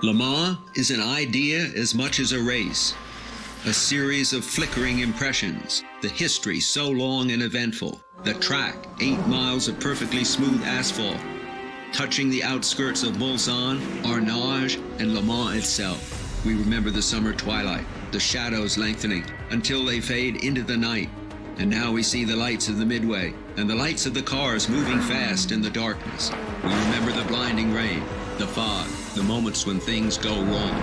Le Mans is an idea as much as a race, a series of flickering impressions, the history so long and eventful, the track, 8 miles of perfectly smooth asphalt, touching the outskirts of Mulsanne, Arnage, and Le Mans itself. We remember the summer twilight, the shadows lengthening until they fade into the night. And now we see the lights of the Midway and the lights of the cars moving fast in the darkness. We remember the blinding rain, the fog, the moments when things go wrong.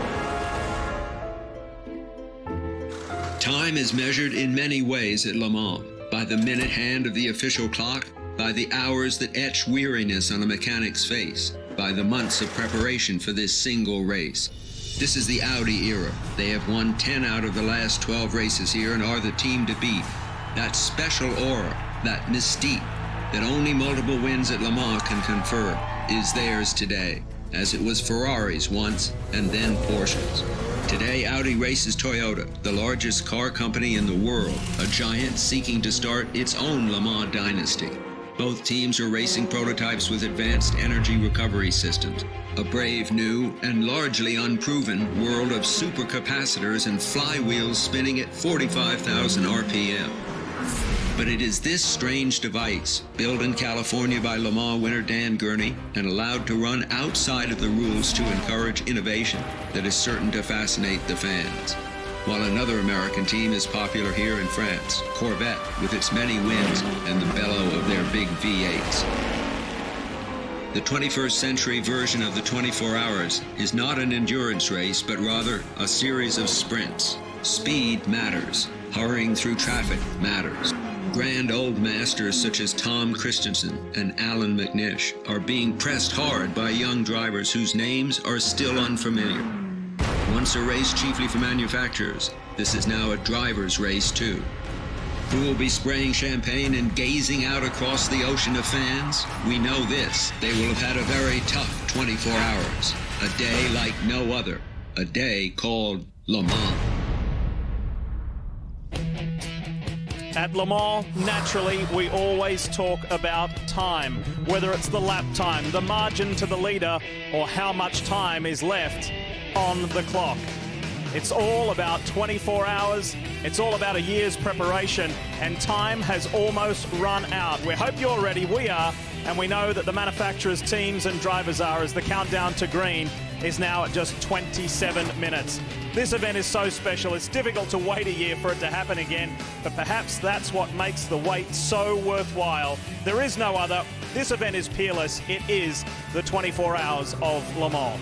Time is measured in many ways at Le Mans, by the minute hand of the official clock, by the hours that etch weariness on a mechanic's face, by the months of preparation for this single race. This is the Audi era. They have won 10 out of the last 12 races here and are the team to beat. That special aura, that mystique that only multiple wins at Le Mans can confer is theirs today, as it was Ferrari's once and then Porsche's. Today, Audi races Toyota, the largest car company in the world, a giant seeking to start its own Le Mans dynasty. Both teams are racing prototypes with advanced energy recovery systems, a brave new and largely unproven world of supercapacitors and flywheels spinning at 45,000 RPM. But it is this strange device, built in California by Le Mans winner Dan Gurney and allowed to run outside of the rules to encourage innovation, that is certain to fascinate the fans. While another American team is popular here in France, Corvette, with its many wins and the bellow of their big V8s. The 21st century version of the 24 Hours is not an endurance race, but rather a series of sprints. Speed matters. Hurrying through traffic matters. Grand old masters such as Tom Christensen and Alan McNish are being pressed hard by young drivers whose names are still unfamiliar. Once a race chiefly for manufacturers, this is now a driver's race too. Who will be spraying champagne and gazing out across the ocean of fans? We know this. They will have had a very tough 24 hours. A day like no other. A day called Le Mans. At Le Mans, naturally, we always talk about time, whether it's the lap time, the margin to the leader, or how much time is left on the clock. It's all about 24 hours, it's all about a year's preparation, and time has almost run out. We hope you're ready, we are, and we know that the manufacturers, teams and drivers are, as the countdown to green is now at just 27 minutes. This event is so special, it's difficult to wait a year for it to happen again, but perhaps that's what makes the wait so worthwhile. There is no other. This event is peerless. It is the 24 Hours of Le Mans.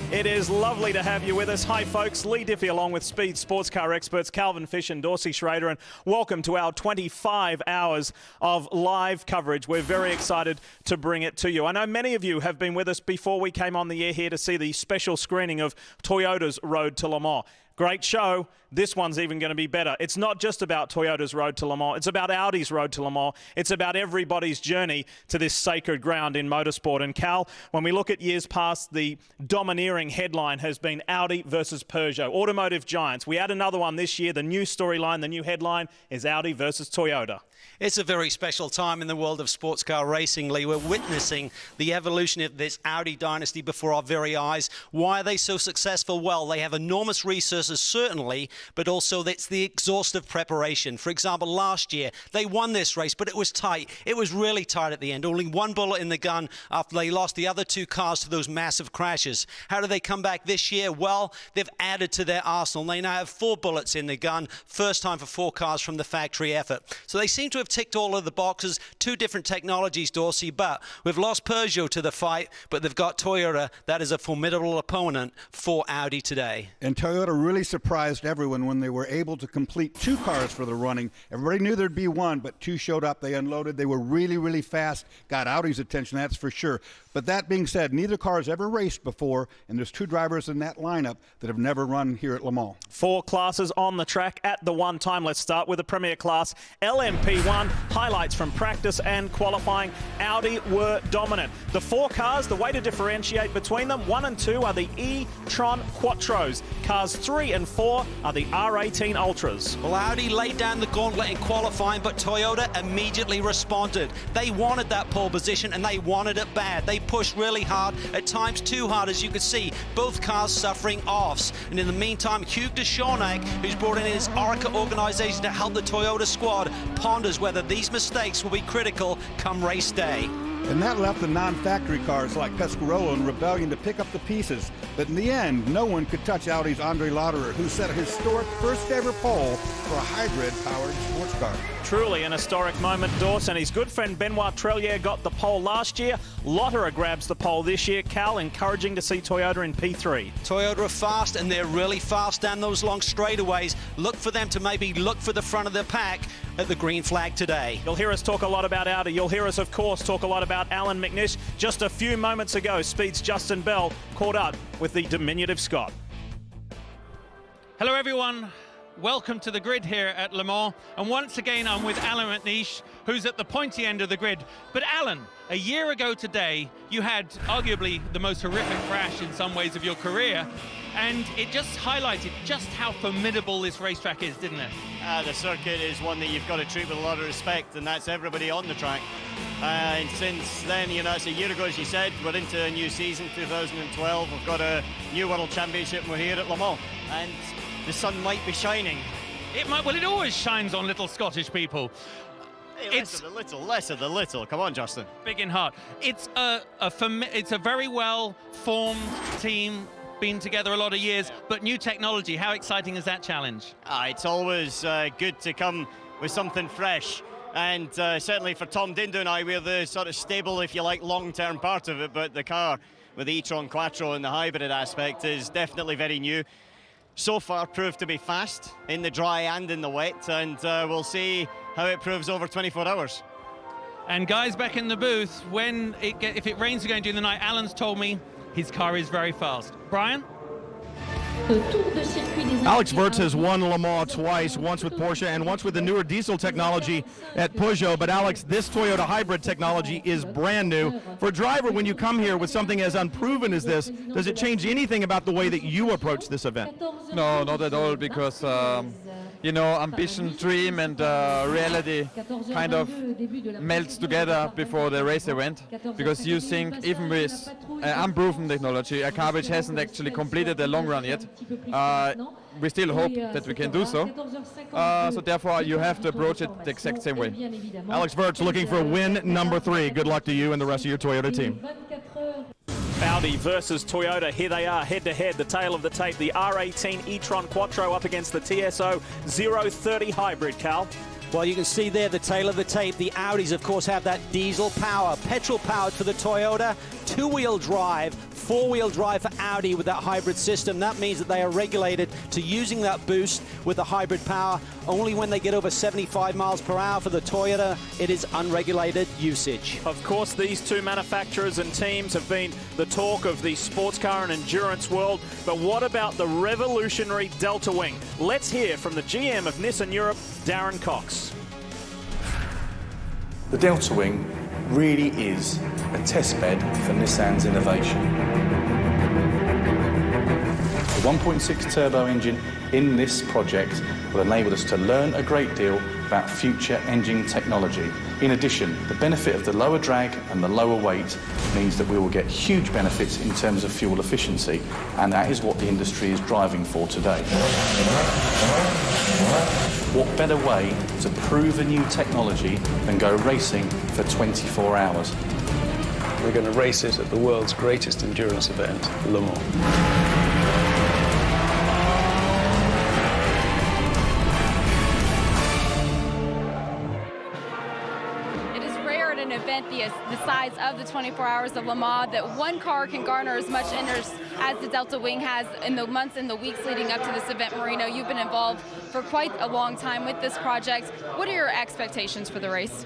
It is lovely to have you with us. Hi, folks. Lee Diffie along with Speed Sports Car experts Calvin Fish and Dorsey Schrader, and welcome to our 25 hours of live coverage. We're very excited to bring it to you. I know many of you have been with us before we came on the air here to see the special screening of Toyota's Road to Le Mans. Great show. This one's even going to be better. It's not just about Toyota's Road to Le Mans. It's about Audi's Road to Le Mans. It's about everybody's journey to this sacred ground in motorsport. And Cal, when we look at years past, the domineering headline has been Audi versus Peugeot, automotive giants. We add another one this year. The new storyline, the new headline is Audi versus Toyota. It's a very special time in the world of sports car racing, Lee. We're witnessing the evolution of this Audi dynasty before our very eyes. Why are they so successful? Well, they have enormous resources, certainly, but also it's the exhaustive preparation. For example, last year, they won this race, but it was tight. It was really tight at the end. Only one bullet in the gun after they lost the other two cars to those massive crashes. How do they come back this year? Well, they've added to their arsenal. They now have 4 bullets in the gun. First time for 4 cars from the factory effort. So they seem to have ticked all of the boxes. 2 different technologies, Dorsey, but we've lost Peugeot to the fight, but they've got Toyota. That is a formidable opponent for Audi today. And Toyota really surprised everyone when they were able to complete 2 cars for the running. Everybody knew there'd be 1, but 2 showed up. They unloaded. They were really, really fast. Got Audi's attention, that's for sure. But that being said, neither car has ever raced before, and there's 2 drivers in that lineup that have never run here at Le Mans. 4 classes on the track at the one time. Let's start with the Premier Class LMP1. Highlights from practice and qualifying. Audi were dominant. The 4 cars, the way to differentiate between them, 1 and 2 are the e-tron Quattros. Cars 3 3 and 4 are the R18 Ultras. Well, Audi laid down the gauntlet in qualifying, but Toyota immediately responded. They wanted that pole position, and they wanted it bad. They pushed really hard, at times too hard, as you could see. Both cars suffering offs. And in the meantime, Hugh de Schaunack, who's brought in his ARCA organisation to help the Toyota squad, ponders whether these mistakes will be critical come race day. And that left the non-factory cars like Pescarolo and Rebellion to pick up the pieces. But in the end, no one could touch Audi's Andre Lauderer, who set a historic first-ever pole for a hybrid-powered sports car. Truly an historic moment, Dawson. His good friend Benoit Trellier got the pole last year. Lauderer grabs the pole this year. Cal, encouraging to see Toyota in P3. Toyota are fast, and they're really fast down those long straightaways. Look for them to maybe look for the front of the pack at the green flag today. You'll hear us talk a lot about Audi. You'll hear us, of course, talk a lot about Alan McNish. Just a few moments ago, Speed's Justin Bell caught up with the diminutive Scott. Hello everyone, welcome to the grid here at Le Mans, and once again I'm with Alan McNish, who's at the pointy end of the grid. But Alan, a year ago today you had arguably the most horrific crash in some ways of your career, and it just highlighted just how formidable this racetrack is, didn't it? The circuit is one that you've got to treat with a lot of respect, and that's everybody on the track. And since then, you know, it's a year ago, as you said, we're into a new season, 2012. We've got a new World Championship, and we're here at Le Mans. And the sun might be shining. It might, well, it always shines on little Scottish people. Hey, less of the little. Come on, Justin. Big in heart. It's a very well-formed team, been together a lot of years, but new technology. How exciting is that challenge? It's always good to come with something fresh. And certainly for Tom Dindo and I, we're the sort of stable, if you like, long-term part of it. But the car with the e-tron Quattro and the hybrid aspect is definitely very new. So far proved to be fast in the dry and in the wet, and we'll see how it proves over 24 hours. And guys back in the booth, if it rains again during the night, Alan's told me his car is very fast. Brian? Alex Wurz has won Le Mans twice, once with Porsche and once with the newer diesel technology at Peugeot. But Alex, this Toyota hybrid technology is brand new. For a driver, when you come here with something as unproven as this, does it change anything about the way that you approach this event? No, not at all, because you know, ambition, dream and reality kind of melts together before the race event, because you think even with unproven technology, a car which hasn't actually completed the long run yet, we still hope that we can do so. So therefore you have to approach it the exact same way. Alex Wurz looking for win number 3. Good luck to you and the rest of your Toyota team. Audi versus Toyota, here they are head-to-head, the tail of the tape, the R18 e-tron Quattro up against the TSO 030 hybrid, Cal. Well, you can see there the tail of the tape. The Audis, of course, have that diesel power. Petrol powered for the Toyota, two-wheel drive, four-wheel drive for Audi with that hybrid system. That means that they are regulated to using that boost with the hybrid power. Only when they get over 75 miles per hour for the Toyota, it is unregulated usage. Of course, these two manufacturers and teams have been the talk of the sports car and endurance world. But what about the revolutionary Delta Wing? Let's hear from the GM of Nissan Europe, Darren Cox. The Delta Wing really is a testbed for Nissan's innovation. The 1.6 turbo engine in this project will enable us to learn a great deal about future engine technology. In addition, the benefit of the lower drag and the lower weight means that we will get huge benefits in terms of fuel efficiency, and that is what the industry is driving for today. What better way to prove a new technology than go racing for 24 hours? We're going to race it at the world's greatest endurance event, Le Mans. The size of the 24 hours of Le Mans, that one car can garner as much interest as the Delta Wing has in the months and the weeks leading up to this event. Marino, you've been involved for quite a long time with this project. What are your expectations for the race?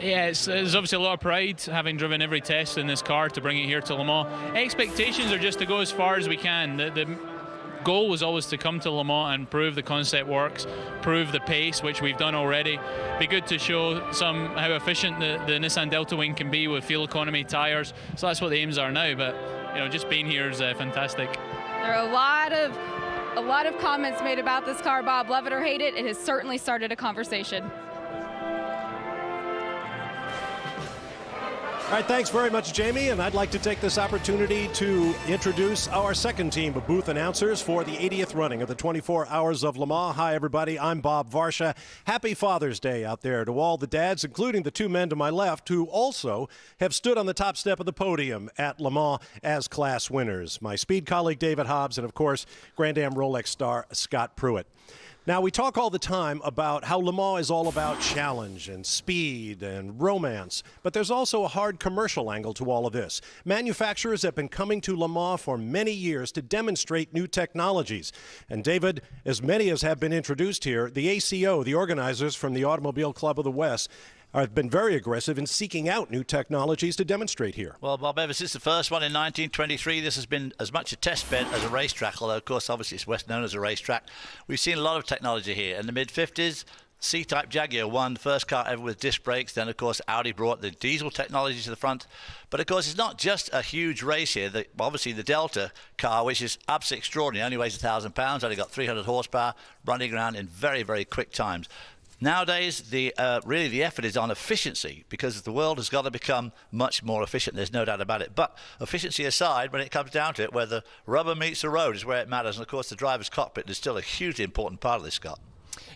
Yeah, there's obviously a lot of pride having driven every test in this car to bring it here to Le Mans. Expectations are just to go as far as we can. The goal was always to come to Le Mans and prove the concept works, prove the pace, which we've done already. Be good to show how efficient the Nissan Delta Wing can be with fuel economy tyres. So that's what the aims are now. But you know, just being here is fantastic. There are a lot a lot of comments made about this car, Bob. Love it or hate it, it has certainly started a conversation. All right, thanks very much, Jamie. And I'd like to take this opportunity to introduce our second team of booth announcers for the 80th running of the 24 Hours of Le Mans. Hi, everybody. I'm Bob Varsha. Happy Father's Day out there to all the dads, including the two men to my left who also have stood on the top step of the podium at Le Mans as class winners. My speed colleague, David Hobbs, and, of course, Grand Am Rolex star Scott Pruitt. Now, we talk all the time about how Le Mans is all about challenge and speed and romance, but there's also a hard commercial angle to all of this. Manufacturers have been coming to Le Mans for many years to demonstrate new technologies. And David, as many as have been introduced here, the ACO, the organizers from the Automobile Club of the West, have been very aggressive in seeking out new technologies to demonstrate here. Well, Bob, ever since the first one in 1923, this has been as much a test bed as a racetrack, although, of course, obviously it's best known as a racetrack. We've seen a lot of technology here. In the mid-50s, C-Type Jaguar won the first car ever with disc brakes. Then, of course, Audi brought the diesel technology to the front. But, of course, it's not just a huge race here. Obviously, the Delta car, which is absolutely extraordinary, only weighs 1,000 pounds, only got 300 horsepower, running around in very, very quick times. Nowadays, really the effort is on efficiency, because the world has got to become much more efficient. There's no doubt about it. But efficiency aside, when it comes down to it, where the rubber meets the road is where it matters. And, of course, the driver's cockpit is still a hugely important part of this, Scott.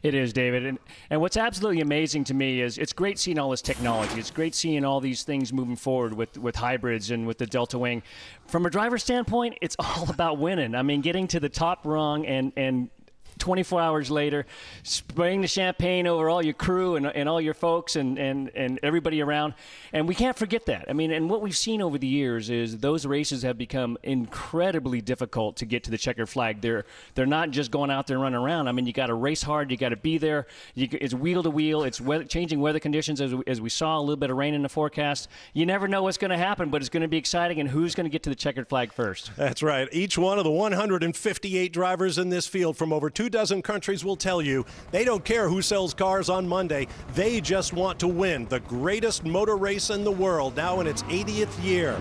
It is, David. And what's absolutely amazing to me is it's great seeing all this technology. It's great seeing all these things moving forward with hybrids and with the Delta Wing. From a driver's standpoint, it's all about winning. I mean, getting to the top rung and 24 hours later, spraying the champagne over all your crew and all your folks and everybody around. And we can't forget that. I mean, and what we've seen over the years is those races have become incredibly difficult to get to the checkered flag. They're not just going out there and running around. I mean, you got to race hard. You got to be there. It's wheel to wheel. It's changing weather conditions, as we saw, a little bit of rain in the forecast. You never know what's going to happen, but it's going to be exciting. And who's going to get to the checkered flag first? That's right. Each one of the 158 drivers in this field from over 24 countries will tell you they don't care who sells cars on Monday. They just want to win the greatest motor race in the world, now in its 80th year.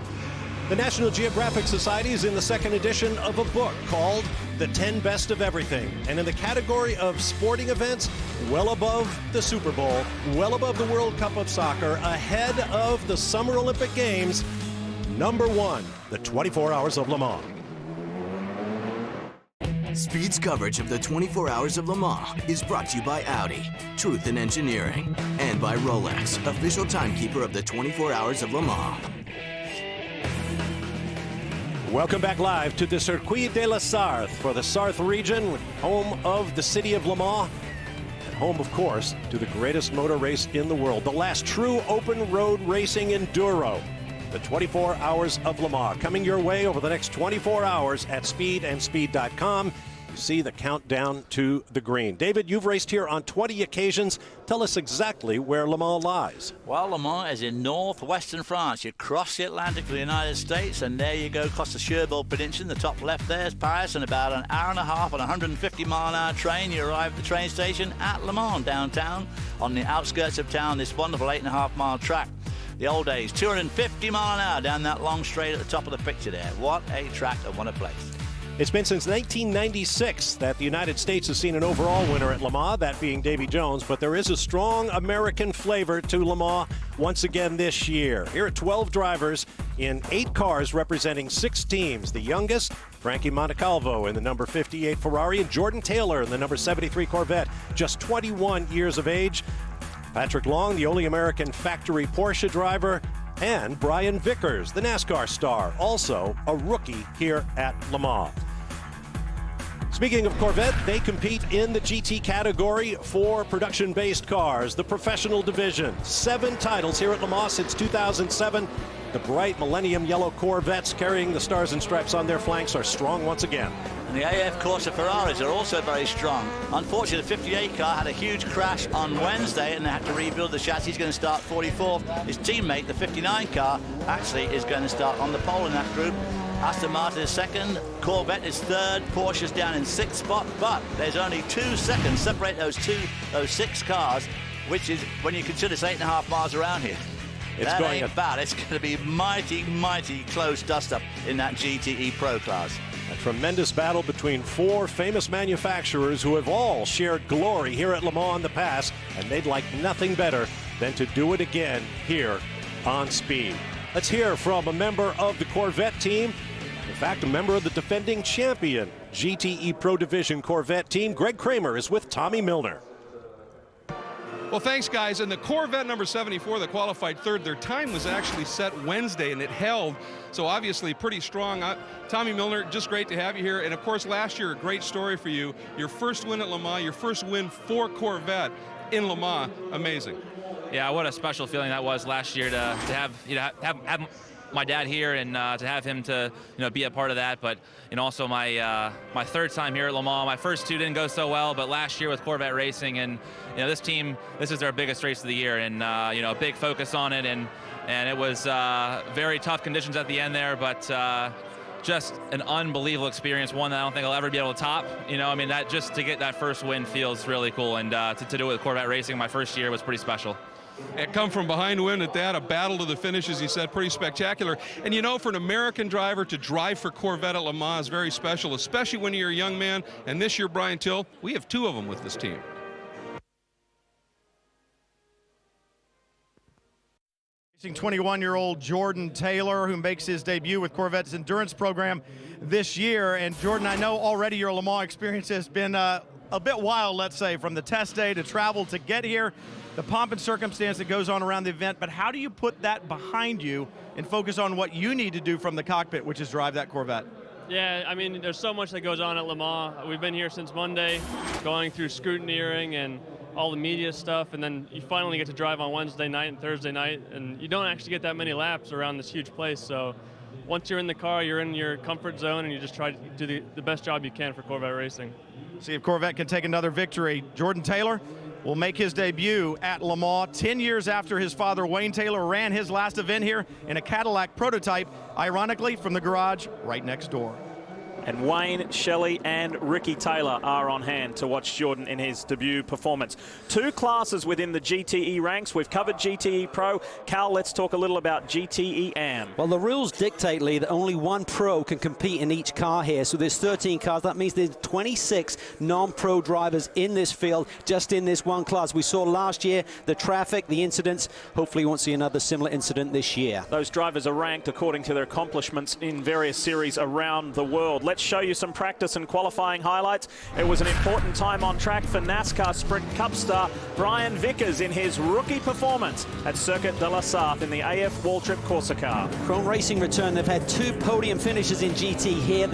The National Geographic Society is in the second edition of a book called The 10 Best of Everything. And in the category of sporting events, well above the Super Bowl, well above the World Cup of Soccer, ahead of the Summer Olympic Games, number one, the 24 Hours of Le Mans. Speed's coverage of the 24 Hours of Le Mans is brought to you by Audi, Truth in Engineering, and by Rolex, official timekeeper of the 24 Hours of Le Mans. Welcome back live to the Circuit de la Sarthe for the Sarthe region, home of the city of Le Mans, and home, of course, to the greatest motor race in the world, the last true open road racing enduro. The 24 Hours of Le Mans coming your way over the next 24 hours at speedandspeed.com. You see the countdown to the green. David, you've raced here on 20 occasions. Tell us exactly where Le Mans lies. Well, Le Mans is in northwestern France. You cross the Atlantic to the United States, and there you go across the Cherbourg Peninsula. The top left there is Paris, and about an hour and a half on a 150-mile-an-hour train, you arrive at the train station at Le Mans downtown on the outskirts of town, this wonderful 8.5-mile track. The old days, 250 mile an hour down that long straight at the top of the picture there. What a track and what a place. It's been since 1996 that the United States has seen an overall winner at Le Mans, that being Davy Jones, but there is a strong American flavor to Le Mans once again this year. Here are 12 drivers in 8 cars representing 6 teams. The youngest, Frankie Montecalvo in the number 58 Ferrari, and Jordan Taylor in the number 73 Corvette, just 21 years of age. Patrick Long, the only American factory Porsche driver, and Brian Vickers, the NASCAR star, also a rookie here at Le Mans. Speaking of Corvette, they compete in the GT category for production-based cars, the professional division. 7 titles here at Le Mans since 2007. The bright Millennium Yellow Corvettes carrying the stars and stripes on their flanks are strong once again. And the AF Corsa Ferraris are also very strong. Unfortunately, the 58 car had a huge crash on Wednesday and they had to rebuild the chassis. He's going to start 44th. His teammate, the 59 car, actually is going to start on the pole in that group. Aston Martin is second, Corvette is third, Porsche's down in 6th spot, but there's only 2 seconds separate those 6 cars, which is, when you consider it's 8.5 miles around here. It's going bad. It's going to be mighty, mighty close dust-up in that GTE Pro class. A tremendous battle between four famous manufacturers who have all shared glory here at Le Mans in the past, and they'd like nothing better than to do it again here on speed. Let's hear from a member of the Corvette team. In fact, a member of the defending champion GTE Pro Division Corvette team. Greg Kramer is with Tommy Milner. Well, thanks, guys. And the Corvette number 74 that qualified third, their time was actually set Wednesday, and it held. So obviously pretty strong. Tommy Milner, just great to have you here. And of course, last year, a great story for you. Your first win at Le Mans, your first win for Corvette in Le Mans. Amazing. Yeah, what a special feeling that was last year to have have my dad here and to have him to be a part of that. But also my my third time here at Le Mans. My first two didn't go so well, but last year with Corvette Racing, and this team, this is their biggest race of the year, and a big focus on it, and it was very tough conditions at the end there, but just an unbelievable experience, one that I don't think I'll ever be able to top. That just to get that first win feels really cool, and to do it with Corvette Racing my first year was pretty special. And come from behind win at that, a battle to the finish, as he said, pretty spectacular. And for an American driver to drive for Corvette at Le Mans is very special, especially when you're a young man. And this year, Brian Till, we have two of them with this team. 21-year-old Jordan Taylor, who makes his debut with Corvette's endurance program this year. And Jordan, I know already your Le Mans experience has been a bit wild, let's say, from the test day to travel to get here, the pomp and circumstance that goes on around the event. But how do you put that behind you and focus on what you need to do from the cockpit, which is drive that Corvette? Yeah, there's so much that goes on at Le Mans. We've been here since Monday, going through scrutineering and all the media stuff, and then you finally get to drive on Wednesday night and Thursday night, and you don't actually get that many laps around this huge place. So once you're in the car, you're in your comfort zone, and you just try to do the best job you can for Corvette Racing. See if Corvette can take another victory. Jordan Taylor will make his debut at Le Mans 10 years after his father, Wayne Taylor, ran his last event here in a Cadillac prototype, ironically from the garage right next door. And Wayne, Shelley and Ricky Taylor are on hand to watch Jordan in his debut performance. Two classes within the GTE ranks. We've covered GTE Pro. Cal, let's talk a little about GTE AM. Well, the rules dictate, Lee, that only one pro can compete in each car here. So there's 13 cars. That means there's 26 non-pro drivers in this field, just in this one class. We saw last year the traffic, the incidents. Hopefully we won't see another similar incident this year. Those drivers are ranked according to their accomplishments in various series around the world. Let's show you some practice and qualifying highlights. It was an important time on track for NASCAR Sprint Cup star Brian Vickers in his rookie performance at Circuit de la Sarthe in the AF Waltrip Corsa car. Chrome Racing return. They've had two podium finishes in GT here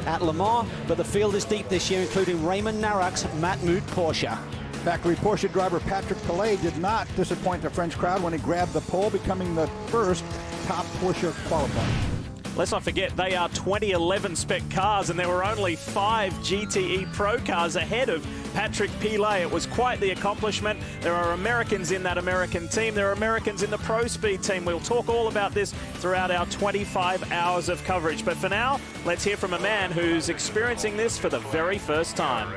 at Le Mans, but the field is deep this year, including Raymond Narok's Matmut Porsche. Factory Porsche driver Patrick Pilet did not disappoint the French crowd when he grabbed the pole, becoming the first top Porsche qualifier. Let's not forget, they are 2011 spec cars, and there were only 5 GTE Pro cars ahead of Patrick Pilet. It was quite the accomplishment. There are Americans in that American team. There are Americans in the Pro Speed team. We'll talk all about this throughout our 25 hours of coverage. But for now, let's hear from a man who's experiencing this for the very first time.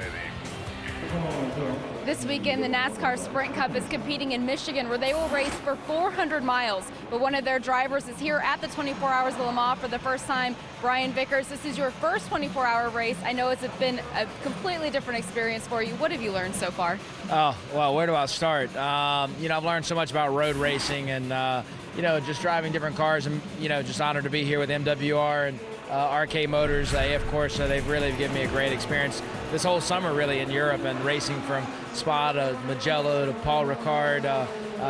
This weekend, the NASCAR Sprint Cup is competing in Michigan, where they will race for 400 miles. But one of their drivers is here at the 24 Hours of Le Mans for the first time. Brian Vickers, this is your first 24-hour race. I know it's been a completely different experience for you. What have you learned so far? Oh, well, where do I start? I've learned so much about road racing and, just driving different cars. And, just honored to be here with MWR and RK Motors. Of course, they've really given me a great experience this whole summer, really, in Europe, and racing from Spa to Mugello to Paul Ricard.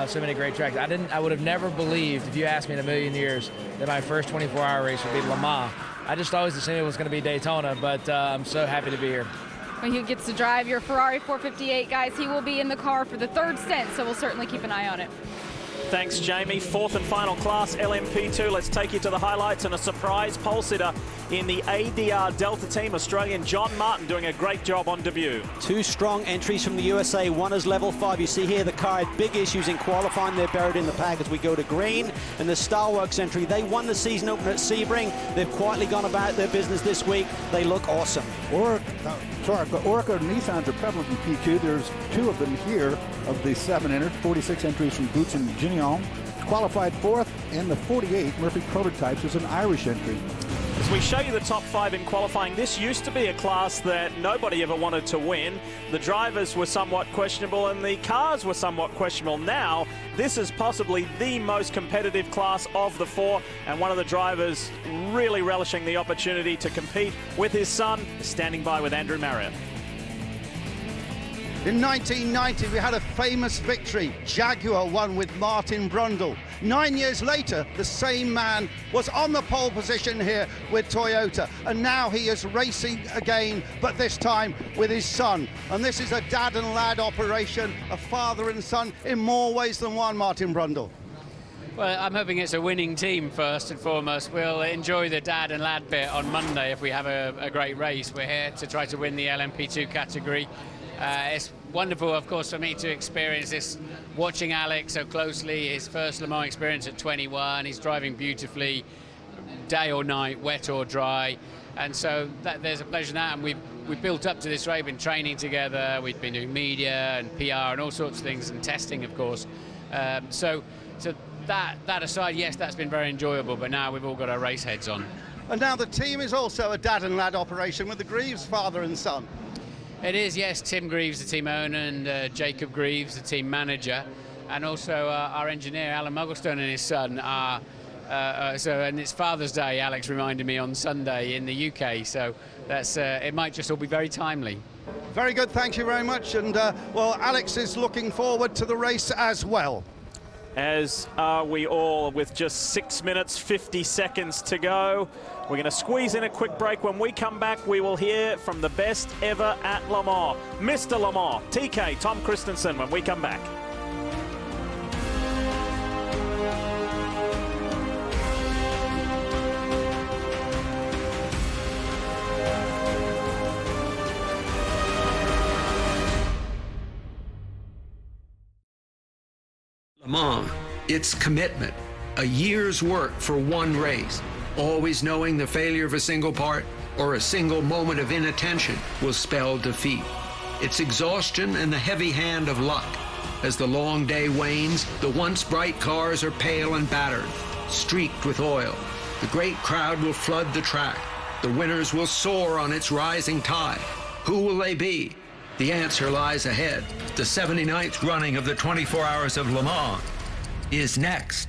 So many great tracks. I would have never believed, if you asked me in a million years, that my first 24-hour race would be Le Mans. I just always assumed it was going to be Daytona, but I'm so happy to be here. When he gets to drive your Ferrari 458, guys, he will be in the car for the third stint, so we'll certainly keep an eye on it. Thanks, Jamie. Fourth and final class, LMP2. Let's take you to the highlights and a surprise pole sitter in the ADR Delta team. Australian John Martin doing a great job on debut. Two strong entries from the USA. One is level 5. You see here the car had big issues in qualifying. They're buried in the pack as we go to green. And the Starworks entry, they won the season opener at Sebring. They've quietly gone about their business this week. They look awesome. Orica Nissans are prevalent in P2. There's 2 of them here of the 7 entered, 46 entries from Boots and Gignon. Qualified 4th, and the 48 Murphy Prototypes is an Irish entry. As we show you the top 5 in qualifying, this used to be a class that nobody ever wanted to win. The drivers were somewhat questionable and the cars were somewhat questionable. Now, this is possibly the most competitive class of the 4, and one of the drivers really relishing the opportunity to compete with his son, standing by with Andrew Marriott. In 1990, we had a famous victory. Jaguar won with Martin Brundle. 9 years later, the same man was on the pole position here with Toyota, and now he is racing again, but this time with his son. And this is a dad and lad operation, a father and son in more ways than one, Martin Brundle. Well, I'm hoping it's a winning team first and foremost. We'll enjoy the dad and lad bit on Monday if we have a great race. We're here to try to win the LMP2 category. It's wonderful, of course, for me to experience this, watching Alex so closely, his first Le Mans experience at 21. He's driving beautifully, day or night, wet or dry. And so there's a pleasure in that. And we've built up to this race, been training together, we've been doing media and PR and all sorts of things, and testing, of course. So that aside, yes, that's been very enjoyable, but now we've all got our race heads on. And now the team is also a dad and lad operation with the Greaves father and son. It is, yes. Tim Greaves, the team owner, and Jacob Greaves, the team manager, and also our engineer, Alan Mugglestone, and his son are. And it's Father's Day, Alex reminded me, on Sunday in the UK, so that's it might just all be very timely. Very good, thank you very much. And, well, Alex is looking forward to the race as well. As are we all, with just 6 minutes, 50 seconds to go. We're going to squeeze in a quick break. When we come back, we will hear from the best ever at Le Mans, Mr. Le Mans, TK, Tom Christensen, when we come back. Le Mans, it's commitment, a year's work for one race, always knowing the failure of a single part or a single moment of inattention will spell defeat. It's exhaustion and the heavy hand of luck. As the long day wanes, the once bright cars are pale and battered, streaked with oil. The great crowd will flood the track. The winners will soar on its rising tide. Who will they be? The answer lies ahead. The 79th running of the 24 Hours of Le Mans is next.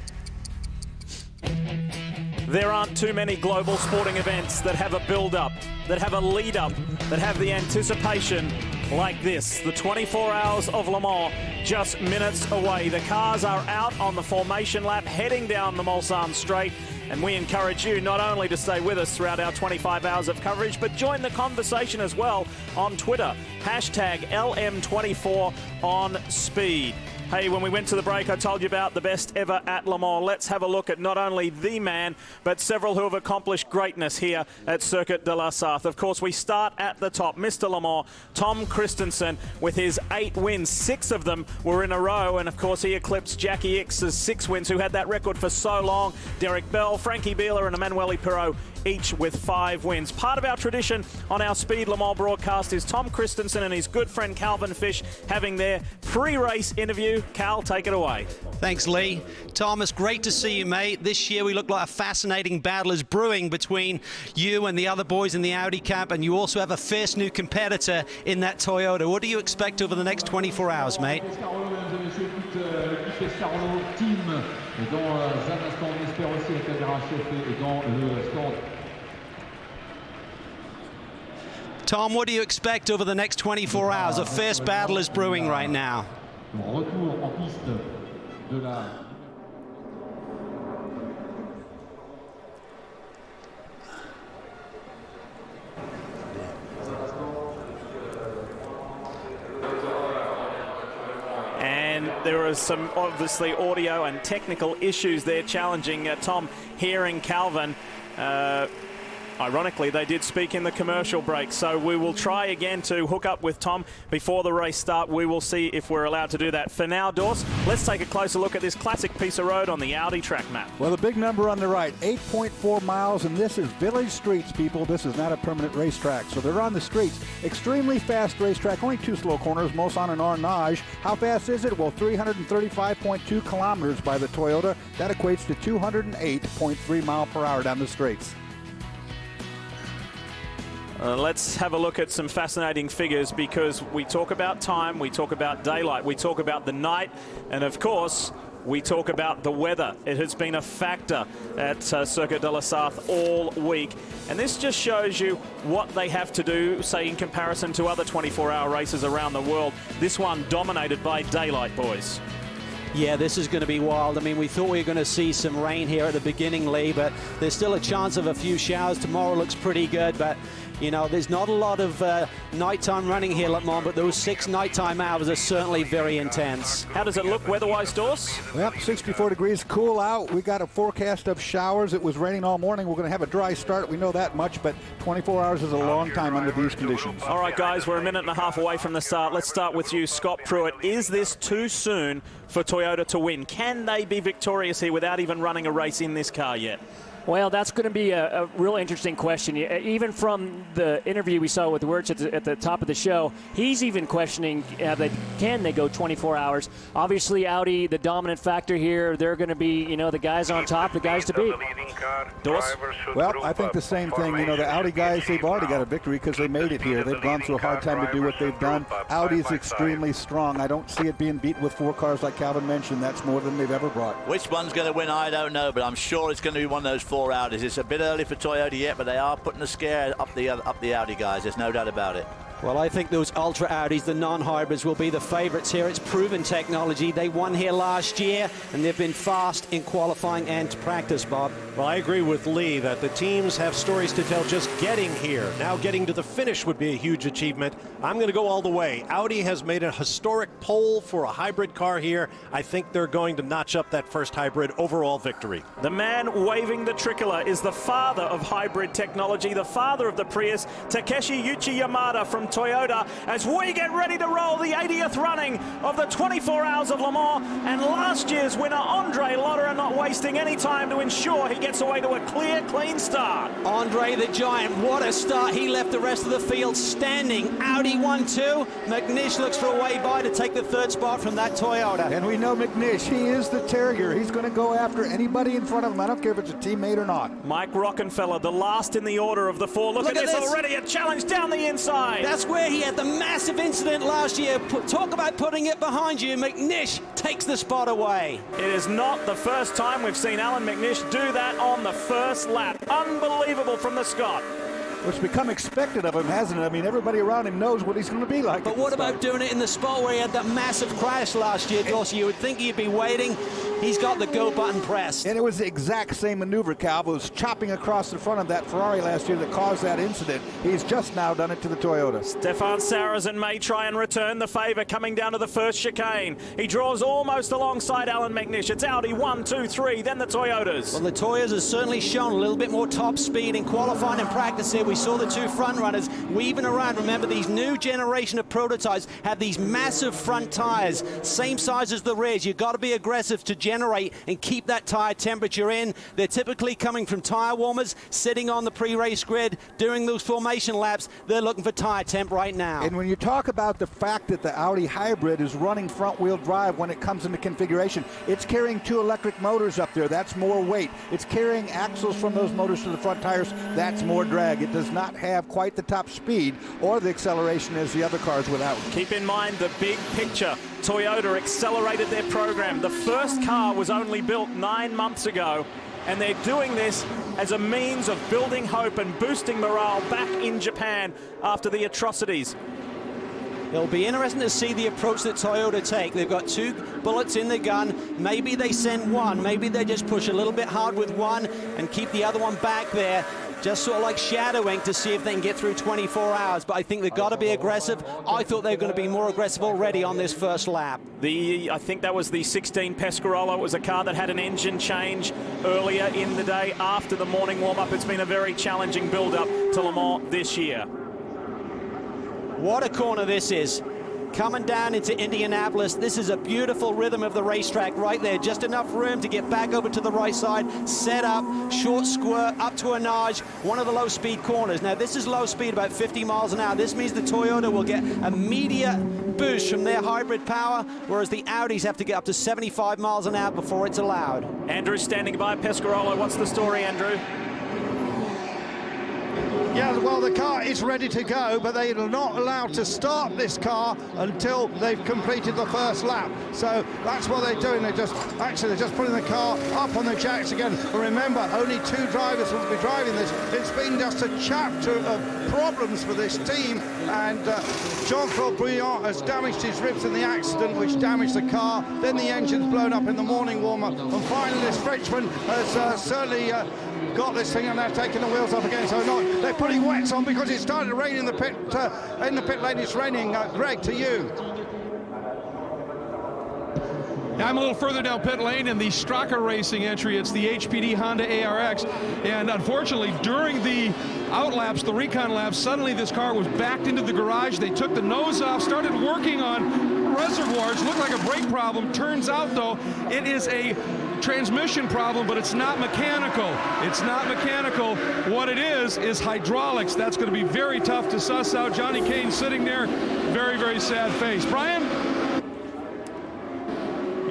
There aren't too many global sporting events that have a build-up, that have a lead-up, that have the anticipation like this. The 24 Hours of Le Mans, just minutes away. The cars are out on the formation lap, heading down the Mulsanne Straight, and we encourage you not only to stay with us throughout our 25 hours of coverage, but join the conversation as well on Twitter. Hashtag LM24 on speed. Hey, when we went to the break, I told you about the best ever at Le Mans. Let's have a look at not only the man, but several who have accomplished greatness here at Circuit de la Sarthe. Of course, we start at the top. Mr. Le Mans, Tom Christensen, with his 8 wins. 6 of them were in a row, and of course, he eclipsed Jackie Icks's 6 wins, who had that record for so long. Derek Bell, Frankie Bieler, and Emanuele Pirro, each with 5 wins. Part of our tradition on our Speed Le Mans broadcast is Tom Christensen and his good friend Calvin Fish having their pre-race interview. Cal, take it away. Thanks, Lee. Tom, it's great to see you, mate. This year we look like a fascinating battle is brewing between you and the other boys in the Audi camp, and you also have a fierce new competitor in that Toyota. What do you expect over the next 24 hours, mate? Tom, what do you expect over the next 24 hours? A fierce battle is brewing right now. And there are some obviously audio and technical issues there challenging Tom hearing Calvin. Ironically, they did speak in the commercial break, so we will try again to hook up with Tom before the race start. We will see if we're allowed to do that. For now, Dorse, let's take a closer look at this classic piece of road on the Audi track map. Well, the big number on the right, 8.4 miles, and this is village streets, people. This is not a permanent racetrack, so they're on the streets. Extremely fast racetrack, only 2 slow corners, Mulsanne and Ornage. How fast is it? Well, 335.2 kilometers by the Toyota. That equates to 208.3 miles per hour down the straights. Let's have a look at some fascinating figures, because we talk about time, we talk about daylight, we talk about the night, and of course, we talk about the weather. It has been a factor at Circuit de la Sarthe all week. And this just shows you what they have to do, say, in comparison to other 24-hour races around the world. This one dominated by daylight, boys. Yeah, this is going to be wild. I mean, we thought we were going to see some rain here at the beginning, Lee, but there's still a chance of a few showers. Tomorrow looks pretty good, but you know, there's not a lot of nighttime running here, Le Mans, but those 6 nighttime hours are certainly very intense. How does it look weather-wise, Dorse? Well, 64 degrees, cool out. We got a forecast of showers. It was raining all morning. We're going to have a dry start. We know that much, but 24 hours is a long time under these conditions. All right, guys, we're a minute and a half away from the start. Let's start with you, Scott Pruitt. Is this too soon for Toyota to win? Can they be victorious here without even running a race in this car yet? Well, that's going to be a real interesting question. Even from the interview we saw with Wirtz at the top of the show, he's even questioning can they go 24 hours. Obviously, Audi, the dominant factor here, they're going to be, you know, the guys on top, the guys to beat. Well, I think the same thing. You know, the Audi guys, they've already got a victory because they made it here. They've gone through a hard time to do what they've done. Audi's extremely strong. I don't see it being beaten with 4 cars like Calvin mentioned. That's more than they've ever brought. Which one's going to win, I don't know, but I'm sure it's going to be one of those 4 Audis. It's a bit early for Toyota yet, but they are putting a scare up the Audi guys. There's no doubt about it. Well, I think those Ultra Audis, the non-hybrids, will be the favourites here. It's proven technology. They won here last year, and they've been fast in qualifying and practice, Bob. Well, I agree with Lee that the teams have stories to tell just getting here. Now getting to the finish would be a huge achievement. I'm going to go all the way. Audi has made a historic pole for a hybrid car here. I think they're going to notch up that first hybrid overall victory. The man waving the tricolour is the father of hybrid technology, the father of the Prius, Takeshi Yuichi Yamada from Toyota, as we get ready to roll the 80th running of the 24 Hours of Le Mans, and last year's winner Andre Lotterer not wasting any time to ensure he gets away to a clear, clean start. Andre the Giant, what a start. He left the rest of the field standing. Audi 1-2. McNish looks for a way by to take the 3rd spot from that Toyota. And we know McNish, he is the terrier. He's going to go after anybody in front of him. I don't care if it's a teammate or not. Mike Rockenfeller, the last in the order of the 4. Look at this already, a challenge down the inside. That's where he had the massive incident last year. Talk about putting it behind you. McNish takes the spot away. It is not the first time we've seen Alan McNish do that on the first lap. Unbelievable from the Scot. It's become expected of him, hasn't it? I mean, everybody around him knows what he's going to be like. But what about doing it in the spot where he had that massive crash last year, Dorsey? You would think he'd be waiting. He's got the go button pressed. And it was the exact same maneuver, Cal. It was chopping across the front of that Ferrari last year that caused that incident. He's just now done it to the Toyota. Stefan Sarazen may try and return the favour coming down to the first chicane. He draws almost alongside Alan McNish. It's Audi 1, 2, 3, then the Toyotas. Well, the Toyotas have certainly shown a little bit more top speed in qualifying and practice here. We saw the 2 front runners weaving around. Remember, these new generation of prototypes have these massive front tyres, same size as the rears. You've got to be aggressive to generate and keep that tyre temperature in. They're typically coming from tyre warmers, sitting on the pre-race grid, doing those formation laps. They're looking for tyre temp right now. And when you talk about the fact that the Audi hybrid is running front-wheel drive when it comes into configuration, it's carrying 2 electric motors up there. That's more weight. It's carrying axles from those motors to the front tires. That's more drag. It does not have quite the top speed or the acceleration as the other cars without. Keep in mind the big picture. Toyota accelerated their program. The first car was only built 9 months ago, and they're doing this as a means of building hope and boosting morale back in Japan after the atrocities. It'll be interesting to see the approach that Toyota take. They've got 2 bullets in the gun. Maybe they send one. Maybe they just push a little bit hard with one and keep the other one back there, just sort of like shadowing to see if they can get through 24 hours. But I think they've got to be aggressive. I thought they were going to be more aggressive already on this first lap. I think that was the 16 Pescarolo. It was a car that had an engine change earlier in the day after the morning warm-up. It's been a very challenging build-up to Le Mans this year. What a corner this is. Coming down into Indianapolis, this is a beautiful rhythm of the racetrack right there. Just enough room to get back over to the right side, set up, short squirt, up to a notch, one of the low-speed corners. Now, this is low speed, about 50 miles an hour. This means the Toyota will get immediate boost from their hybrid power, whereas the Audis have to get up to 75 miles an hour before it's allowed. Andrew standing by Pescarolo. What's the story, Andrew? Yeah, well, the car is ready to go, but they are not allowed to start this car until they've completed the first lap. So that's what they're doing. They're just putting the car up on the jacks again. But remember, only 2 drivers will be driving this. It's been just a chapter of problems for this team, and Jean-Claude Bouillon has damaged his ribs in the accident, which damaged the car. Then the engine's blown up in the morning warm-up, and finally this Frenchman has certainly got this thing, and they're taking the wheels off again. So they're putting wets on because it started to rain in the pit. In the pit lane, it's raining. Greg, to you. I'm a little further down pit lane in the Straka Racing entry. It's the HPD Honda ARX, and unfortunately during the outlaps, the recon laps, suddenly this car was backed into the garage. They took the nose off, started working on reservoirs, looked like a brake problem. Turns out though it is a transmission problem, but it's not mechanical. It's not mechanical. What it is hydraulics. That's going to be very tough to suss out. Johnny Kane sitting there, very, very sad face. Brian?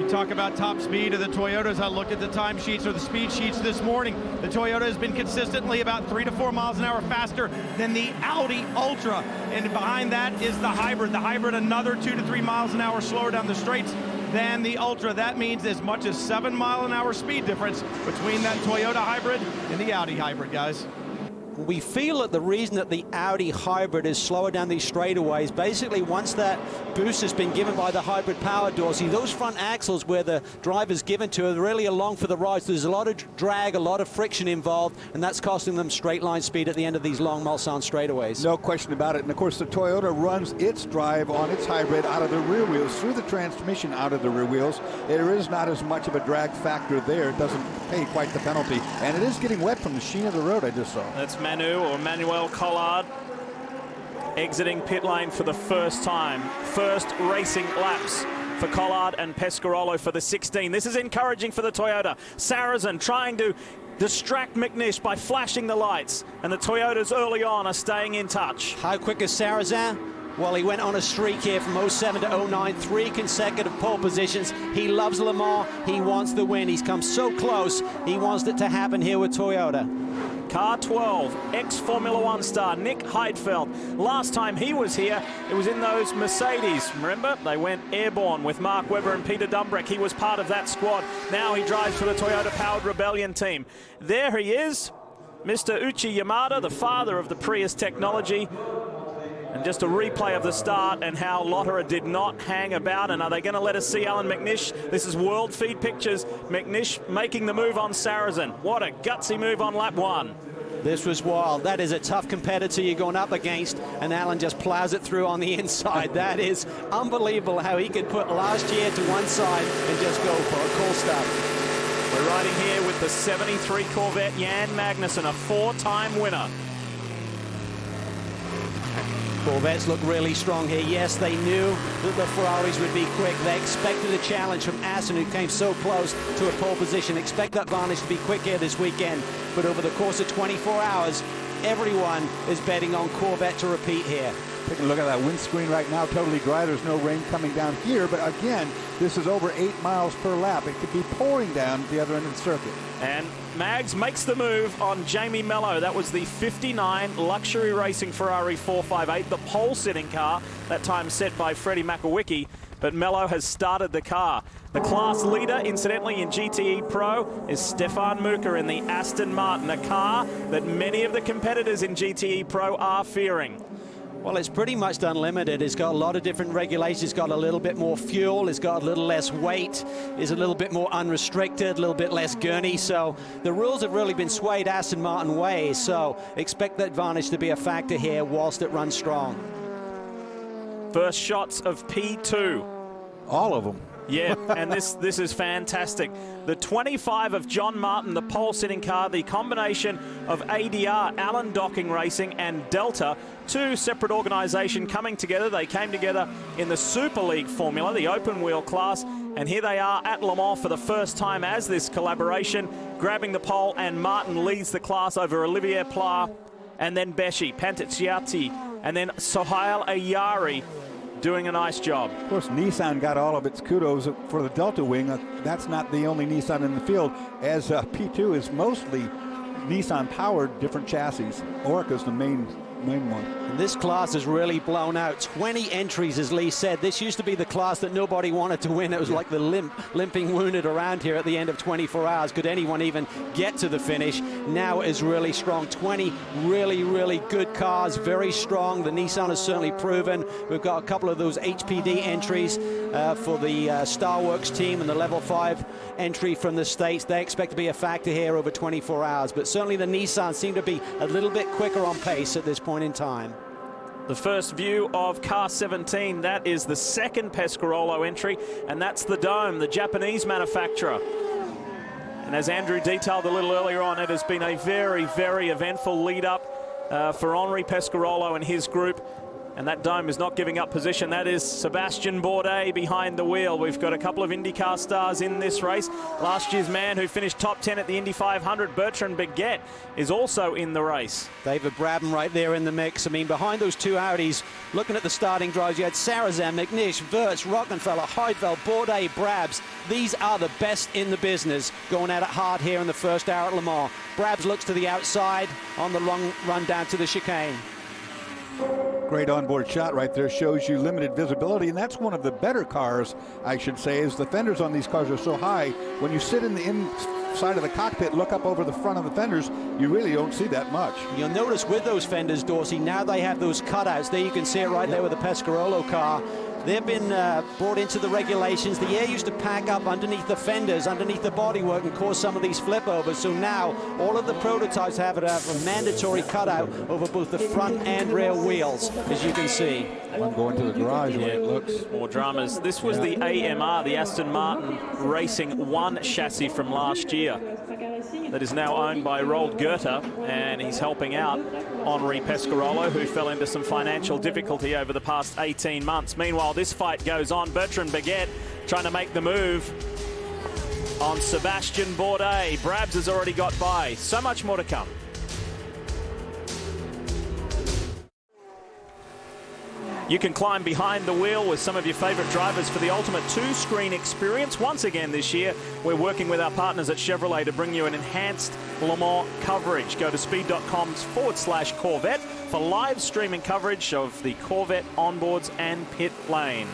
Talk about top speed of the Toyotas. I looked at the time sheets or the speed sheets this morning. The Toyota has been consistently about 3 to 4 miles an hour faster than the Audi Ultra, and behind that is the hybrid. The hybrid another 2 to 3 miles an hour slower down the straights than the Ultra. That means as much as 7 mile an hour speed difference between that Toyota hybrid and the Audi hybrid, guys. We feel that the reason that the Audi hybrid is slower down these straightaways, basically once that boost has been given by the hybrid power door, see those front axles where the driver's given to are really along for the ride. So there's a lot of drag, a lot of friction involved, and that's costing them straight line speed at the end of these long Mulsanne straightaways. No question about it. And of course the Toyota runs its drive on its hybrid out of the rear wheels, through the transmission out of the rear wheels. There is not as much of a drag factor there. It doesn't pay quite the penalty. And it is getting wet from the sheen of the road I just saw. That's Manuel Collard exiting pit lane for the first time. First racing laps for Collard and Pescarolo for the 16. This is encouraging for the Toyota. Sarrazin trying to distract McNish by flashing the lights, and the Toyotas early on are staying in touch. How quick is Sarrazin? Well, he went on a streak here from 07 to 09, 3 consecutive pole positions. He loves Le Mans. He wants the win. He's come so close. He wants it to happen here with Toyota. Car 12, ex-Formula One star Nick Heidfeld. Last time he was here, it was in those Mercedes. Remember, they went airborne with Mark Webber and Peter Dumbreck. He was part of that squad. Now he drives for the Toyota-powered Rebellion team. There he is, Mr. Uchi Yamada, the father of the Prius technology. And just a replay of the start and how Lotterer did not hang about. And are they going to let us see Alan McNish? This is World Feed Pictures. McNish making the move on Sarrazin. What a gutsy move on lap 1. This was wild. That is a tough competitor you're going up against, and Alan just plows it through on the inside. That is unbelievable how he could put last year to one side and just go for it. Cool stuff. We're riding here with the 73 Corvette Jan Magnussen, a 4-time winner. Corvettes look really strong here. Yes, they knew that the Ferraris would be quick. They expected a challenge from Assen, who came so close to a pole position. Expect that Varnish to be quick here this weekend. But over the course of 24 hours, everyone is betting on Corvette to repeat here. Taking a look at that windscreen right now, totally dry. There's no rain coming down here, but again, this is over 8 miles per lap. It could be pouring down at the other end of the circuit. And Mags makes the move on Jamie Mello. That was the 59 Luxury Racing Ferrari 458, the pole-sitting car, that time set by Freddie Makowicki. But Mello has started the car. The class leader, incidentally, in GTE Pro is Stefan Muka in the Aston Martin, a car that many of the competitors in GTE Pro are fearing. Well, it's pretty much unlimited. It's got a lot of different regulations. It's got a little bit more fuel. It's got a little less weight. It's a little bit more unrestricted, a little bit less gurney. So the rules have really been swayed Aston Martin ways. So expect that Varnish to be a factor here whilst it runs strong. First shots of P2. All of them. Yeah, and this is fantastic. The 25 of John Martin, the pole-sitting car, the combination of ADR, Allen Docking Racing, and Delta, 2 separate organisations coming together. They came together in the Super League Formula, the open wheel class, and here they are at Le Mans for the first time as this collaboration, grabbing the pole, and Martin leads the class over Olivier Pla, and then Beshi, Panticciati, and then Sohail Ayari, doing a nice job. Of course, Nissan got all of its kudos for the Delta Wing. That's not the only Nissan in the field, as P2 is mostly Nissan powered, different chassis. Oreca's the main one. And this class has really blown out. 20 entries, as Lee said. This used to be the class that nobody wanted to win. It was like the limping wounded around here at the end of 24 hours. Could anyone even get to the finish? Now it is really strong. 20 really, really good cars, very strong. The Nissan has certainly proven. We've got a couple of those HPD entries for the StarWorks team and the Level 5 entry from the States. They expect to be a factor here over 24 hours. But certainly the Nissan seem to be a little bit quicker on pace at this point in time. The first view of car 17, that is the second Pescarolo entry, and that's the Dome, the Japanese manufacturer. And as Andrew detailed a little earlier on, it has been a very, very eventful lead-up for Henri Pescarolo and his group. And that Dome is not giving up position. That is Sebastian Bourdais behind the wheel. We've got a couple of IndyCar stars in this race. Last year's man who finished top 10 at the Indy 500, Bertrand Baguette, is also in the race. David Brabham right there in the mix. I mean, behind those two Audis, looking at the starting drives, you had Sarrazin, McNish, Wirtz, Rockenfeller, Heidfeld, Bourdais, Brabs. These are the best in the business going at it hard here in the first hour at Le Mans. Brabs looks to the outside on the long run down to the chicane. Great onboard shot right there, shows you limited visibility, and that's one of the better cars, I should say, is the fenders on these cars are so high. When you sit in the inside of the cockpit, look up over the front of the fenders, you really don't see that much. You'll notice with those fenders, Dorsey, now they have those cutouts. There you can see it right there with the Pescarolo car. They've been brought into the regulations. The air used to pack up underneath the fenders, underneath the bodywork, and cause some of these flip overs. So now all of the prototypes have a mandatory cutout over both the front and rear wheels, as you can see. I'm going to the garage the way it looks. More dramas. This was the AMR, the Aston Martin Racing 1 chassis from last year that is now owned by Roald Goethe, and he's helping out Henri Pescarolo, who fell into some financial difficulty over the past 18 months. Meanwhile, this fight goes on. Bertrand Baguette trying to make the move on Sebastian Bourdais. Brabs has already got by. So much more to come. You can climb behind the wheel with some of your favorite drivers for the ultimate two-screen experience. Once again this year, we're working with our partners at Chevrolet to bring you an enhanced Le Mans coverage. Go to speed.com/Corvette for live streaming coverage of the Corvette onboards and pit lane.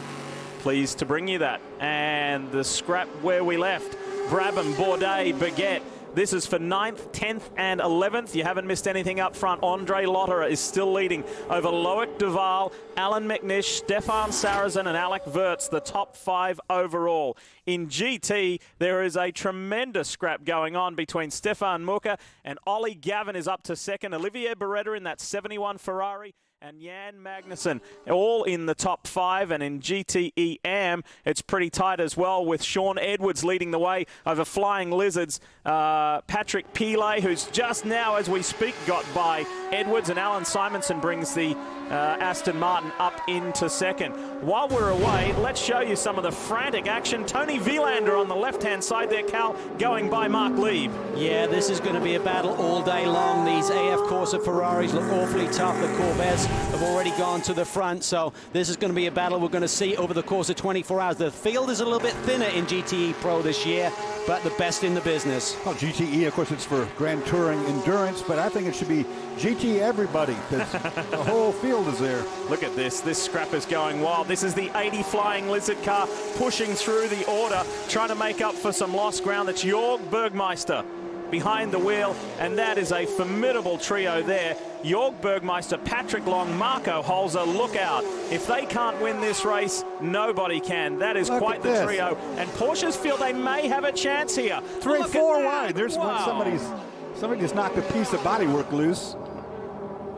Pleased to bring you that. And the scrap where we left, Brabham, Bourdais, Baguette. This is for 9th, 10th, and 11th. You haven't missed anything up front. Andre Lotterer is still leading over Loic Duval, Alan McNish, Stefan Sarrazin, and Alec Wirtz, the top 5 overall. In GT, there is a tremendous scrap going on between Stefan Muka and Ollie Gavin is up to second. Olivier Beretta in that 71 Ferrari. And Jan Magnussen, all in the top 5. And in GTE AM, it's pretty tight as well, with Sean Edwards leading the way over Flying Lizards. Patrick Pilet, who's just now, as we speak, got by Edwards, and Alan Simonson brings the Aston Martin up into second. While we're away, let's show you some of the frantic action. Tony Vilander on the left-hand side there, Cal, going by Mark Lieb. Yeah, this is going to be a battle all day long. These AF Corsa Ferraris look awfully tough. The Corvettes have already gone to the front, so this is going to be a battle we're going to see over the course of 24 hours. The field is a little bit thinner in GTE Pro this year, but the best in the business. Well, GTE, of course, it's for Grand Touring Endurance, but I think it should be GT everybody, because the whole field is there. Look at this. This scrap is going wild. This is the 80 Flying Lizard car pushing through the order, trying to make up for some lost ground. That's Jörg Bergmeister behind the wheel, and that is a formidable trio there. Jörg Bergmeister, Patrick Long, Marco Holzer, look out. If they can't win this race, nobody can. That is quite the trio. And Porsches feel they may have a chance here. 3-4 wide. There's somebody just knocked a piece of bodywork loose.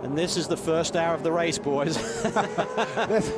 And this is the first hour of the race, boys.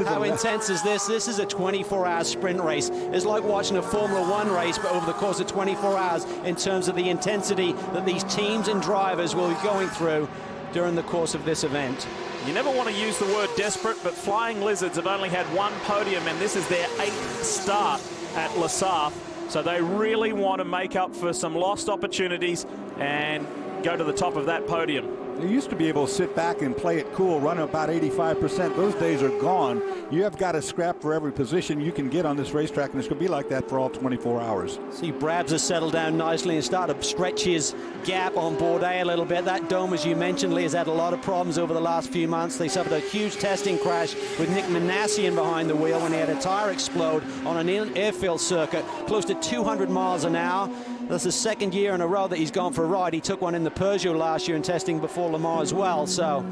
How intense is this? This is a 24-hour sprint race. It's like watching a Formula One race, but over the course of 24 hours in terms of the intensity that these teams and drivers will be going through during the course of this event. You never want to use the word desperate, but Flying Lizards have only had one podium, and this is their 8th start at Le Saf. So they really want to make up for some lost opportunities and go to the top of that podium. You used to be able to sit back and play it cool, run about 85%. Those days are gone. You have got to scrap for every position you can get on this racetrack, and it's going to be like that for all 24 hours. See, Brabs has settled down nicely and started to stretch his gap on Bourdais a little bit. That dome, as you mentioned, Lee, has had a lot of problems over the last few months. They suffered a huge testing crash with Nick Manassian behind the wheel when he had a tire explode on an airfield circuit, close to 200 miles an hour. That's the second year in a row that he's gone for a ride. He took one in the Peugeot last year in testing before Le Mans as well. So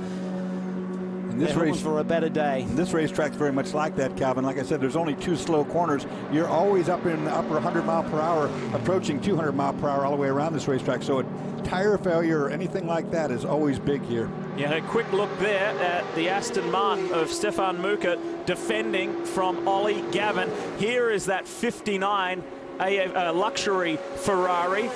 this race for a better day. This racetrack's very much like that, Calvin. Like I said, there's only 2 slow corners. You're always up in the upper 100 mile per hour, approaching 200 mile per hour all the way around this racetrack. So a tire failure or anything like that is always big here. Yeah, a quick look there at the Aston Martin of Stefan Muchat defending from Ollie Gavin. Here is that 59 luxury Ferrari.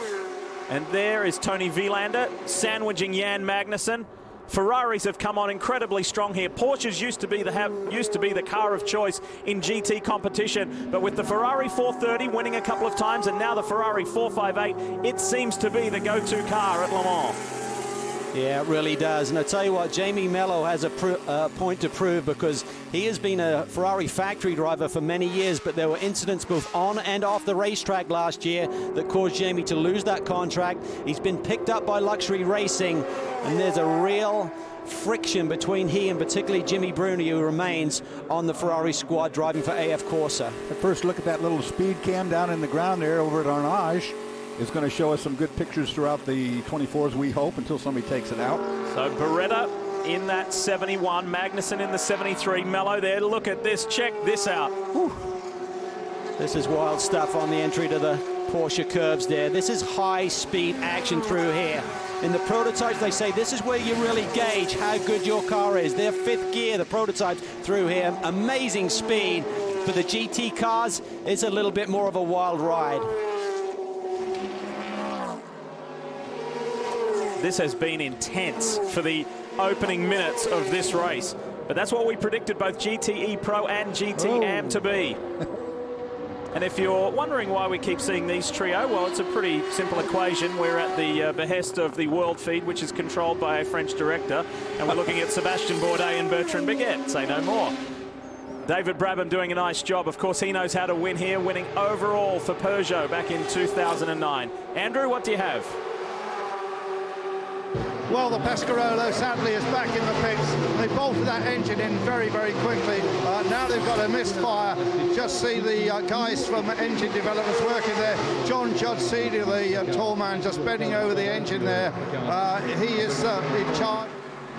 And there is Tony Vilander sandwiching Jan Magnussen. Ferraris have come on incredibly strong here. Porsches used to be the car of choice in GT competition, but with the Ferrari 430 winning a couple of times and now the Ferrari 458, it seems to be the go-to car at Le Mans. Yeah, it really does. And I tell you what, Jamie Mello has a point to prove, because he has been a Ferrari factory driver for many years, but there were incidents both on and off the racetrack last year that caused Jamie to lose that contract. He's been picked up by Luxury Racing, and there's a real friction between he and particularly Jimmy Bruni, who remains on the Ferrari squad driving for AF Corsa. At first look at that little speed cam down in the ground there over at Arnage. It's going to show us some good pictures throughout the 24s, we hope, until somebody takes it out. So Beretta in that 71, Magnussen in the 73, Mello there. Look at this, check this out. Whew. This is wild stuff on the entry to the Porsche curves there. This is high-speed action through here. In the prototypes, they say this is where you really gauge how good your car is. They're 5th gear, the prototypes through here. Amazing speed. For the GT cars, it's a little bit more of a wild ride. This has been intense for the opening minutes of this race. But that's what we predicted both GTE Pro and GT Am to be. And if you're wondering why we keep seeing these trio, well, it's a pretty simple equation. We're at the behest of the World Feed, which is controlled by a French director. And we're looking at Sébastien Bourdais and Bertrand Baguette. Say no more. David Brabham doing a nice job. Of course, he knows how to win here, winning overall for Peugeot back in 2009. Andrew, what do you have? Well, the Pescarolo sadly is back in the pits. They bolted that engine in very, very quickly. Now they've got a misfire. Just see the guys from engine developments working there. John Judd Senior, the tall man, just bending over the engine there. He is in charge.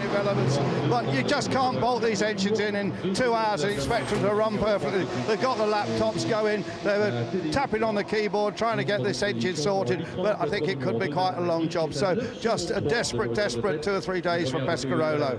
Developments, but you just can't bolt these engines in 2 hours and expect them to run perfectly. They've got the laptops going, they were tapping on the keyboard trying to get this engine sorted, but I think it could be quite a long job. So just a desperate 2 or 3 days from Pescarolo.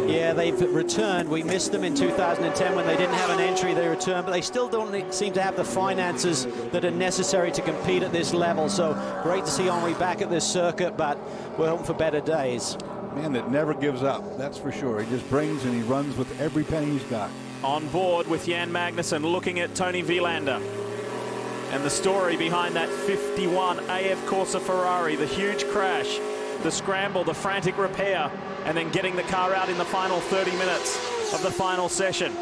Yeah, they've returned. We missed them in 2010 when they didn't have an entry. They returned, but they still don't seem to have the finances that are necessary to compete at this level. So great to see Henri back at this circuit, but we're hoping for better days. Man that never gives up, that's for sure. He just brings and he runs with every penny he's got. On board with Jan Magnussen, looking at Tony Vilander. And the story behind that 51 AF Corsa Ferrari, the huge crash, the scramble, the frantic repair, and then getting the car out in the final 30 minutes of the final session.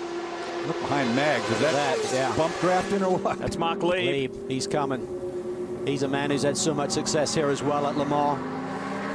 Look behind Mags. Is that bump drafting or what? That's Mark Lieb. He's coming. He's a man who's had so much success here as well at Le Mans.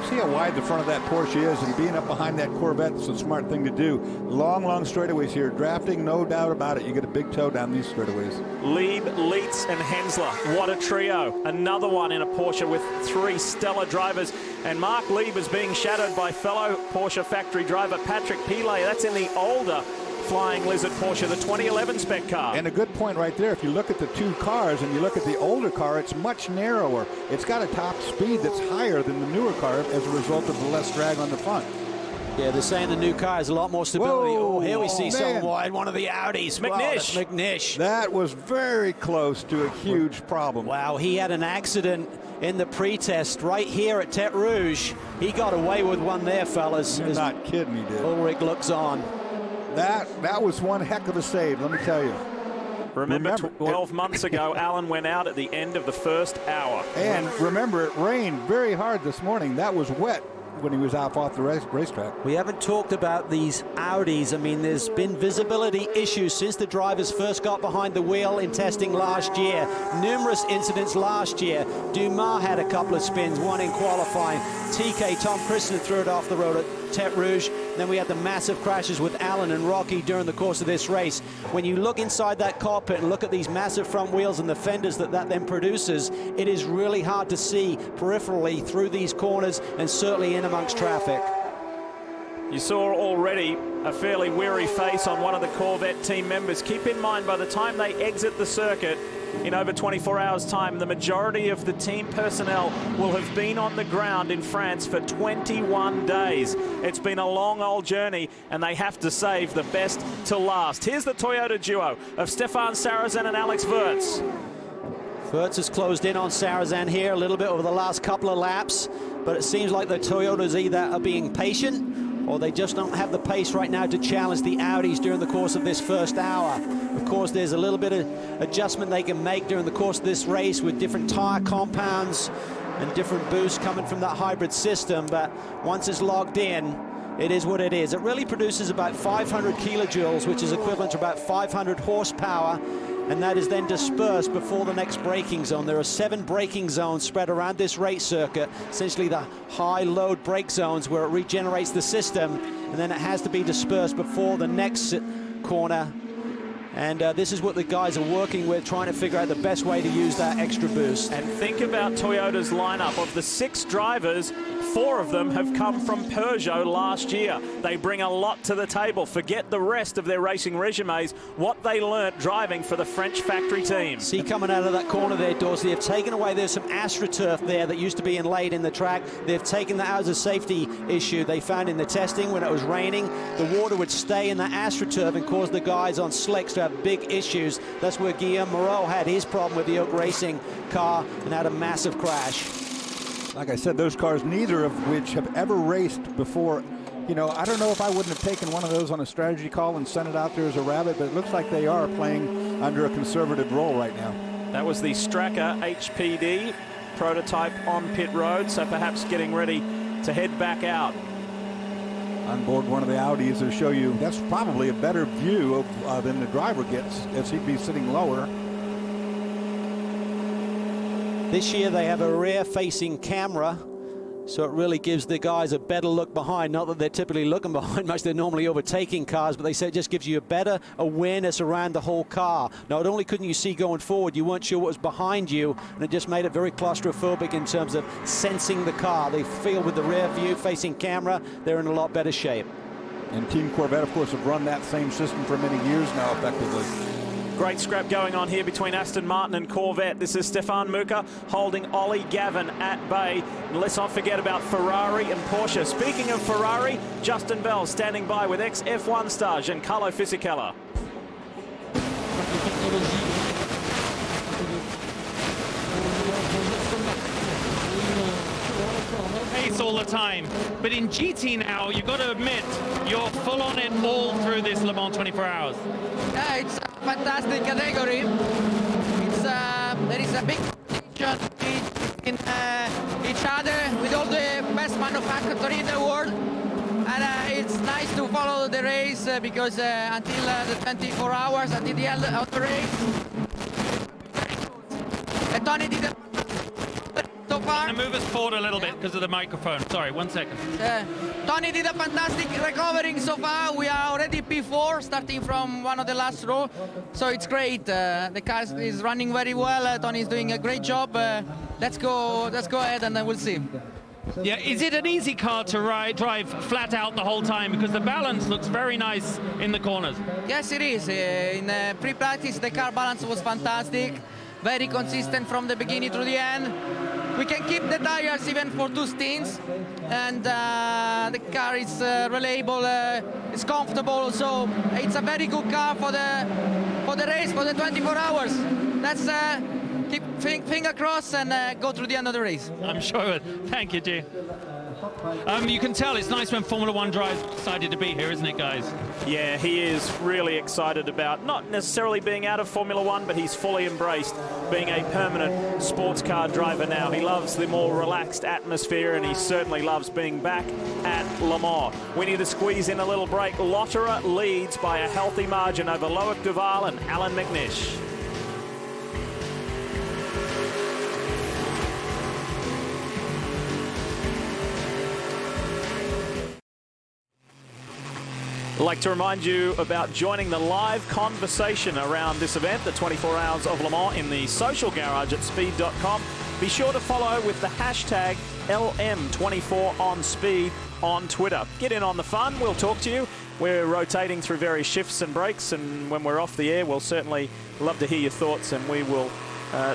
See how wide the front of that Porsche is, and being up behind that Corvette is a smart thing to do. Long, long straightaways here. Drafting, no doubt about it. You get a big toe down these straightaways. Lieb, Leitz, and Hensler. What a trio. Another one in a Porsche with 3 stellar drivers. And Mark Lieb is being shadowed by fellow Porsche factory driver Patrick Pilet. That's in the older Flying Lizard Porsche, the 2011 spec car. And a good point right there. If you look at the 2 cars and you look at the older car, it's much narrower. It's got a top speed that's higher than the newer car as a result of the less drag on the front. Yeah, they're saying the new car has a lot more stability. Whoa, oh, here we see someone man. wide, one of the Audis. McNish. Wow, that's McNish. That was very close to a huge problem. Wow, he had an accident in the pre-test right here at Tête Rouge. He got away with one there, fellas. You're not kidding me, dude. Ulrich looks on. That was one heck of a save, let me tell you. Remember 12 months ago, Alan went out at the end of the first hour. And remember, it rained very hard this morning. That was wet. when he was off the racetrack. We haven't talked about these Audis. I mean, there's been visibility issues since the drivers first got behind the wheel in testing last year. Numerous incidents last year. Dumas had a couple of spins, one in qualifying. TK, Tom Kristen, threw it off the road at Tete Rouge. Then we had the massive crashes with Alan and Rocky during the course of this race. When you look inside that cockpit and look at these massive front wheels and the fenders that then produces, it is really hard to see peripherally through these corners and certainly in amongst traffic. You saw already a fairly weary face on one of the Corvette team members. Keep in mind, by the time they exit the circuit in over 24 hours' time, the majority of the team personnel will have been on the ground in France for 21 days. It's been a long old journey, and they have to save the best to last. Here's the Toyota duo of Stefan Sarrazin and Alex Wurz. Wurz has closed in on Sarrazin here a little bit over the last couple of laps, but it seems like the Toyotas either are being patient or they just don't have the pace right now to challenge the Audis during the course of this first hour. Of course, there's a little bit of adjustment they can make during the course of this race with different tire compounds and different boosts coming from that hybrid system, but once it's logged in, it is what it is. It really produces about 500 kilojoules, which is equivalent to about 500 horsepower, and that is then dispersed before the next braking zone. There are 7 braking zones spread around this race circuit, essentially the high load brake zones where it regenerates the system, and then it has to be dispersed before the next corner. And this is what the guys are working with, trying to figure out the best way to use that extra boost. And think about Toyota's lineup. Of the 6 drivers, 4 of them have come from Peugeot last year. They bring a lot to the table. Forget the rest of their racing resumes, what they learnt driving for the French factory team. See, coming out of that corner there, Dorsey, they've taken away, there's some AstroTurf there that used to be inlaid in the track. They've taken that out as a safety issue. They found in the testing when it was raining, the water would stay in the AstroTurf and cause the guys on slicks to have big issues. That's where Guillaume Moreau had his problem with the Oak Racing car and had a massive crash. Like I said, those cars, neither of which have ever raced before. You know, I don't know if I wouldn't have taken one of those on a strategy call and sent it out there as a rabbit, but it looks like they are playing under a conservative role right now. That was the Stracker HPD prototype on pit road, so perhaps getting ready to head back out. On board one of the Audis to show you, that's probably a better view of, than the driver gets, as he'd be sitting lower. This year they have a rear-facing camera, so it really gives the guys a better look behind. Not that they're typically looking behind much, they're normally overtaking cars, but they say it just gives you a better awareness around the whole car. Not only couldn't you see going forward, you weren't sure what was behind you, and it just made it very claustrophobic in terms of sensing the car. They feel with the rear view facing camera, they're in a lot better shape. And Team Corvette, of course, have run that same system for many years now, effectively. Great scrap going on here between Aston Martin and Corvette. This is Stefan Muka holding Ollie Gavin at bay. And let's not forget about Ferrari and Porsche. Speaking of Ferrari, Justin Bell standing by with ex-F1 star Giancarlo Fisichella. Pace all the time, but in GT now, you've got to admit, you're full on it all through this Le Mans 24 hours. Yeah, it's a fantastic category. It's there is a big competition in each other with all the best manufacturers in the world, and it's nice to follow the race because until the 24 hours, until the end of the race, Tony did it so far. I'm going to move us forward a little bit because of the microphone. Sorry, 1 second. Tony did a fantastic recovering so far. We are already P4, starting from one of the last row, so it's great. The car is running very well. Tony is doing a great job. Let's go ahead and then we'll see. Yeah, is it an easy car to drive flat out the whole time? Because the balance looks very nice in the corners. Yes, it is. In pre-practice, the car balance was fantastic. Very consistent from the beginning to the end. We can keep the tires even for 2 stints, and the car is reliable, it's comfortable, so it's a very good car for the race, for the 24 hours. Let's keep finger crossed and go through the end of the race. I'm sure. Thank you, G. You can tell it's nice when Formula One drives excited to be here, isn't it, guys? Yeah, he is really excited about not necessarily being out of Formula One, but he's fully embraced being a permanent sports car driver now. He loves the more relaxed atmosphere, and he certainly loves being back at Le Mans. We need to squeeze in a little break. Lotterer leads by a healthy margin over Loic Duval and Allan McNish. I'd like to remind you about joining the live conversation around this event, the 24 Hours of Le Mans, in the social garage at speed.com. Be sure to follow with the hashtag LM24OnSpeed on Twitter. Get in on the fun. We'll talk to you. We're rotating through various shifts and breaks, and when we're off the air, we'll certainly love to hear your thoughts, and we will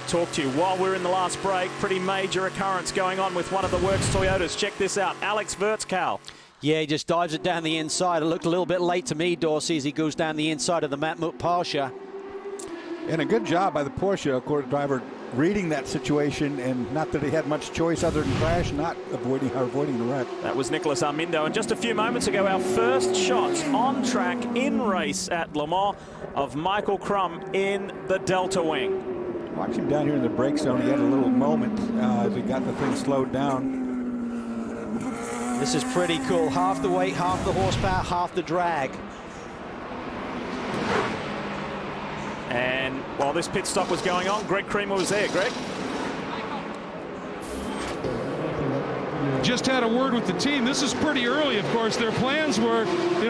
talk to you. While we're in the last break, pretty major occurrence going on with one of the Works Toyotas. Check this out. Alex Wurtzkal. Yeah, he just dives it down the inside. It looked a little bit late to me, Dorsey, as he goes down the inside of the Matmut Porsche. And a good job by the Porsche driver reading that situation, and not that he had much choice other than crash, not avoiding the wreck. That was Nicholas Armindo. And just a few moments ago, our first shots on track in race at Le Mans of Michael Crum in the Delta Wing. Watch him down here in the brake zone. He had a little moment as he got the thing slowed down. This is pretty cool. Half the weight, half the horsepower, half the drag. And while this pit stop was going on, Greg Creamer was there. Greg? Just had a word with the team. This is pretty early, of course. Their plans were,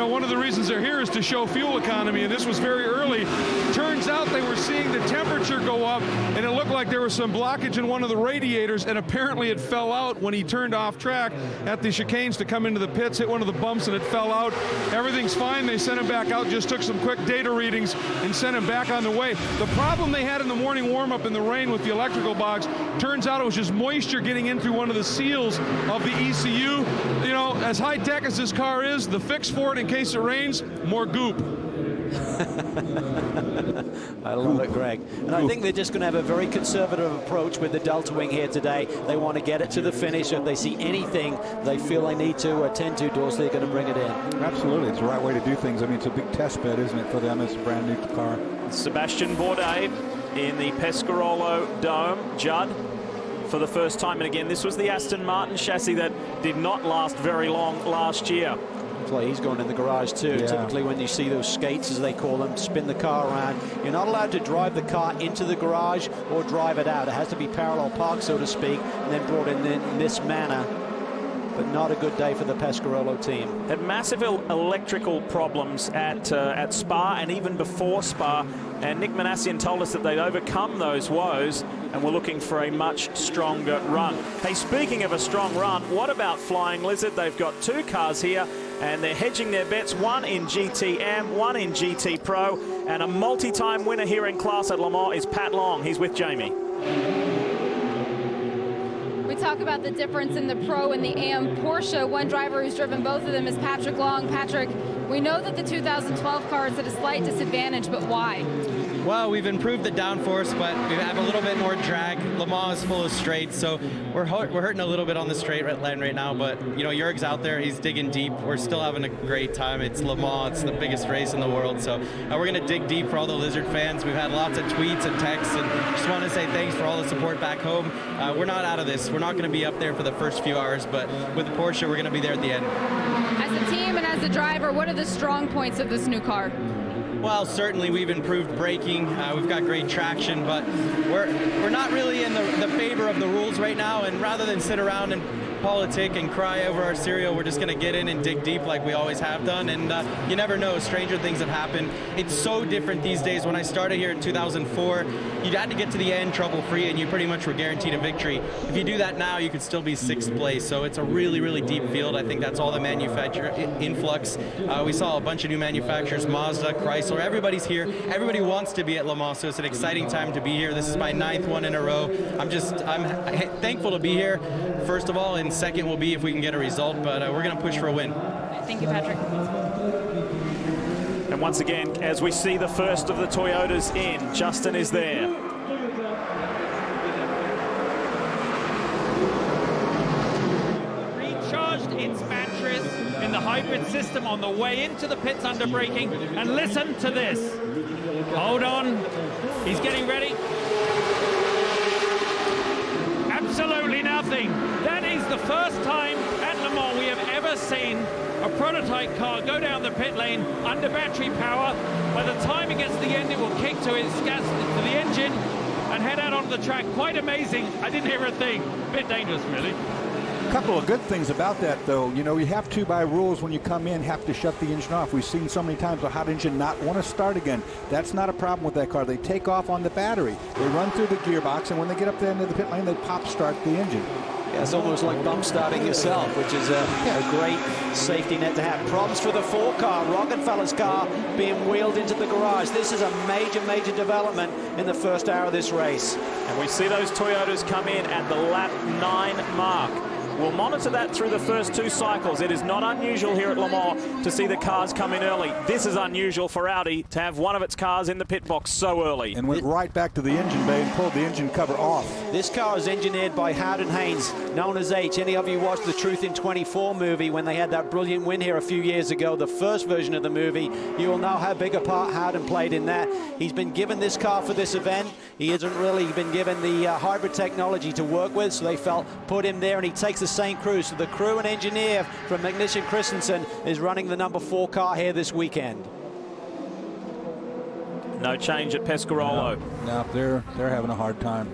one of the reasons they're here is to show fuel economy, and this was very early. Turns out they were seeing the temperature go up, and it looked like there was some blockage in one of the radiators, and apparently it fell out when he turned off track at the chicanes to come into the pits, hit one of the bumps, and it fell out. Everything's fine. They sent him back out, just took some quick data readings, and sent him back on the way. The problem they had in the morning warm-up in the rain with the electrical box, turns out it was just moisture getting in through one of the seals of the ECU. As high-tech as this car is, the fix for it in case it rains, more goop. I love it, Greg. And I think they're just going to have a very conservative approach with the Delta Wing here today. They want to get it to the finish. If they see anything they feel they need to attend to, Dorsey, they're going to bring it in. Absolutely. It's the right way to do things. I mean, it's a big test bed, isn't it, for them? It's a brand new car. Sebastian Bourdais in the Pescarolo Dome. Judd for the first time. And again, this was the Aston Martin chassis that did not last very long last year. Like he's going in the garage too. Yeah. Typically when you see those skates, as they call them, spin the car around, you're not allowed to drive the car into the garage or drive it out. It has to be parallel park, so to speak, and then brought in this manner. But not a good day for the Pescarolo team. Had massive electrical problems at Spa and even before Spa, and Nick Manassian told us that they'd overcome those woes and were looking for a much stronger run. Hey, speaking of a strong run, what about Flying Lizard? They've got two cars here, and they're hedging their bets, one in GTM, one in GT Pro, and a multi-time winner here in class at Le Mans is Pat Long. He's with Jamie. We talk about the difference in the Pro and the AM Porsche. One driver who's driven both of them is Patrick Long. Patrick, we know that the 2012 car is at a slight disadvantage, but why? Well, we've improved the downforce, but we have a little bit more drag. Le Mans is full of straights, so we're hurting a little bit on the straight line right now, but, Jurg's out there. He's digging deep. We're still having a great time. It's Le Mans. It's the biggest race in the world, so we're going to dig deep for all the Lizard fans. We've had lots of tweets and texts, and just want to say thanks for all the support back home. We're not out of this. We're not going to be up there for the first few hours, but with the Porsche, we're going to be there at the end. As a team and as a driver, what are the strong points of this new car? Well, certainly we've improved braking. We've got great traction, but we're not really in the favor of the rules right now. And rather than sit around and politic and cry over our cereal, we're just going to get in and dig deep like we always have done. And you never know, stranger things have happened. It's so different these days. When I started here in 2004, you had to get to the end trouble-free, and you pretty much were guaranteed a victory. If you do that now, you could still be 6th place. So it's a really, really deep field. I think that's all the manufacturer influx. We saw a bunch of new manufacturers, Mazda, Chrysler. Everybody's here. Everybody wants to be at Le Mans, so it's an exciting time to be here. This is my 9th one in a row. I'm thankful to be here, first of all, and second will be if we can get a result, but we're going to push for a win. Thank you, Patrick. And once again, as we see the first of the Toyotas in, Justin is there. Recharge hybrid system on the way into the pits under braking. And listen to this. Hold on. He's getting ready. Absolutely nothing. That is the first time at Le Mans we have ever seen a prototype car go down the pit lane under battery power. By the time it gets to the end, it will kick to its gas to the engine and head out onto the track. Quite amazing. I didn't hear a thing. Bit dangerous, really. A couple of good things about that, though. You know, you have to, by rules, when you come in, have to shut the engine off. We've seen so many times a hot engine not want to start again. That's not a problem with that car. They take off on the battery. They run through the gearbox, and when they get up to the end of the pit lane, they pop start the engine. Yeah, it's almost like bump starting yourself, which is a great safety net to have. Problems for the 4 car, Roggenfeller's car being wheeled into the garage. This is a major, major development in the first hour of this race. And we see those Toyotas come in at the lap 9 mark. We'll monitor that through the first 2 cycles. It is not unusual here at Le Mans to see the cars come in early. This is unusual for Audi to have one of its cars in the pit box so early. And went right back to the engine bay and pulled the engine cover off. This car is engineered by Howden Haynes, known as H. Any of you watched the Truth in 24 movie when they had that brilliant win here a few years ago, the first version of the movie, you will know how big a part Howden played in that. He's been given this car for this event. He hasn't really been given the hybrid technology to work with, so they felt put him there, and he takes the same crew. So the crew and engineer from McNish and Christensen is running the number 4 car here this weekend. No change at Pescarolo. No, they're having a hard time.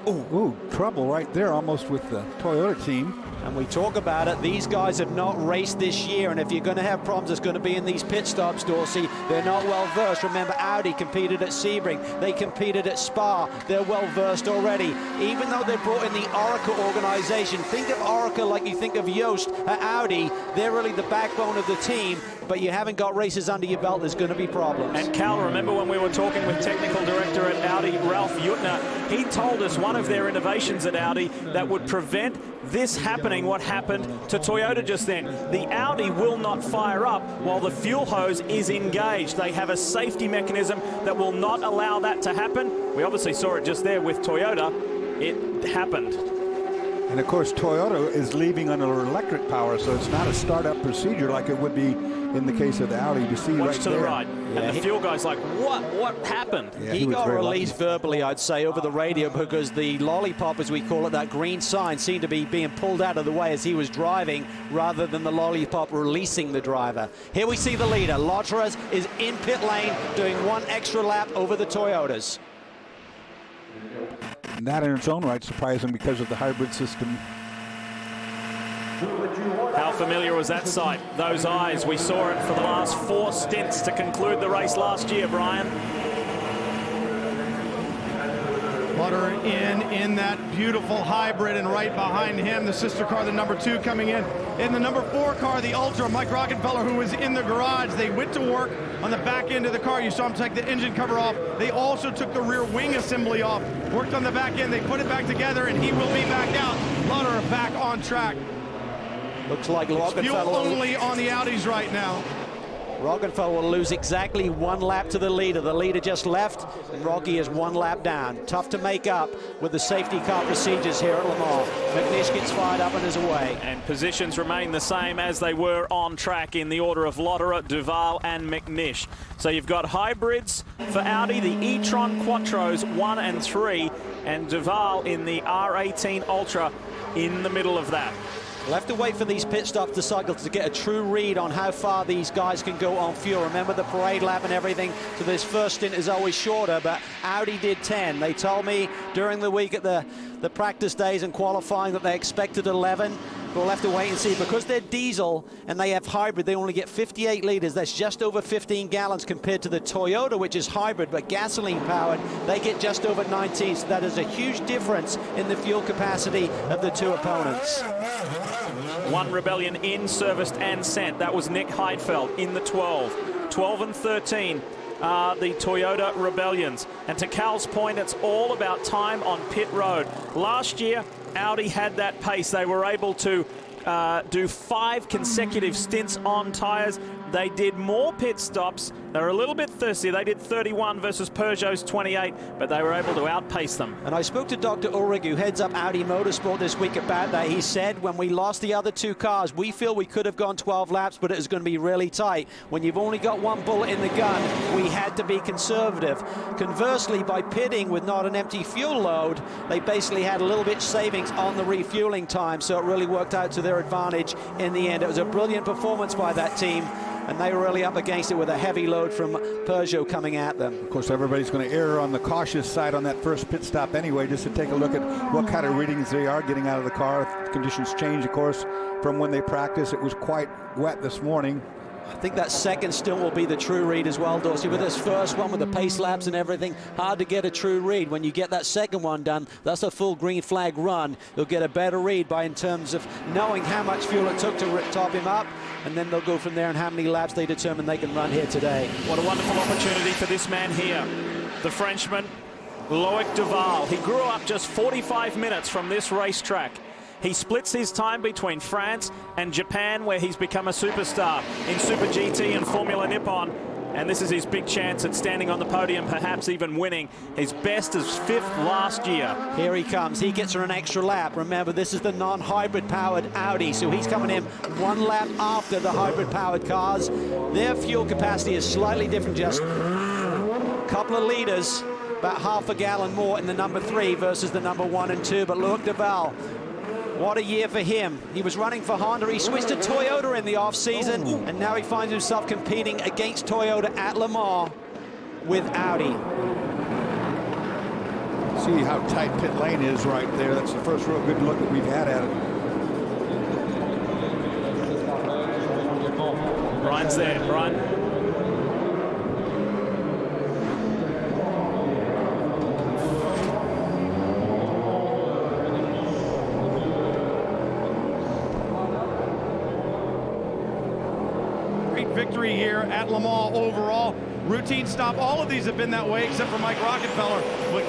Ooh, trouble right there almost with the Toyota team. And we talk about it, these guys have not raced this year, and if you're going to have problems, it's going to be in these pit stops, Dorsey. They're not well versed. Remember, Audi competed at Sebring. They competed at Spa. They're well versed already. Even though they brought in the Oracle organization, think of Oracle like you think of Yost at Audi. They're really the backbone of the team, but you haven't got races under your belt, there's going to be problems. And Cal, remember when we were talking with technical director at Audi, Ralph Jutner, he told us one of their innovations at Audi that would prevent this happening, what happened to Toyota just then. The Audi will not fire up while the fuel hose is engaged. They have a safety mechanism that will not allow that to happen. We obviously saw it just there with Toyota. It happened. And of course, Toyota is leaving under electric power, so it's not a startup procedure like it would be in the case of the Audi. You see Watch right to there. the right. Yeah, and the fuel guy's like, what happened? Yeah, he was got very released verbally, I'd say, over the radio, because the lollipop, as we call it, that green sign, seemed to be being pulled out of the way as he was driving, rather than the lollipop releasing the driver. Here we see the leader. Lotteres is in pit lane doing 1 extra lap over the Toyotas. And that in its own right surprising because of the hybrid system. How familiar was that sight? Those eyes, we saw it for the last 4 stints to conclude the race last year, Brian. Butter in that beautiful hybrid, and right behind him, the sister car, the number 2 coming in. In the number 4 car, the Ultra, Mike Rockenfeller, who was in the garage. They went to work on the back end of the car. You saw him take the engine cover off. They also took the rear wing assembly off, worked on the back end. They put it back together, and he will be back out. Butter back on track. Looks like Fuel Roggenfeller only on the Audis right now. Roggenfeller will lose exactly 1 lap to the leader. The leader just left, and Rocky is 1 lap down. Tough to make up with the safety car procedures here at Le Mans. McNish gets fired up and is away. And positions remain the same as they were on track in the order of Lotterer, Duval and McNish. So you've got hybrids for Audi, the e-tron Quattros 1 and 3, and Duval in the R18 Ultra in the middle of that. We'll have to wait for these pit stops to cycle to get a true read on how far these guys can go on fuel. Remember the parade lap and everything, so this first stint is always shorter, but Audi did 10. They told me during the week at the practice days and qualifying that they expected 11. We'll have to wait and see. Because they're diesel and they have hybrid, they only get 58 litres. That's just over 15 gallons compared to the Toyota, which is hybrid but gasoline powered. They get just over 19, so that is a huge difference in the fuel capacity of the 2 opponents. 1 Rebellion in, serviced and sent. That was Nick Heidfeld in the 12. 12 and 13 are the Toyota Rebellions. And to Cal's point, it's all about time on pit road. Last year, Audi had that pace. They were able to do 5 consecutive stints on tyres. They did more pit stops They're a little bit thirsty. They did 31 versus Peugeot's 28, but they were able to outpace them. And I spoke to Dr. Ulrich, who heads up Audi Motorsport this week, about that. He said when we lost the other two cars, we feel we could have gone 12 laps, but it was going to be really tight. When you've only got one bullet in the gun, we had to be conservative. Conversely, by pitting with not an empty fuel load, they basically had a little bit savings on the refueling time, so it really worked out to their advantage in the end. It was a brilliant performance by that team, and they were really up against it with a heavy load from Peugeot coming at them. Of course, everybody's going to err on the cautious side on that first pit stop anyway, just to take a look at what kind of readings they are getting out of the car. Conditions change, of course, from when they practice. It was quite wet this morning. I think that second still will be the true read as well, Dorsey. With this first one, with the pace laps and everything, hard to get a true read. When you get that second one done, that's a full green flag run. You'll get a better read in terms of knowing how much fuel it took to top him up, and then they'll go from there and how many laps they determine they can run here today. What a wonderful opportunity for this man here, the Frenchman, Loic Duval. He grew up just 45 minutes from this racetrack. He splits his time between France and Japan, where he's become a superstar in Super GT and Formula Nippon. And this is his big chance at standing on the podium, perhaps even winning. His best is 5th last year. Here he comes. He gets her an extra lap. Remember, this is the non-hybrid powered Audi, so he's coming in 1 lap after the hybrid powered cars. Their fuel capacity is slightly different, just a couple of litres, about half a gallon more in the number 3 versus the number 1 and 2. But Loic Duval, what a year for him. He was running for Honda. He switched to Toyota in the off-season, and now he finds himself competing against Toyota at Le Mans with Audi. See how tight pit lane is right there. That's the first real good look that we've had at it. Brian's there. Brian. Victory here at Le Mans overall. Routine stop. All of these have been that way except for Mike Rockenfeller. We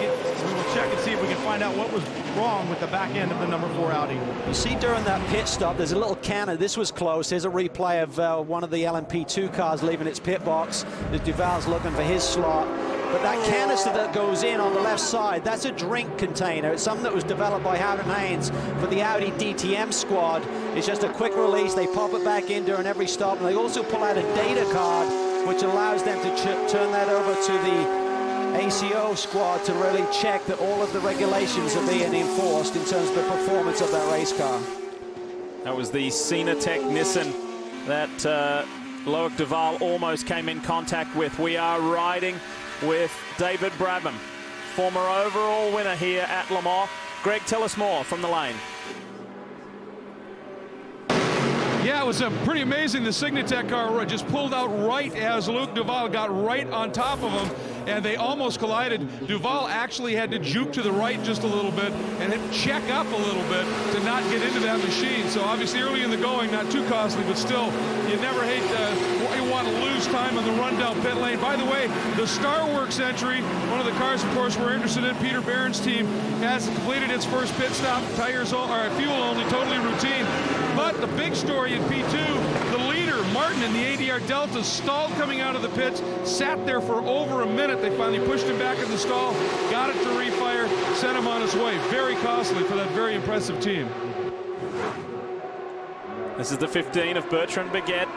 will check and see if we can find out what was wrong with the back end of the number 4 Audi. You see during that pit stop, there's a little cannon. This was close. Here's a replay of one of the LMP2 cars leaving its pit box. The Duval's looking for his slot. But that canister that goes in on the left side, that's a drink container. It's something that was developed by Howden Haynes for the Audi DTM squad. It's just a quick release. They pop it back in during every stop. And they also pull out a data card, which allows them to turn that over to the ACO squad to really check that all of the regulations are being enforced in terms of the performance of that race car. That was the Cenatech Nissan that Loic Duval almost came in contact with. We are riding with David Brabham, former overall winner here at Le Mans. Greg, tell us more from the lane. Yeah, it was pretty amazing. The Cenatech car just pulled out right as Loic Duval got right on top of him, and they almost collided. Duval actually had to juke to the right just a little bit and check up a little bit to not get into that machine. So obviously early in the going, not too costly, but still, you never hate you want to lose time on the run down pit lane. By the way, the Starworks entry, one of the cars, of course, we're interested in, Peter Barron's team, has completed its first pit stop. Tires or fuel only, totally routine. But the big story in P2, the leader, Martin, in the ADR Delta, stalled coming out of the pits, sat there for over a minute. They finally pushed him back in the stall, got it to refire, sent him on his way. Very costly for that very impressive team. This is the 15 of Bertrand Baguette.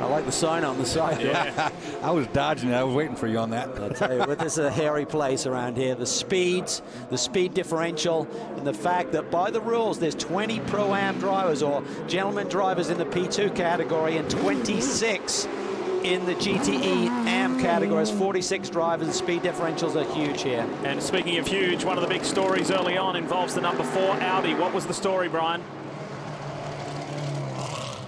I like the sign on the side. Yeah. I was dodging it. I was waiting for you on that. I'll tell you, this is a hairy place around here. The speeds, the speed differential, and the fact that by the rules, there's 20 Pro-Am drivers or gentleman drivers in the P2 category and 26 in the GTE AM categories. 46 drivers, and speed differentials are huge here. And speaking of huge, one of the big stories early on involves the number 4 Audi. What was the story, Brian?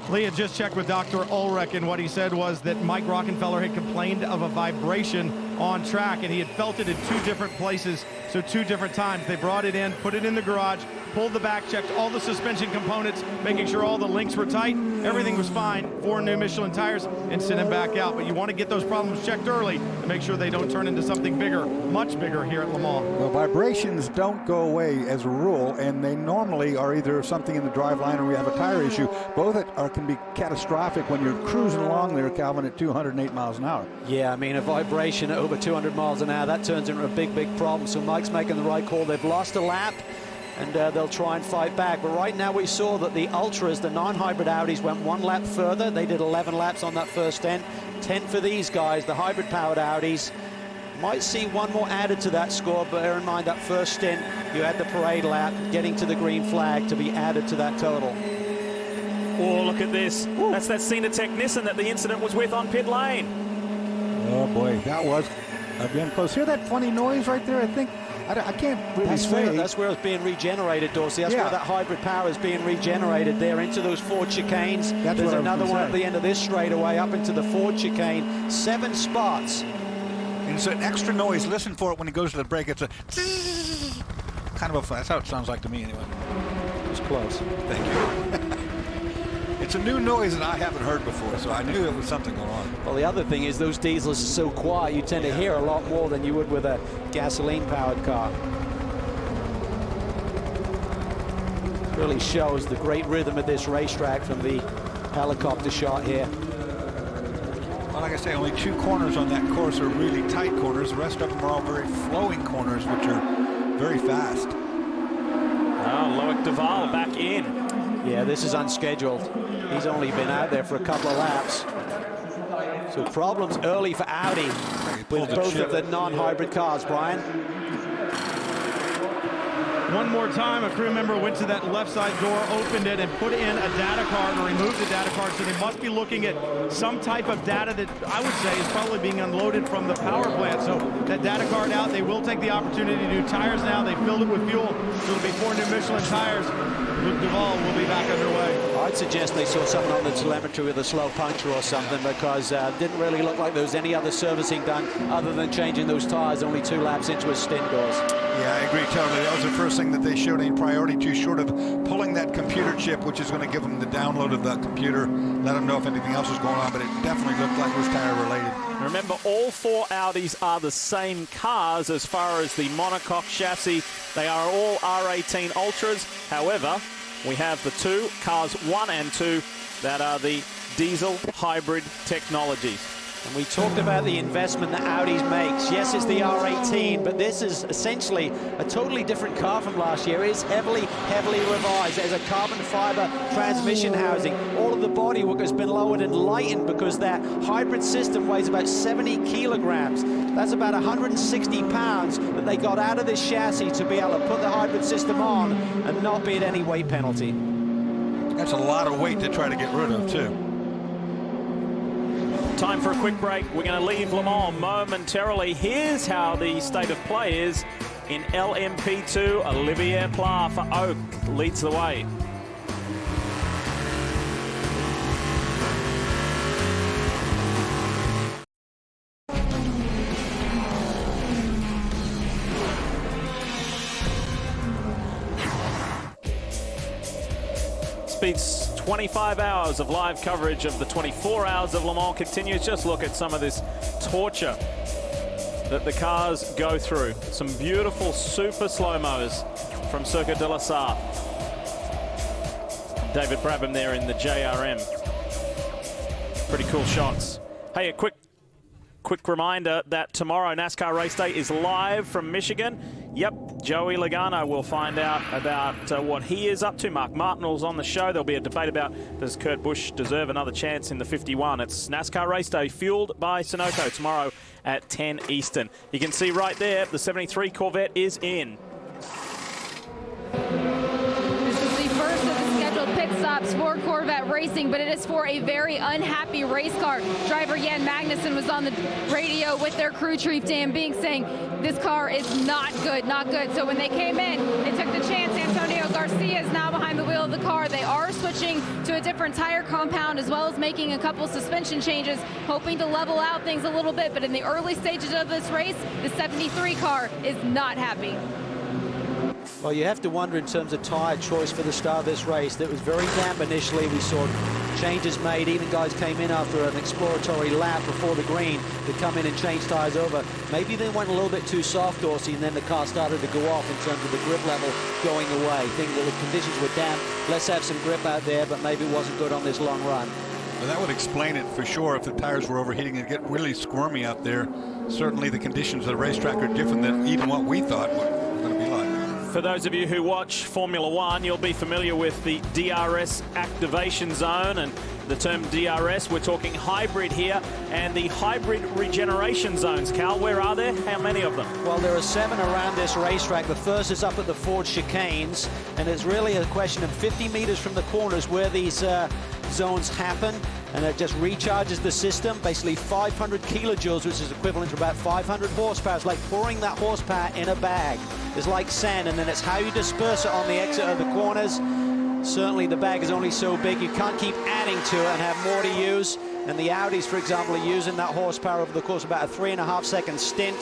Lee had just checked with Dr. Ulrich, and what he said was that Mike Rockenfeller had complained of a vibration on track, and he had felt it in 2 different places, so 2 different times. They brought it in, put it in the garage, pulled the back, checked all the suspension components, making sure all the links were tight. Everything was fine. 4 new Michelin tires, and sent him back out. But you want to get those problems checked early to make sure they don't turn into something bigger, much bigger here at Le Mans. Well, vibrations don't go away as a rule, and they normally are either something in the driveline or we have a tire issue. Both can be catastrophic when you're cruising along there, Calvin, at 208 miles an hour. Yeah, I mean, a vibration at over 200 miles an hour, that turns into a big, big problem. So Mike's making the right call. They've lost a lap, and they'll try and fight back. But right now we saw that the Ultras, the non-hybrid Audis, went 1 lap further. They did 11 laps on that first 10. 10 for these guys, the hybrid-powered Audis. Might see 1 more added to that score, but bear in mind that first stint, you had the parade lap, getting to the green flag to be added to that total. Oh, look at this. Ooh. That's that Cena Technician that the incident was with on pit lane. Oh, boy, that was again close. Hear that funny noise right there? I think, I can't really say. That's where it's being regenerated, Dorsey. That's where that hybrid power is being regenerated there into those Ford chicanes. There's another one at the end of this straightaway up into the Ford chicane. 7 spots. And it's an extra noise. Listen for it when it goes to the brake. It's a kind of a, that's how it sounds like to me anyway. It's close. Thank you. It's a new noise that I haven't heard before, so I knew it was something going on. Well, the other thing is those diesels are so quiet, you tend to hear a lot more than you would with a gasoline-powered car. Really shows the great rhythm of this racetrack from the helicopter shot here. Well, like I say, only 2 corners on that course are really tight corners. The rest of them are all very flowing corners, which are very fast. Oh, Loic Duval back in. Yeah, this is unscheduled. He's only been out there for a couple of laps. So problems early for Audi with both of the non-hybrid cars, Brian. One more time, a crew member went to that left side door, opened it, and put in a data card, or removed the data card. So they must be looking at some type of data that I would say is probably being unloaded from the power plant. So that data card out, they will take the opportunity to do tires now. They filled it with fuel, so it'll be 4 new Michelin tires. Luke Duval will be back underway. I'd suggest they saw something on the telemetry with a slow puncture or something, because it didn't really look like there was any other servicing done other than changing those tires only 2 laps into a stint, Doors. Yeah, I agree totally. That was the first thing that they showed any priority to, short of pulling that computer chip, which is going to give them the download of the computer, let them know if anything else is going on, but it definitely looked like it was tire related. Remember, all 4 Audis are the same cars as far as the monocoque chassis. They are all R18 Ultras. However, we have the 2 cars 1 and 2 that are the diesel hybrid technologies. And we talked about the investment that Audi makes. Yes, it's the R18, but this is essentially a totally different car from last year. It is heavily, heavily revised. There's a carbon fiber transmission housing. All of the bodywork has been lowered and lightened because that hybrid system weighs about 70 kilograms. That's about 160 pounds that they got out of this chassis to be able to put the hybrid system on and not be at any weight penalty. That's a lot of weight to try to get rid of, too. Time for a quick break. We're going to leave Le Mans momentarily. Here's how the state of play is in LMP2. Olivier Pla for Oak leads the way. Speed's 25 hours of live coverage of the 24 hours of Le Mans continues. Just look at some of this torture that the cars go through. Some beautiful super slow-mos from Circuit de la Sarthe. David Brabham there in the JRM. Pretty cool shots. Hey, a quick reminder that tomorrow NASCAR Race Day is live from Michigan. Yep, Joey Logano will find out about what he is up to. Mark Martinell's on the show. There'll be a debate about, does Kurt Busch deserve another chance in the 51? It's NASCAR Race Day, fueled by Sunoco, tomorrow at 10 Eastern. You can see right there, the 73 Corvette is in. Pit stops for Corvette Racing, but it is for a very unhappy race car. Driver Jan Magnussen was on the radio with their crew chief Dan Binks saying this car is not good, not good. So when they came in, they took the chance. Antonio Garcia is now behind the wheel of the car. They are switching to a different tire compound as well as making a couple suspension changes, hoping to level out things a little bit. But in the early stages of this race, the 73 car is not happy. Well, you have to wonder in terms of tyre choice for the start of this race. That was very damp initially. We saw changes made. Even guys came in after an exploratory lap before the green to come in and change tyres over. Maybe they went a little bit too soft, Dorsey, and then the car started to go off in terms of the grip level going away. Thinking that the conditions were damp. Let's have some grip out there, but maybe it wasn't good on this long run. Well, that would explain it for sure if the tires were overheating and get really squirmy out there. Certainly the conditions of the racetrack are different than even what we thought were going to be like. For those of you who watch Formula One, you'll be familiar with the DRS activation zone, and the term DRS, we're talking hybrid here, and the hybrid regeneration zones. Cal, where are there? How many of them? Well, there are 7 around this racetrack. The first is up at the Ford chicanes, and it's really a question of 50 meters from the corners where these zones happen, and it just recharges the system. Basically 500 kilojoules, which is equivalent to about 500 horsepower. It's like pouring that horsepower in a bag. It's like sand, and then it's how you disperse it on the exit of the corners. Certainly the bag is only so big, you can't keep adding to it and have more to use. And the Audis, for example, are using that horsepower over the course of about a 3.5 second stint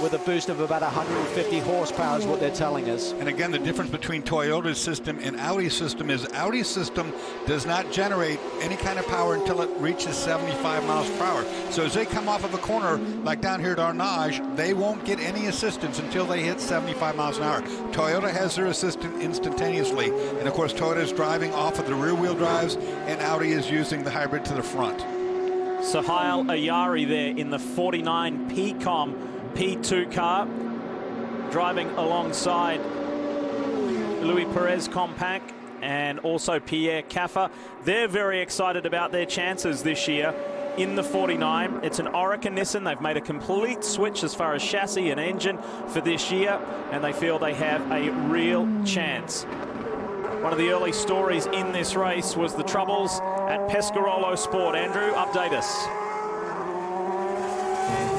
with a boost of about 150 horsepower is what they're telling us. And again, the difference between Toyota's system and Audi's system is Audi's system does not generate any kind of power until it reaches 75 miles per hour. So as they come off of a corner, like down here at Arnage, they won't get any assistance until they hit 75 miles an hour. Toyota has their assistance instantaneously. And of course, Toyota is driving off of the rear wheel drives, and Audi is using the hybrid to the front. Sohail Ayari there in the 49 PCOM P2 car, driving alongside Louis Perez Compact and also Pierre Caffa. They're very excited about their chances this year in the 49. It's an Oreca Nissan. They've made a complete switch as far as chassis and engine for this year, and they feel they have a real chance. One of the early stories in this race was the troubles at Pescarolo Sport. Andrew, update us.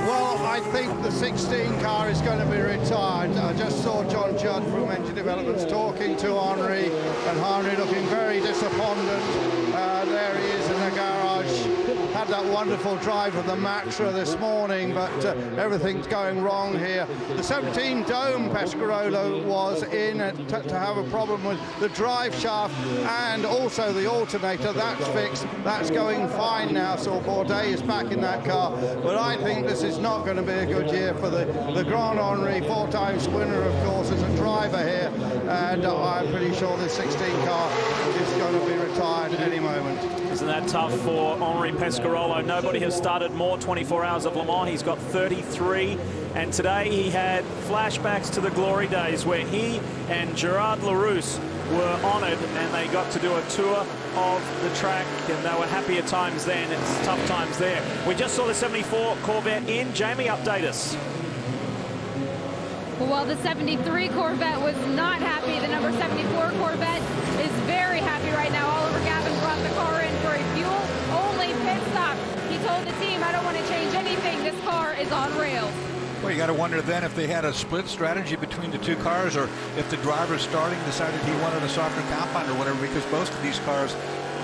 Well, I think the 16 car is going to be retired. I just saw John Judd from Engine Developments talking to Henri, and Henri looking very despondent. There he is in the garage. Had that wonderful drive of the Matra this morning, but everything's going wrong here. The 17 Dome Pescarolo was in to have a problem with the drive shaft and also the alternator. That's fixed. That's going fine now. So Bourdais is back in that car. But I think this is not going to be a good year for the Grand Henri, 4 times winner, of course, as a driver here. And I'm pretty sure the 16 car is going to be retired any moment. Isn't that tough for Henri Pescarolo? Nobody has started more 24 Hours of Le Mans. He's got 33, and today he had flashbacks to the glory days where he and Gerard Larousse were honoured, and they got to do a tour of the track, and they were happier times then. It's tough times there. We just saw the 74 Corvette in. Jamie, update us. Well, the 73 Corvette was not happy. The number 74 Corvette is very happy right now. Oliver Gavin brought the car in for a fuel-only pit stop. He told the team, I don't want to change anything. This car is on rails. Well, you got to wonder then if they had a split strategy between the two cars, or if the driver starting decided he wanted a softer compound or whatever, because most of these cars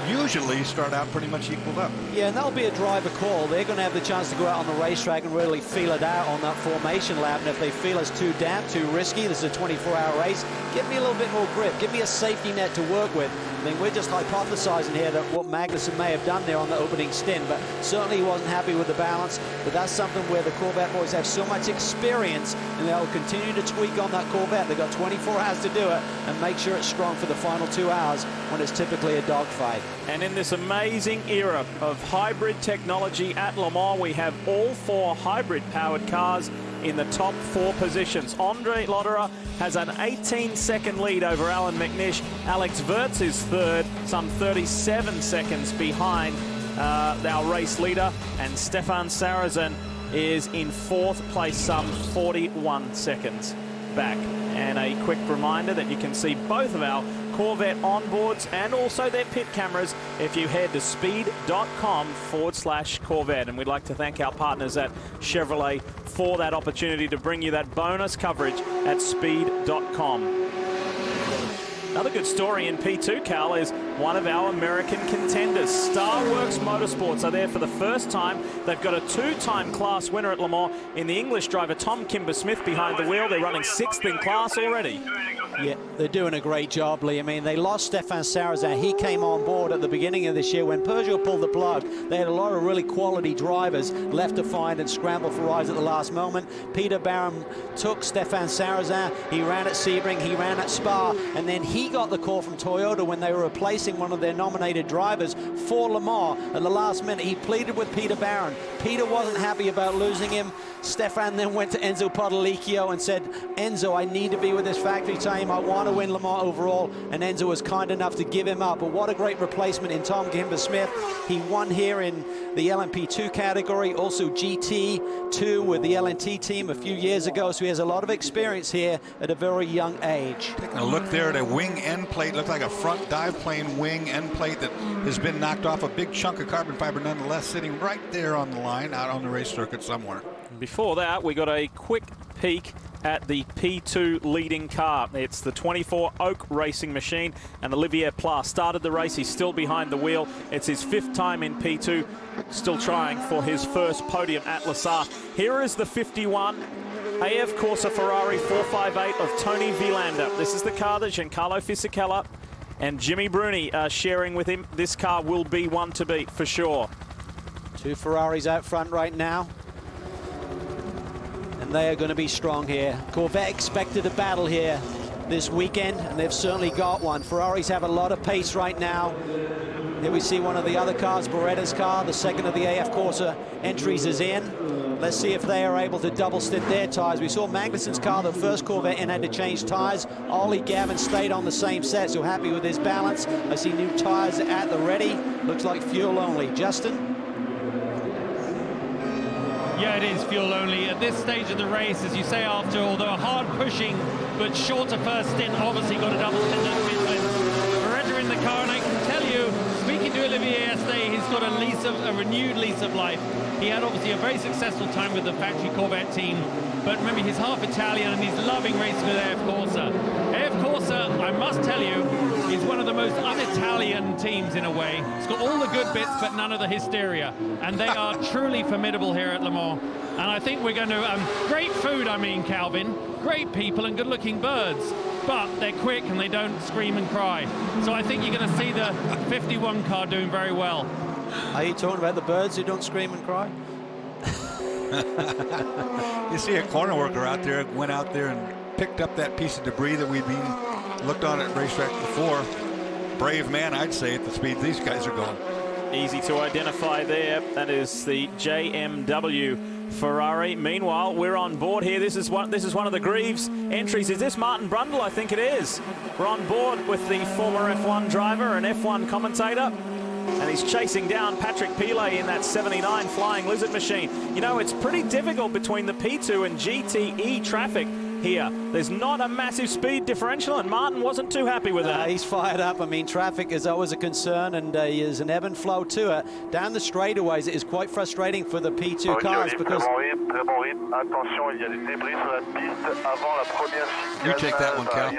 usually start out pretty much equaled up. Yeah, and that'll be a driver call. They're going to have the chance to go out on the racetrack and really feel it out on that formation lap. And if they feel it's too damp, too risky, this is a 24-hour race, give me a little bit more grip. Give me a safety net to work with. I mean, we're just hypothesizing here that what Magnussen may have done there on the opening stint, but certainly he wasn't happy with the balance. But that's something where the Corvette boys have so much experience, and they'll continue to tweak on that Corvette. They've got 24 hours to do it and make sure it's strong for the final 2 hours when it's typically a dogfight. And in this amazing era of hybrid technology at Le Mans, we have all 4 hybrid-powered cars in the top 4 positions. Andre Lotterer has an 18-second lead over Alan McNish. Alex Wurz is third, some 37 seconds behind our race leader. And Stefan Sarrazin is in 4th place, some 41 seconds back. And a quick reminder that you can see both of our Corvette onboards and also their pit cameras if you head to speed.com/Corvette. And we'd like to thank our partners at Chevrolet for that opportunity to bring you that bonus coverage at speed.com. Another good story in P2, Cal, is one of our American contenders. Starworks Motorsports are there for the first time. They've got a 2-time class winner at Le Mans in the English driver Tom Kimber-Smith behind the wheel. They're running 6th in class already. Yeah, they're doing a great job, Lee. I mean, they lost Stefan Sarazan. He came on board at the beginning of this year when Peugeot pulled the plug. They had a lot of really quality drivers left to find and scramble for rides at the last moment. Peter Barron took Stefan Sarazan. He ran at Sebring, he ran at Spa, and then he got the call from Toyota when they were replacing one of their nominated drivers for Le Mans. At the last minute, he pleaded with Peter Barron. Peter wasn't happy about losing him. Stefan then went to Enzo Podolicchio and said, Enzo, I need to be with this factory team. I want to win Le Mans overall. And Enzo was kind enough to give him up. But what a great replacement in Tom Gimber-Smith. He won here in the LMP2 category, also GT2 with the LNT team a few years ago. So he has a lot of experience here at a very young age. Taking a look there at a wing end plate. Looks like a front dive plane wing end plate that has been knocked off. A big chunk of carbon fiber nonetheless, sitting right there on the line out on the race circuit somewhere. Before that, we got a quick peek at the P2 leading car. It's the 24 Oak Racing Machine, and Olivier Pla started the race. He's still behind the wheel. It's his 5th time in P2, still trying for his first podium at Le Sart. Here is the 51 AF Corsa Ferrari 458 of Tony Vilander. This is the car that Giancarlo Fisichella and Jimmy Bruni are sharing with him. This car will be one to beat for sure. Two Ferraris out front right now. And they are going to be strong here. Corvette expected a battle here this weekend, and they've certainly got one. Ferraris have a lot of pace right now. Here we see one of the other cars, Beretta's car, the second of the AF Corsa entries is in. Let's see if they are able to double stint their tires. We saw Magnussen's car, the first Corvette in, had to change tires. Ollie Gavin stayed on the same set, so happy with his balance. I see new tires at the ready. Looks like fuel only. Justin? Yeah, it is fuel only. At this stage of the race, as you say, after, although a hard pushing but shorter first stint, obviously got a double stint at Midland. Beretta in the car, and I can tell you, speaking to Olivier yesterday, he's got a renewed lease of life. He had obviously a very successful time with the factory Corvette team, but remember, he's half Italian and he's loving racing with AF Corsa. AF Corsa, I must tell you, is one of the most un-Italian teams in a way. It's got all the good bits, but none of the hysteria. And they are truly formidable here at Le Mans. And I think we're going to, great food, I mean, Calvin, great people and good-looking birds, but they're quick and they don't scream and cry. So I think you're going to see the 51 car doing very well. Are you talking about the birds who don't scream and cry? You see a corner worker out there, went out there and picked up that piece of debris that we've been looked on at racetrack before. Brave man, I'd say, at the speed these guys are going. Easy to identify there. That is the JMW Ferrari. Meanwhile, we're on board here. This is one of the Greaves entries. Is this Martin Brundle? I think it is. We're on board with the former F1 driver and F1 commentator. And he's chasing down Patrick Pilet in that 79 Flying Lizard machine. You know, it's pretty difficult between the P2 and GTE traffic here. There's not a massive speed differential, and Martin wasn't too happy with that. He's fired up. I mean, traffic is always a concern, and there's an ebb and flow to it. Down the straightaways, it is quite frustrating for the P2 cars because... You take that one, Cal.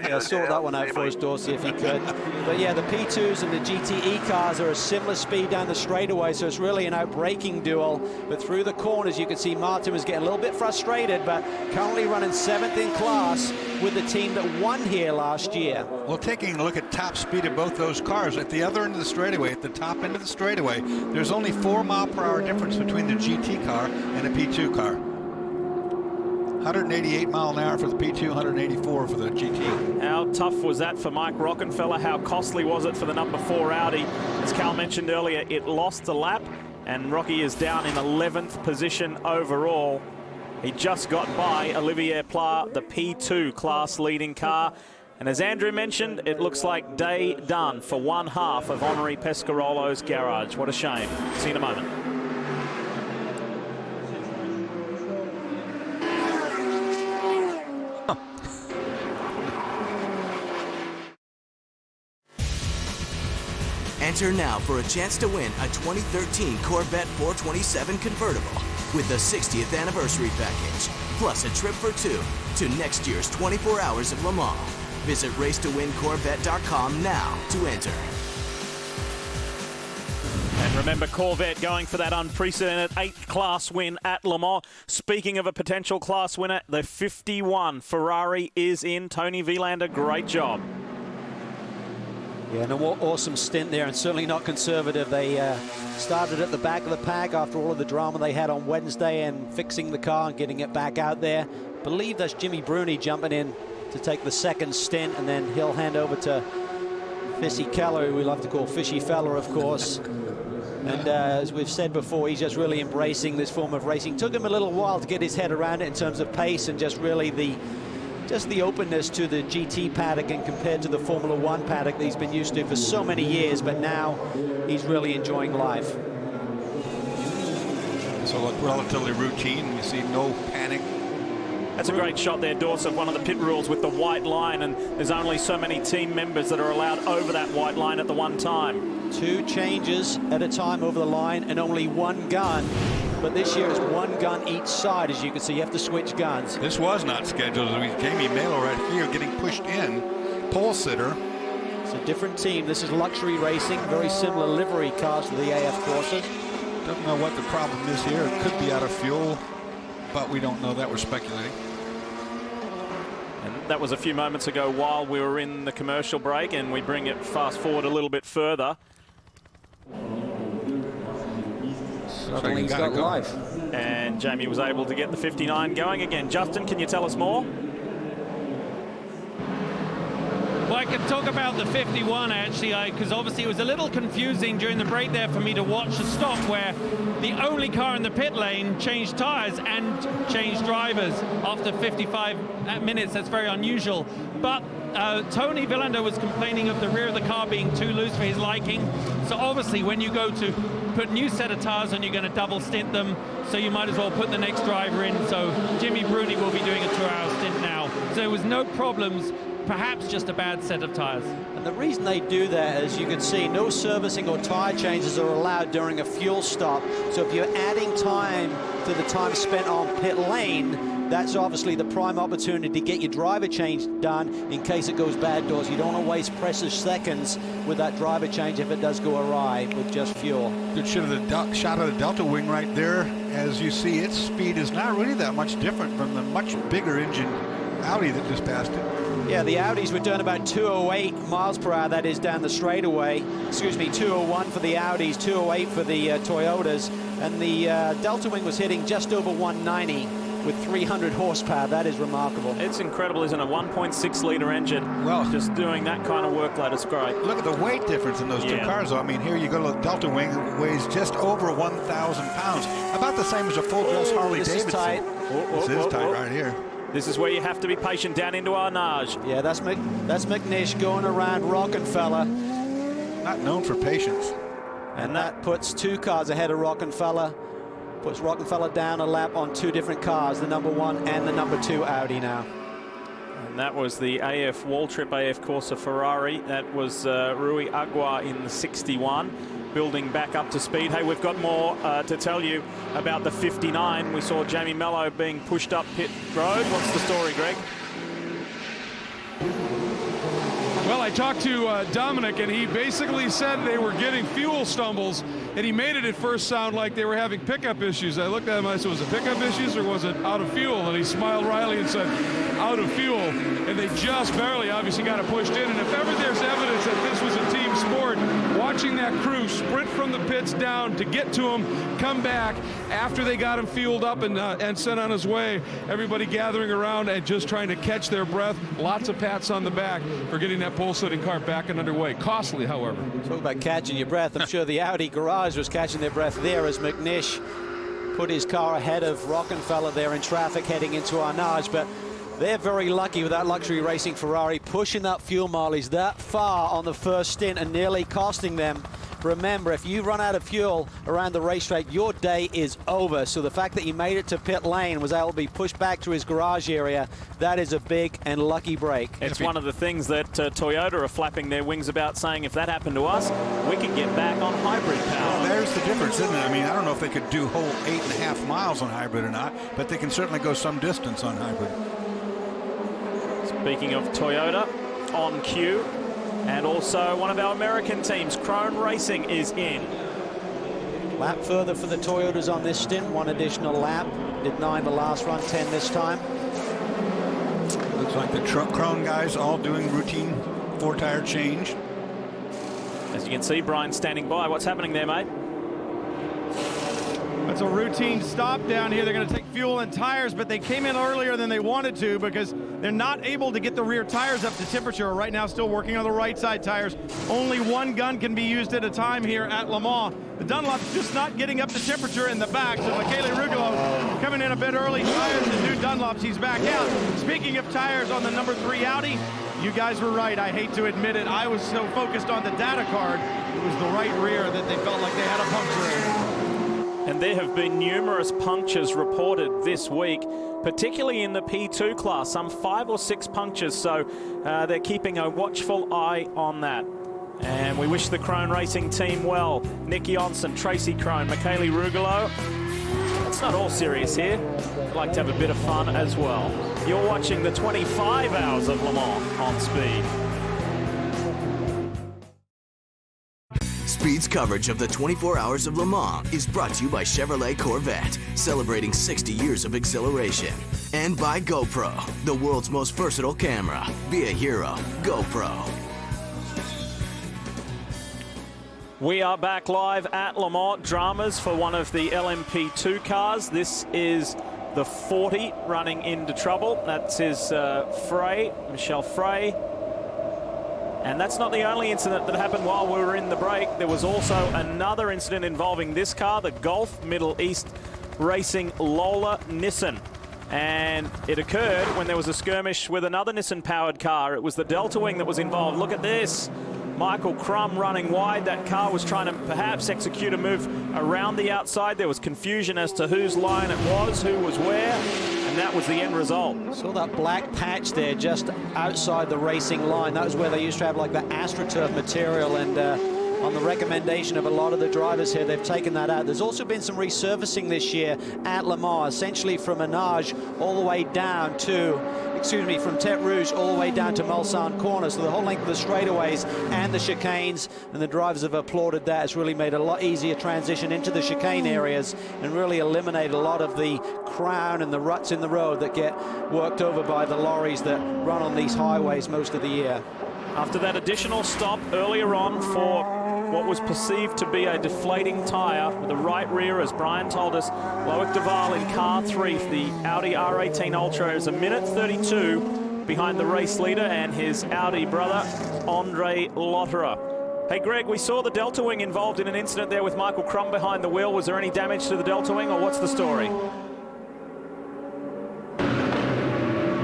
Yeah, sort that one out for us, Dorsey, if you could. But yeah, the P2s and the GTE cars are a similar speed down the straightaway, so it's really an out-braking duel. But through the corners, you can see Martin was getting a little bit frustrated, but currently running 7th in class with the team that won here last year. Well, taking a look at top speed of both those cars, at the other end of the straightaway, at the top end of the straightaway, there's only 4 mile/hour difference between the GT car and a P2 car. 188 mile an hour for the P2, 184 for the GT. How tough was that for Mike Rockenfeller? How costly was it for the number 4 Audi? As Cal mentioned earlier, it lost a lap, and Rocky is down in 11th position overall. He just got by Olivier Pla, the P2 class leading car. And as Andrew mentioned, it looks like day done for one half of Henri Pescarolo's garage. What a shame. See you in a moment. Enter now for a chance to win a 2013 Corvette 427 convertible with the 60th anniversary package, plus a trip for 2 to next year's 24 Hours of Le Mans. Visit racetowincorvette.com now to enter. And remember, Corvette going for that unprecedented 8th class win at Le Mans. Speaking of a potential class winner, the 51 Ferrari is in. Tony Vilander, great job. Yeah, and an awesome stint there, and certainly not conservative. They started at the back of the pack after all of the drama they had on Wednesday and fixing the car and getting it back out there. I believe that's Jimmy Bruni jumping in to take the second stint, and then he'll hand over to Fishy Keller, who we love to call Fishy Fella, of course. And as we've said before, he's just really embracing this form of racing. Took him a little while to get his head around it in terms of pace and just really the openness to the GT paddock and compared to the Formula One paddock that he's been used to for so many years, but now he's really enjoying life. So look relatively routine. You see no panic. That's a great shot there, Dorse, of one of the pit rules with the white line, and there's only so many team members that are allowed over that white line at the one time. 2 changes at a time over the line and only 1 gun. But this year it's 1 gun each side, as you can see. You have to switch guns. This was not scheduled. Jamie Miller right here getting pushed in. Pole sitter. It's a different team. This is luxury racing, very similar livery cars to the AF Corsas. Don't know what the problem is here. It could be out of fuel, but we don't know that. We're speculating. And that was a few moments ago while we were in the commercial break, and we bring it fast forward a little bit further. Suddenly he's got life. And Jamie was able to get the 59 going again. Justin, can you tell us more? Well, I can talk about the 51 actually, because obviously it was a little confusing during the break there for me to watch the stop where the only car in the pit lane changed tires and changed drivers after 55 minutes. That's very unusual. But Tony Vilander was complaining of the rear of the car being too loose for his liking. So obviously when you go to put new set of tires on, you're going to double stint them. So you might as well put the next driver in. So Jimmy Bruni will be doing a 2-hour stint now. So there was no problems. Perhaps just a bad set of tires. And the reason they do that, as you can see, no servicing or tire changes are allowed during a fuel stop. So if you're adding time to the time spent on pit lane, that's obviously the prime opportunity to get your driver change done in case it goes bad doors. You don't want to waste precious seconds with that driver change if it does go awry with just fuel. Good shot of the Delta Wing right there. As you see, its speed is not really that much different from the much bigger engine Audi that just passed it. Yeah, the Audis were doing about 208 miles per hour, that is down the straightaway. Excuse me, 201 for the Audis, 208 for the Toyotas. And the Delta Wing was hitting just over 190 with 300 horsepower. That is remarkable. It's incredible, isn't it? 1.6 litre engine. Well, just doing that kind of workload, it's great. Look at the weight difference in those two cars, though. I mean, here you go to the Delta Wing, it weighs just over 1,000 pounds. About the same as a full-dress Harley Davidson. This is tight. This is tight right here. This is where you have to be patient down into Arnage. Yeah, that's McNish going around Rockenfeller. Not known for patience. And that puts 2 cars ahead of Rockenfeller. Puts Rockenfeller down a lap on 2 different cars, the number 1 and the number 2 Audi now. And that was the AF Waltrip AF Corsa Ferrari. That was Rui Agua in the 61. Building back up to speed. Hey, we've got more to tell you about the 59. We saw Jamie Mello being pushed up pit road. What's the story, Greg? Well, I talked to Dominic, and he basically said they were getting fuel stumbles, and he made it at first sound like they were having pickup issues. I looked at him and I said, was it pickup issues or was it out of fuel? And he smiled wryly and said, out of fuel. And they just barely obviously got it pushed in. And if ever there's evidence that this was a team sport, watching that crew sprint from the pits down to get to him, come back after they got him fueled up and sent on his way, everybody gathering around and just trying to catch their breath. Lots of pats on the back for getting that pole-sitting car back and underway. Costly, however. Talk about catching your breath. I'm sure the Audi garage was catching their breath there as McNish put his car ahead of Rockenfeller there in traffic heading into Arnage. But they're very lucky with that luxury racing Ferrari pushing up fuel mileage that far on the first stint and nearly costing them. Remember, if you run out of fuel around the racetrack, your day is over. So the fact that he made it to pit lane, was able to be pushed back to his garage area, that is a big and lucky break. It's one of the things that Toyota are flapping their wings about, saying if that happened to us, we could get back on hybrid power. Well, there's the difference, isn't it? I mean, I don't know if they could do whole 8.5 miles on hybrid or not, but they can certainly go some distance on hybrid. Speaking of Toyota, on cue. And also one of our American teams, Krone Racing, is in. Lap further for the Toyotas on this stint, 1 additional lap. Did 9 the last run, 10 this time. Looks like the Krone guys all doing routine 4-tire change. As you can see, Brian standing by. What's happening there, mate? It's a routine stop down here. They're going to take fuel and tires, but they came in earlier than they wanted to because they're not able to get the rear tires up to temperature. Right now, still working on the right side tires. Only one gun can be used at a time here at Le Mans. The Dunlop's just not getting up to temperature in the back, so Michele Rugolo coming in a bit early. Tires and new Dunlops, he's back out. Speaking of tires on the number 3 Audi, you guys were right. I hate to admit it. I was so focused on the data card. It was the right rear that they felt like they had a puncture in. And there have been numerous punctures reported this week, particularly in the P2 class, some 5 or 6 punctures, so they're keeping a watchful eye on that. And we wish the Krone Racing team well. Nick Johnson, Tracy Krone, Michele Rugolo. It's not all serious here. I'd like to have a bit of fun as well. You're watching the 25 Hours of Le Mans on Speed. Speed's coverage of the 24 Hours of Le Mans is brought to you by Chevrolet Corvette, celebrating 60 years of exhilaration. And by GoPro, the world's most versatile camera. Be a hero. GoPro. We are back live at Le Mans. Dramas for one of the LMP2 cars. This is the 40 running into trouble. That's his Michel Frey. And that's not the only incident that happened while we were in the break. There was also another incident involving this car, the Gulf Middle East Racing Lola Nissan. And it occurred when there was a skirmish with another Nissan-powered car. It was the Delta Wing that was involved. Look at this. Michael Crum running wide. That car was trying to perhaps execute a move around the outside. There was confusion as to whose line it was, who was where, and that was the end result. Saw that black patch there just outside the racing line. That was where they used to have like the AstroTurf material, and on the recommendation of a lot of the drivers here, they've taken that out. There's also been some resurfacing this year at Le Mans, essentially from Menage all the way down to, from Tête Rouge all the way down to Mulsanne Corner. So the whole length of the straightaways and the chicanes, and the drivers have applauded that. It's really made a lot easier transition into the chicane areas and really eliminated a lot of the crown and the ruts in the road that get worked over by the lorries that run on these highways most of the year. After that additional stop earlier on for what was perceived to be a deflating tyre with the right rear, as Brian told us, Loic Duval in car 3 for the Audi R18 Ultra is a minute 32 behind the race leader and his Audi brother, Andre Lotterer. Hey Greg, we saw the Delta Wing involved in an incident there with Michael Crum behind the wheel. Was there any damage to the Delta Wing, or what's the story?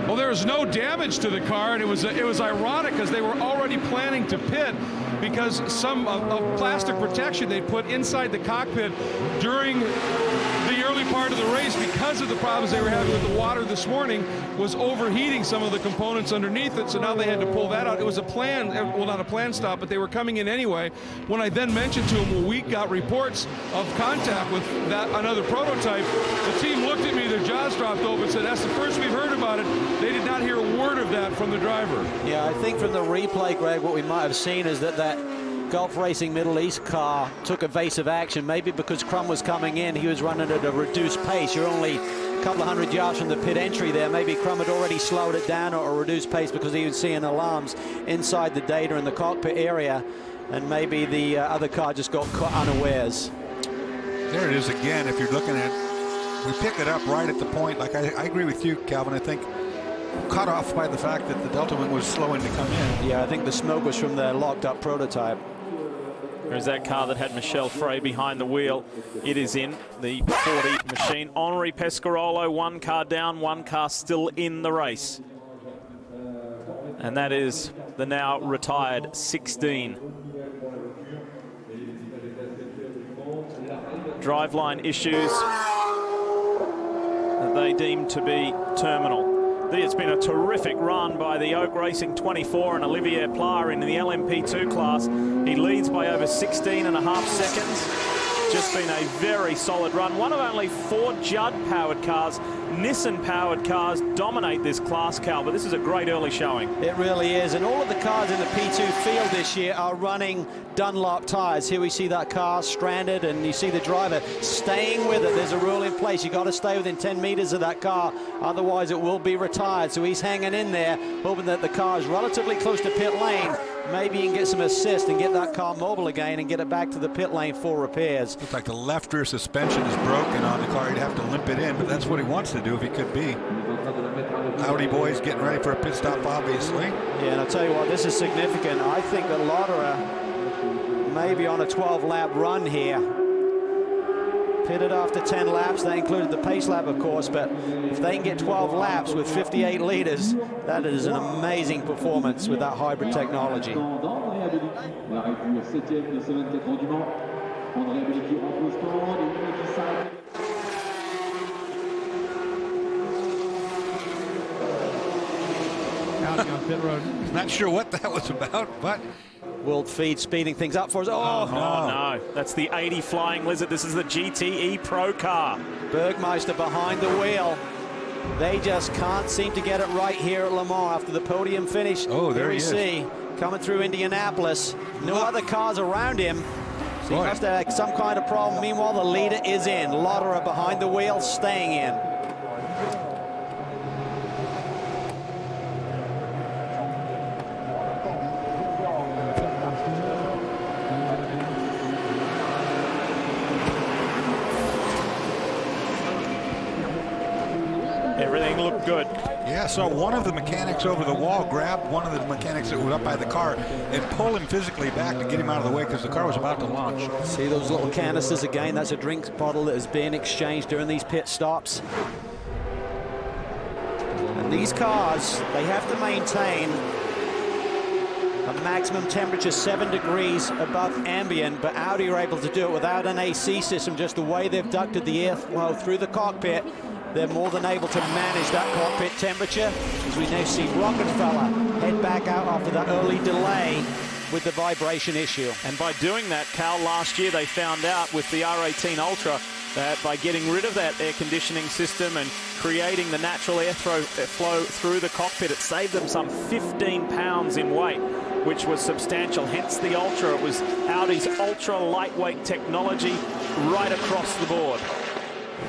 Well, there was no damage to the car, and it was ironic because they were already planning to pit because some of plastic protection they put inside the cockpit during the early part of the race, because of the problems they were having with the water this morning, was overheating some of the components underneath it, so now they had to pull that out. It was a planned, well, not a planned stop, but they were coming in anyway. When I then mentioned to them, well, we got reports of contact with another prototype, the team looked at me, their jaws dropped open, and said, that's the first we've heard about it. They did not hear a word of that from the driver. Yeah, I think from the replay, Greg, what we might have seen is that Gulf Racing Middle East car took evasive action, maybe because Crum was coming in, he was running at a reduced pace. You're only a couple of hundred yards from the pit entry there. Maybe Crum had already slowed it down or a reduced pace because he was seeing alarms inside the data in the cockpit area, and maybe the other car just got caught unawares. There it is again. If you're looking at, we pick it up right at the point. Like I agree with you, Calvin. I think caught off by the fact that the Delta Wing was slowing to come in. Yeah, I think the smoke was from the locked up prototype. There's that car that had Michel Frey behind the wheel. It is in the 40 machine. Henri Pescarolo, one car down, one car still in the race. And that is the now retired 16. Driveline issues that they deem to be terminal. It's been a terrific run by the Oak Racing 24 and Olivier Pla in the LMP2 class. He leads by over 16.5 seconds. just been a very solid run. One of only 4 Judd-powered cars, Nissan-powered cars dominate this class, Cal, but this is a great early showing. It really is, and all of the cars in the P2 field this year are running Dunlop tyres. Here we see that car stranded, and you see the driver staying with it. There's a rule in place. You got to stay within 10 meters of that car, otherwise it will be retired. So he's hanging in there, hoping that the car is relatively close to pit lane. Maybe he can get some assist and get that car mobile again and get it back to the pit lane for repairs. Looks like the left rear suspension is broken on the car. He'd have to limp it in, but that's what he wants to do if he could be. Audi boys getting ready for a pit stop, obviously. Yeah, and I'll tell you what, this is significant. I think that Lotterer may be on a 12-lap run here. Pitted after 10 laps. That included the pace lap, of course, but if they can get 12 laps with 58 liters, that is an amazing performance with that hybrid technology. Audi on pit road. Not sure what that was about, but World Feed speeding things up for us. Oh, no. That's the 80 Flying Lizard. This is the GTE Pro car. Bergmeister behind the wheel. They just can't seem to get it right here at Le Mans after the podium finish. Oh, there he is. See, coming through Indianapolis. No other cars around him. So he must have some kind of problem. Meanwhile, the leader is in. Lotterer behind the wheel, staying in. Everything looked good. Yeah, so one of the mechanics over the wall grabbed one of the mechanics that was up by the car and pull him physically back to get him out of the way because the car was about to launch. See those little canisters again? That's a drink bottle that is being exchanged during these pit stops. And these cars, they have to maintain a maximum temperature 7 degrees above ambient, but Audi are able to do it without an AC system. Just the way they've ducted the airflow through the cockpit, they're more than able to manage that cockpit temperature. As we now see Rockefeller head back out after that early delay with the vibration issue. And by doing that, Cal, last year they found out with the R18 Ultra that by getting rid of that air conditioning system and creating the natural airflow through the cockpit, it saved them some 15 pounds in weight, which was substantial. Hence the Ultra. It was Audi's ultra lightweight technology right across the board.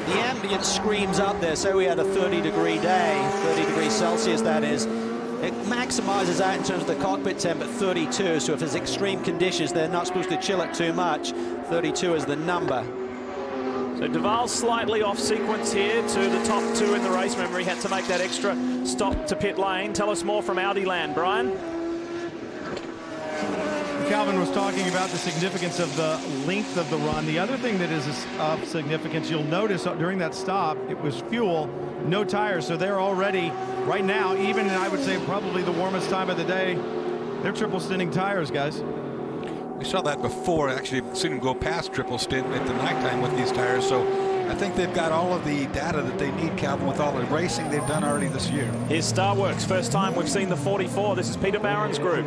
The ambient screams up there. So we had a 30-degree day, 30 degrees Celsius that is. It maximizes out in terms of the cockpit temp at 32, so if there's extreme conditions, they're not supposed to chill it too much. 32 is the number. So Duval slightly off sequence here to the top 2 in the race. Remember, he had to make that extra stop to pit lane. Tell us more from Audi land, Brian. Calvin was talking about the significance of the length of the run. The other thing that is of significance, you'll notice during that stop, it was fuel, no tires. So they're already, right now, even I would say probably the warmest time of the day, they're triple stinting tires, guys. We saw that before. Actually, seen them go past triple stint at the nighttime with these tires. So I think they've got all of the data that they need, Calvin, with all the racing they've done already this year. Here's Starworks. First time we've seen the 44. This is Peter Barron's group.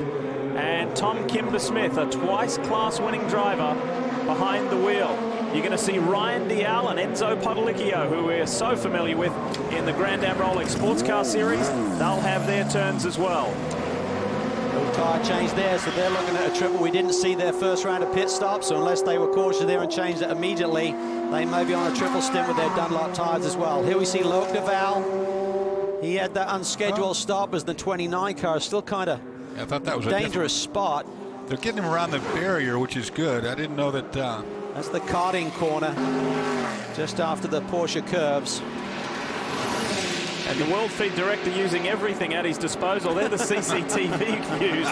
And Tom Kimber-Smith, a twice class-winning driver, behind the wheel. You're going to see Ryan Dial and Enzo Podolicchio, who we're so familiar with in the Grand Am Rolex Sports Car Series. They'll have their turns as well. No tire change there, so they're looking at a triple. We didn't see their first round of pit stops, so unless they were cautious there and changed it immediately, they may be on a triple stint with their Dunlop tires as well. Here we see Loic Duval. He had that unscheduled stop as the 29 car, still kind of I thought that was a dangerous spot. They're getting him around the barrier, which is good. I didn't know that. That's the karting corner, just after the Porsche curves. And the World Feed director using everything at his disposal. They're the CCTV views.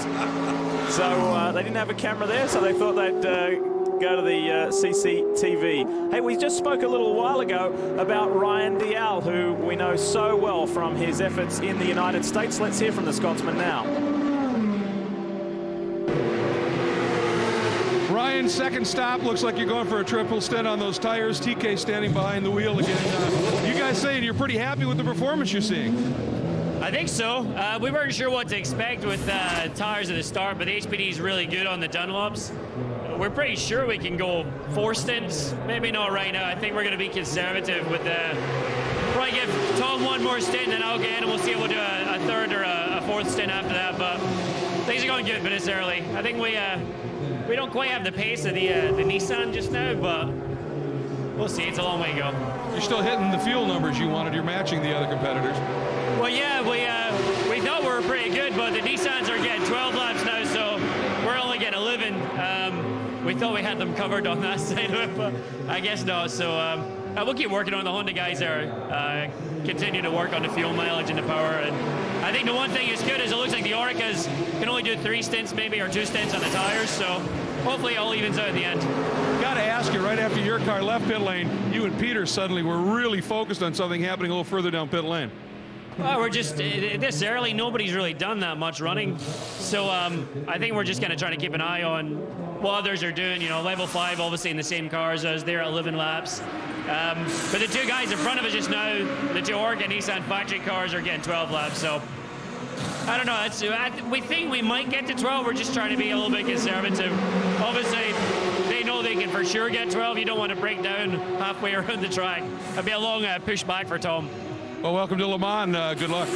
So they didn't have a camera there, so they thought they'd go to the CCTV. Hey, we just spoke a little while ago about Ryan Dial, who we know so well from his efforts in the United States. Let's hear from the Scotsman now. Ryan, second stop. Looks like you're going for a triple stint on those tires. TK standing behind the wheel again. You guys saying you're pretty happy with the performance you're seeing? I think so. We weren't sure what to expect with tires at the start, but the HPD is really good on the Dunlops. we're pretty sure we can go 4 stints. Maybe not right now. I think we're going to be conservative with probably give Tom 1 more stint, and I'll get in, and we'll see if we'll do a 3rd or a 4th stint after that. But things are going good, but it's early. I think we don't quite have the pace of the Nissan just now, but we'll see. It's a long way to go. You're still hitting the fuel numbers you wanted. You're matching the other competitors. Well, yeah, we thought we were pretty good, but the Nissans are getting 12 laps now, so we're only getting 11. We thought we had them covered on that side of it, but I guess not. So we'll keep working on the Honda guys there, continue to work on the fuel mileage and the power. And I think the one thing is good is it looks like the Oricas can only do 3 stints maybe, or 2 stints on the tires, so hopefully it all evens out in the end. Got to ask you, right after your car left pit lane, you and Peter suddenly were really focused on something happening a little further down pit lane. Well, we're just this early. Nobody's really done that much running, so I think we're just going to try to keep an eye on what others are doing. You know, level 5 obviously in the same cars as they're at 11 laps. But the 2 guys in front of us just now, the 2 Orca Nissan factory cars, are getting 12 laps. So I don't know. We think we might get to 12. We're just trying to be a little bit conservative. Obviously, they know they can for sure get 12. You don't want to break down halfway around the track. It'd be a long push back for Tom. Well, welcome to Le Mans. Good luck.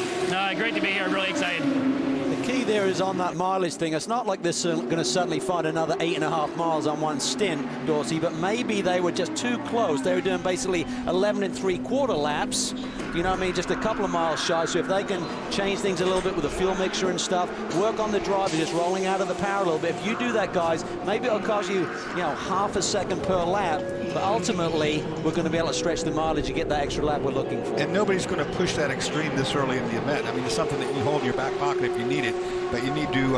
Great to be here. Really excited. The key there is on that mileage thing. It's not like they're going to suddenly find another 8.5 miles on one stint, Dorsey, but maybe they were just too close. They were doing basically 11 3/4 laps. You know what I mean? Just a couple of miles shy. So if they can change things a little bit with the fuel mixture and stuff, work on the driver, just rolling out of the power a little bit. If you do that, guys, maybe it'll cost you, half a second per lap. But ultimately, we're going to be able to stretch the mileage and get that extra lap we're looking for. And nobody's going to push that extreme this early in the event. I mean, it's something that you hold in your back pocket if you need it, but you need to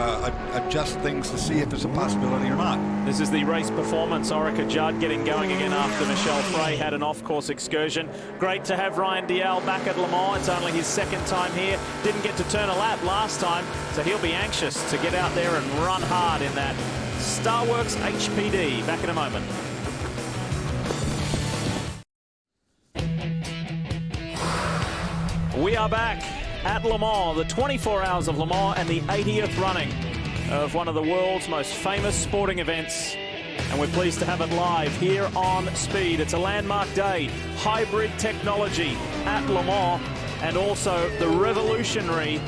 adjust things to see if there's a possibility or not. This is the race performance. Orica Judd getting going again after Michelle Frey had an off-course excursion. Great to have Ryan Dalziel back at Le Mans. It's only his 2nd time here. Didn't get to turn a lap last time, so he'll be anxious to get out there and run hard in that Starworks HPD. Back in a moment. We are back at Le Mans, the 24 Hours of Le Mans and the 80th running of one of the world's most famous sporting events. And we're pleased to have it live here on Speed. It's a landmark day, hybrid technology at Le Mans, and also the revolutionary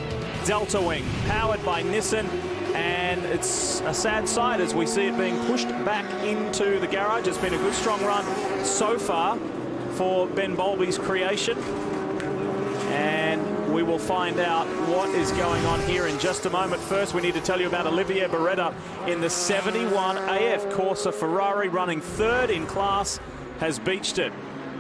Delta Wing, powered by Nissan. And it's a sad sight as we see it being pushed back into the garage. It's been a good, strong run so far for Ben Bowlby's creation. And we will find out what is going on here in just a moment. First, we need to tell you about Olivier Beretta in the 71 AF Corsa Ferrari, running 3rd in class, has beached it.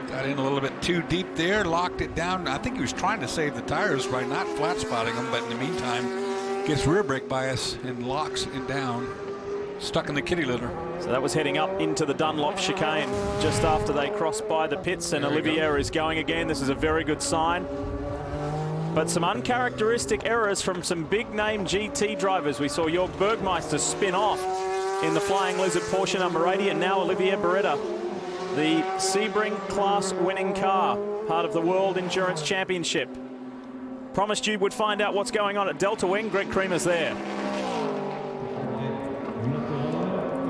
Got in a little bit too deep there, locked it down. I think he was trying to save the tires by not flat spotting them, but in the meantime, gets rear brake bias and locks it down, stuck in the kitty litter. So that was heading up into the Dunlop chicane just after they crossed by the pits, and Olivier is going again. This is a very good sign. But some uncharacteristic errors from some big-name GT drivers. We saw Jörg Bergmeister spin off in the Flying Lizard Porsche number 80, and now Olivier Beretta, the Sebring class winning car, part of the World Endurance Championship. Promised you would find out what's going on at Delta Wing. Greg Creamer's there.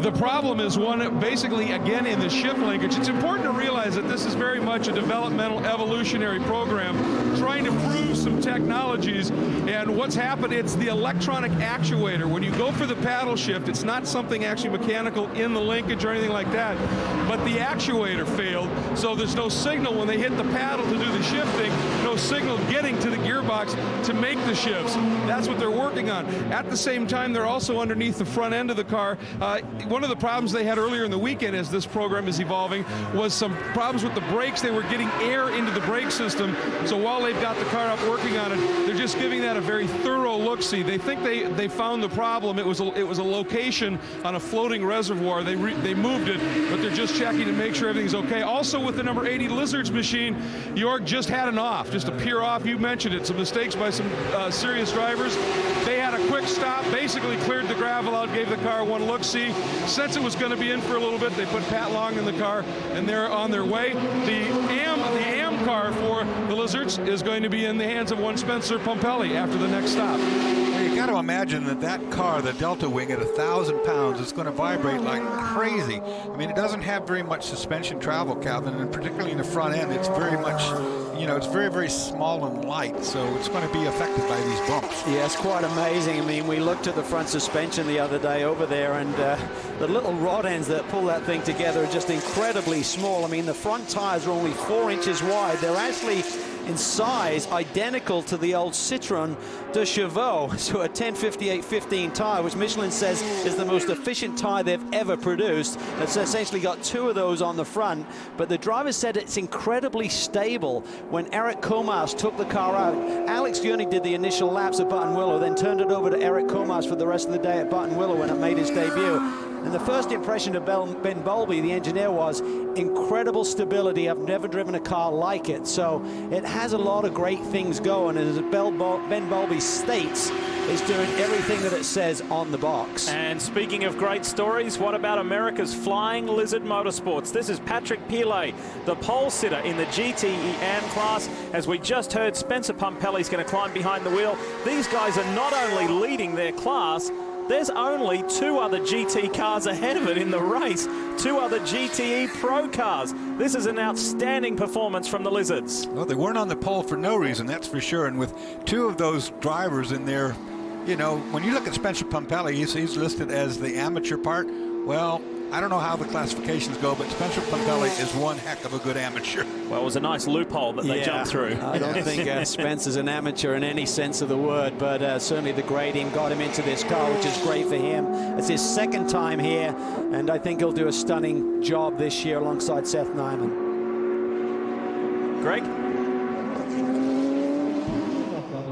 The problem is one, basically, again, in the shift linkage. It's important to realize that this is very much a developmental evolutionary program trying to prove some technologies. And what's happened, it's the electronic actuator. When you go for the paddle shift, it's not something actually mechanical in the linkage or anything like that, but the actuator failed. So there's no signal when they hit the paddle to do the shifting, no signal getting to the gearbox to make the shifts. That's what they're working on. At the same time, they're also underneath the front end of the car. One of the problems they had earlier in the weekend as this program is evolving was some problems with the brakes. They were getting air into the brake system. So while they've got the car up working on it, they're just giving that a very thorough look-see. They think they found the problem. It was a location on a floating reservoir. They moved it, but they're just checking to make sure everything's okay. Also with the number 80 Lizards machine, Jörg just had an off just appear off. You mentioned it, some mistakes by some serious drivers. They had a quick stop, basically cleared the gravel out, gave the car one look-see. Since it was going to be in for a little bit, they put Pat Long in the car, and they're on their way. The AM car for the Lizards is going to be in the hands of one Spencer Pumpelly after the next stop. You got to imagine that car, the Delta Wing, at 1,000 pounds, is going to vibrate like crazy. I mean, it doesn't have very much suspension travel, Calvin, and particularly in the front end, it's very much, it's very, very small and light, so it's going to be affected by these bumps. Yeah, it's quite amazing. I mean, we looked at the front suspension the other day over there, and the little rod ends that pull that thing together are just incredibly small. I mean, the front tires are only 4 inches wide. They're actually, in size, identical to the old Citroën de Chevaux, so a 1058-15 tire, which Michelin says is the most efficient tire they've ever produced. It's essentially got 2 of those on the front, but the driver said it's incredibly stable. When Eric Comas took the car out, Alex Gurney did the initial laps at Buttonwillow, then turned it over to Eric Comas for the rest of the day at Buttonwillow when it made its debut. And the first impression of Ben Bowlby, the engineer, was incredible stability. I've never driven a car like it. So it has a lot of great things going. And as Ben Bowlby states, it's doing everything that it says on the box. And speaking of great stories, what about America's Flying Lizard Motorsports? This is Patrick Pilet, the pole sitter in the GTE AM class. As we just heard, Spencer Pumpelly's going to climb behind the wheel. These guys are not only leading their class, there's only 2 other GT cars ahead of it in the race. 2 other GTE Pro cars. This is an outstanding performance from the Lizards. Well, they weren't on the pole for no reason, that's for sure. And with 2 of those drivers in there, when you look at Spencer Pumpelly, he's listed as the amateur part. Well, I don't know how the classifications go, but Spencer Pumpelly is one heck of a good amateur. Well, it was a nice loophole that they jumped through. I don't think Spencer's an amateur in any sense of the word, but certainly the grading got him into this car, which is great for him. It's his 2nd time here, and I think he'll do a stunning job this year alongside Seth Nyman. Greg?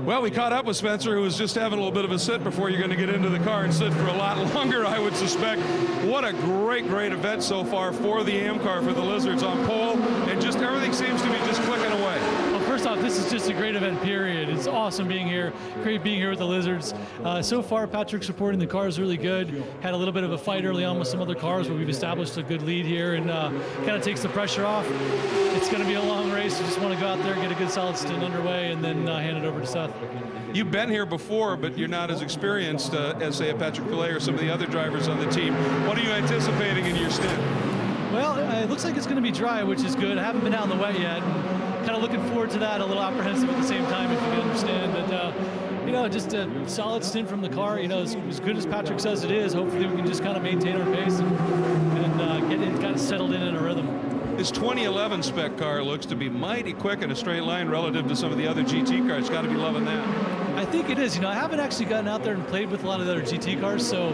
Well, we caught up with Spencer, who was just having a little bit of a sit before you're going to get into the car and sit for a lot longer, I would suspect. What a great, great event so far for the AM car, for the Lizards on pole, and just everything seems to be just clicking away. Well, first off, this is just a great event, period. It's awesome being here. Great being here with the Lizards. So far, Patrick's supporting the car is really good. Had a little bit of a fight early on with some other cars, but we've established a good lead here, and kind of takes the pressure off. It's going to be a long race. You just want to go out there, get a good solid stint underway, and then hand it over to Seth. You've been here before, but you're not as experienced as, say, a Patrick Pilet or some of the other drivers on the team. What are you anticipating in your stint? Well, it looks like it's going to be dry, which is good. I haven't been out in the wet yet. Kind of looking forward to that, a little apprehensive at the same time, if you can understand. But, just a solid stint from the car. As good as Patrick says it is, hopefully we can just kind of maintain our pace and get it kind of settled in a rhythm. This 2011 spec car looks to be mighty quick in a straight line relative to some of the other GT cars. Got to be loving that. I think it is. I haven't actually gotten out there and played with a lot of the other GT cars, so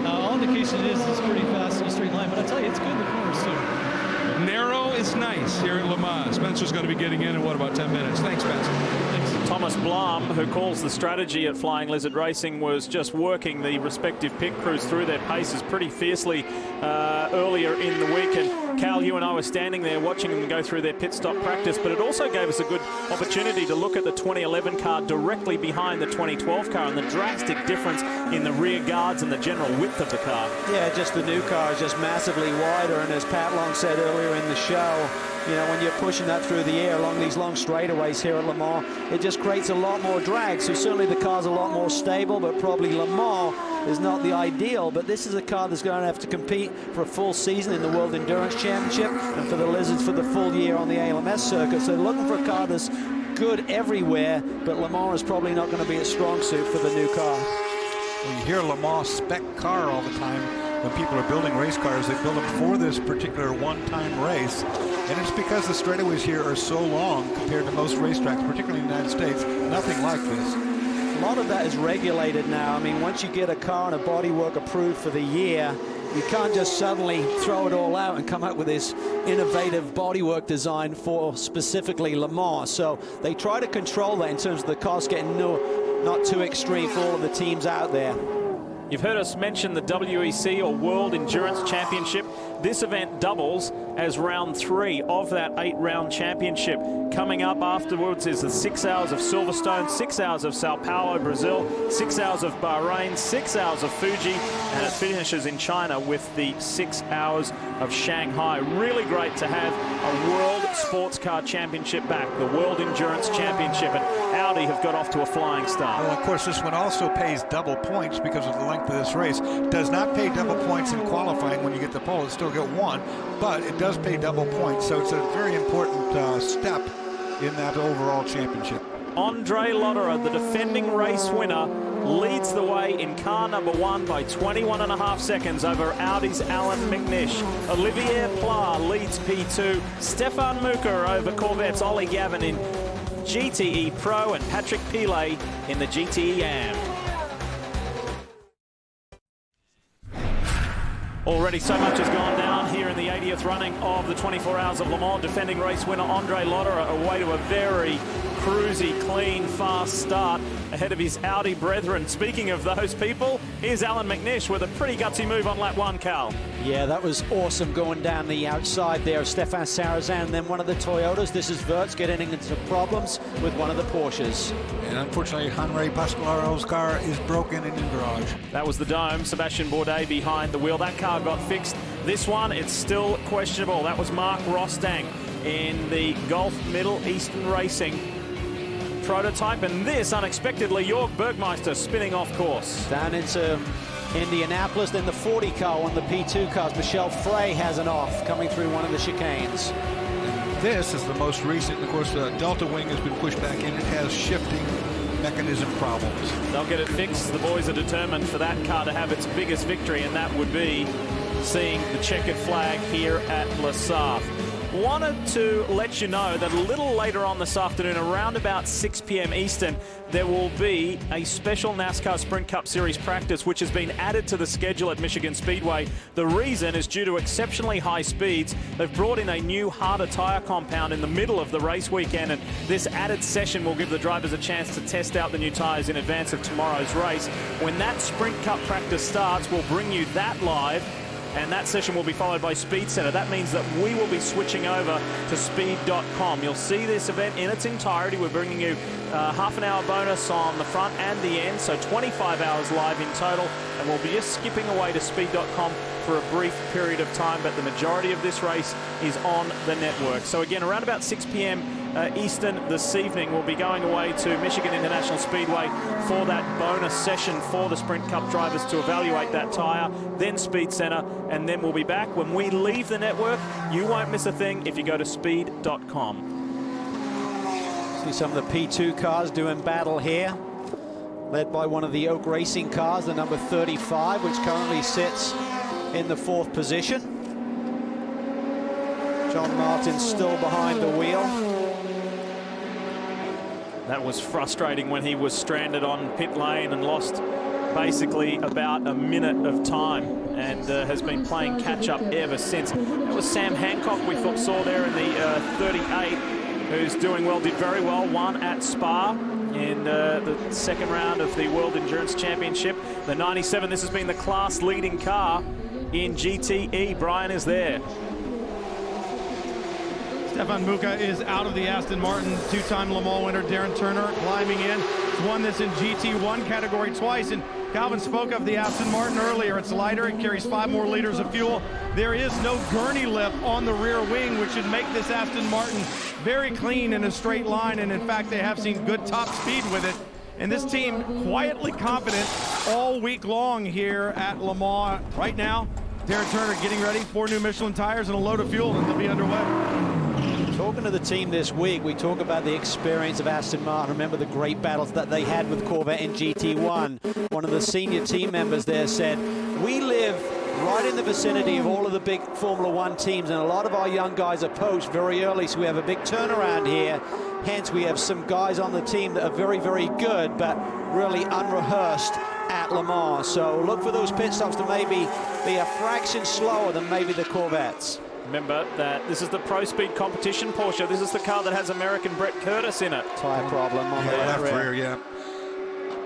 all indication is it's pretty fast in a straight line. But I tell you, it's good in the corners too. Narrow is nice here at Le Mans. Spencer's going to be getting in what, about 10 minutes? Thanks, Spencer. Thanks. Thomas Blum, who calls the strategy at Flying Lizard Racing, was just working the respective pit crews through their paces pretty fiercely earlier in the week. And Cal, you and I were standing there watching them go through their pit stop practice, but it also gave us a good opportunity to look at the 2011 car directly behind the 2012 car and the drastic difference in the rear guards and the general width of the car. Yeah, just the new car is just massively wider, and as Pat Long said earlier in the show, when you're pushing that through the air along these long straightaways here at Le Mans, it just creates a lot more drag. So certainly the car's a lot more stable, but probably Le Mans is not the ideal. But this is a car that's going to have to compete for a full season in the World Endurance Championship and for the Lizards for the full year on the ALMS circuit. So looking for a car that's good everywhere, but Le Mans is probably not going to be a strong suit for the new car. Well, you hear Le Mans spec car all the time. When people are building race cars, they build them for this particular one-time race. And it's because the straightaways here are so long compared to most racetracks, particularly in the United States. Nothing like this. A lot of that is regulated now. I mean, once you get a car and a bodywork approved for the year, you can't just suddenly throw it all out and come up with this innovative bodywork design for specifically Le Mans. So they try to control that in terms of the cost getting not too extreme for all of the teams out there. You've heard us mention the WEC, or World Endurance Championship. This event doubles as round 3 of that 8-round championship. Coming up afterwards is the 6 hours of Silverstone, 6 hours of Sao Paulo, Brazil, 6 hours of Bahrain, 6 hours of Fuji, and it finishes in China with the 6 hours of Shanghai. Really great to have a World Sports Car Championship back, the World Endurance Championship, and Audi have got off to a flying start. Well, of course, this one also pays double points because of the length of this race. Does not pay double points in qualifying when you get the pole. It still get 1, but it does pay double points, so it's a very important step in that overall championship. Andre Lotterer, the defending race winner, leads the way in car number 1 by 21.5 seconds over Audi's Alan McNish. Olivier Pla leads P2. Stefan Muka over Corvette's Ollie Gavin in GTE Pro, and Patrick Pilet in the GTE AM. Already so much has gone down here in the 80th running of the 24 Hours of Le Mans. Defending race winner Andre Lotterer away to a very cruisy, clean, fast start ahead of his Audi brethren. Speaking of those people, here's Alan McNish with a pretty gutsy move on lap 1, Cal. Yeah, that was awesome going down the outside there of Stefan Sarrazin, and then one of the Toyotas. This is Wirtz getting into problems with one of the Porsches. And unfortunately, Henri Pasqualaro's car is broken in the garage. That was the Dome. Sebastian Bourdais behind the wheel. That car got fixed. This one, it's still questionable. That was Mark Rostang in the Gulf Middle Eastern Racing prototype, and this unexpectedly Jörg Bergmeister spinning off course. Down into Indianapolis, then the 40 car, one of the P2 cars. Michel Frey has an off coming through one of the chicanes. And this is the most recent. Of course, the Delta Wing has been pushed back in. It has shifting mechanism problems. They'll get it fixed. The boys are determined for that car to have its biggest victory, and that would be seeing the checkered flag here at Le Saf. Wanted to let you know that a little later on this afternoon, around about 6 p.m. Eastern, there will be a special NASCAR Sprint Cup Series practice which has been added to the schedule at Michigan Speedway. The reason is due to exceptionally high speeds. They've brought in a new harder tire compound in the middle of the race weekend, and this added session will give the drivers a chance to test out the new tires in advance of tomorrow's race. When that Sprint Cup practice starts, we'll bring you that live, and that session will be followed by Speed Center. That means that we will be switching over to speed.com. You'll see this event in its entirety. We're bringing you half an hour bonus on the front and the end, so 25 hours live in total, and we'll be just skipping away to speed.com for a brief period of time, but the majority of this race is on the network. So again, around about 6 p.m. Eastern this evening, we'll be going away to Michigan International Speedway for that bonus session for the Sprint Cup drivers to evaluate that tire, then Speed Center, and then we'll be back. When we leave the network, you won't miss a thing if you go to speed.com. See some of the P2 cars doing battle here, led by one of the Oak Racing cars, the number 35, which currently sits in the 4th position. John Martin still behind the wheel. That was frustrating when he was stranded on pit lane and lost basically about a minute of time, and has been playing catch-up ever since. That was Sam Hancock we saw there in the 38, who's doing well, did very well, won at Spa in the second round of the World Endurance Championship. The 97, this has been the class-leading car in GTE. Brian is there. Stefan Muka is out of the Aston Martin. Two-time Le Mans winner Darren Turner climbing in. He's won this in GT1 category twice, and Calvin spoke of the Aston Martin earlier. It's lighter, it carries 5 more liters of fuel. There is no gurney lip on the rear wing, which should make this Aston Martin very clean in a straight line, and in fact they have seen good top speed with it. And this team quietly confident all week long here at Le Mans. Right now, Darren Turner getting ready, 4 new Michelin tires and a load of fuel, and they'll be underway. Talking to the team this week, we talk about the experience of Aston Martin. Remember the great battles that they had with Corvette in GT1. One of the senior team members there said, we live right in the vicinity of all of the big Formula One teams, and a lot of our young guys are poached very early, so we have a big turnaround here. Hence, we have some guys on the team that are very, very good, but really unrehearsed at Le Mans. So look for those pit stops to maybe be a fraction slower than maybe the Corvettes. Remember that this is the Pro Speed competition Porsche. This is the car that has American Brett Curtis in it. Tire problem on the left rear, yeah.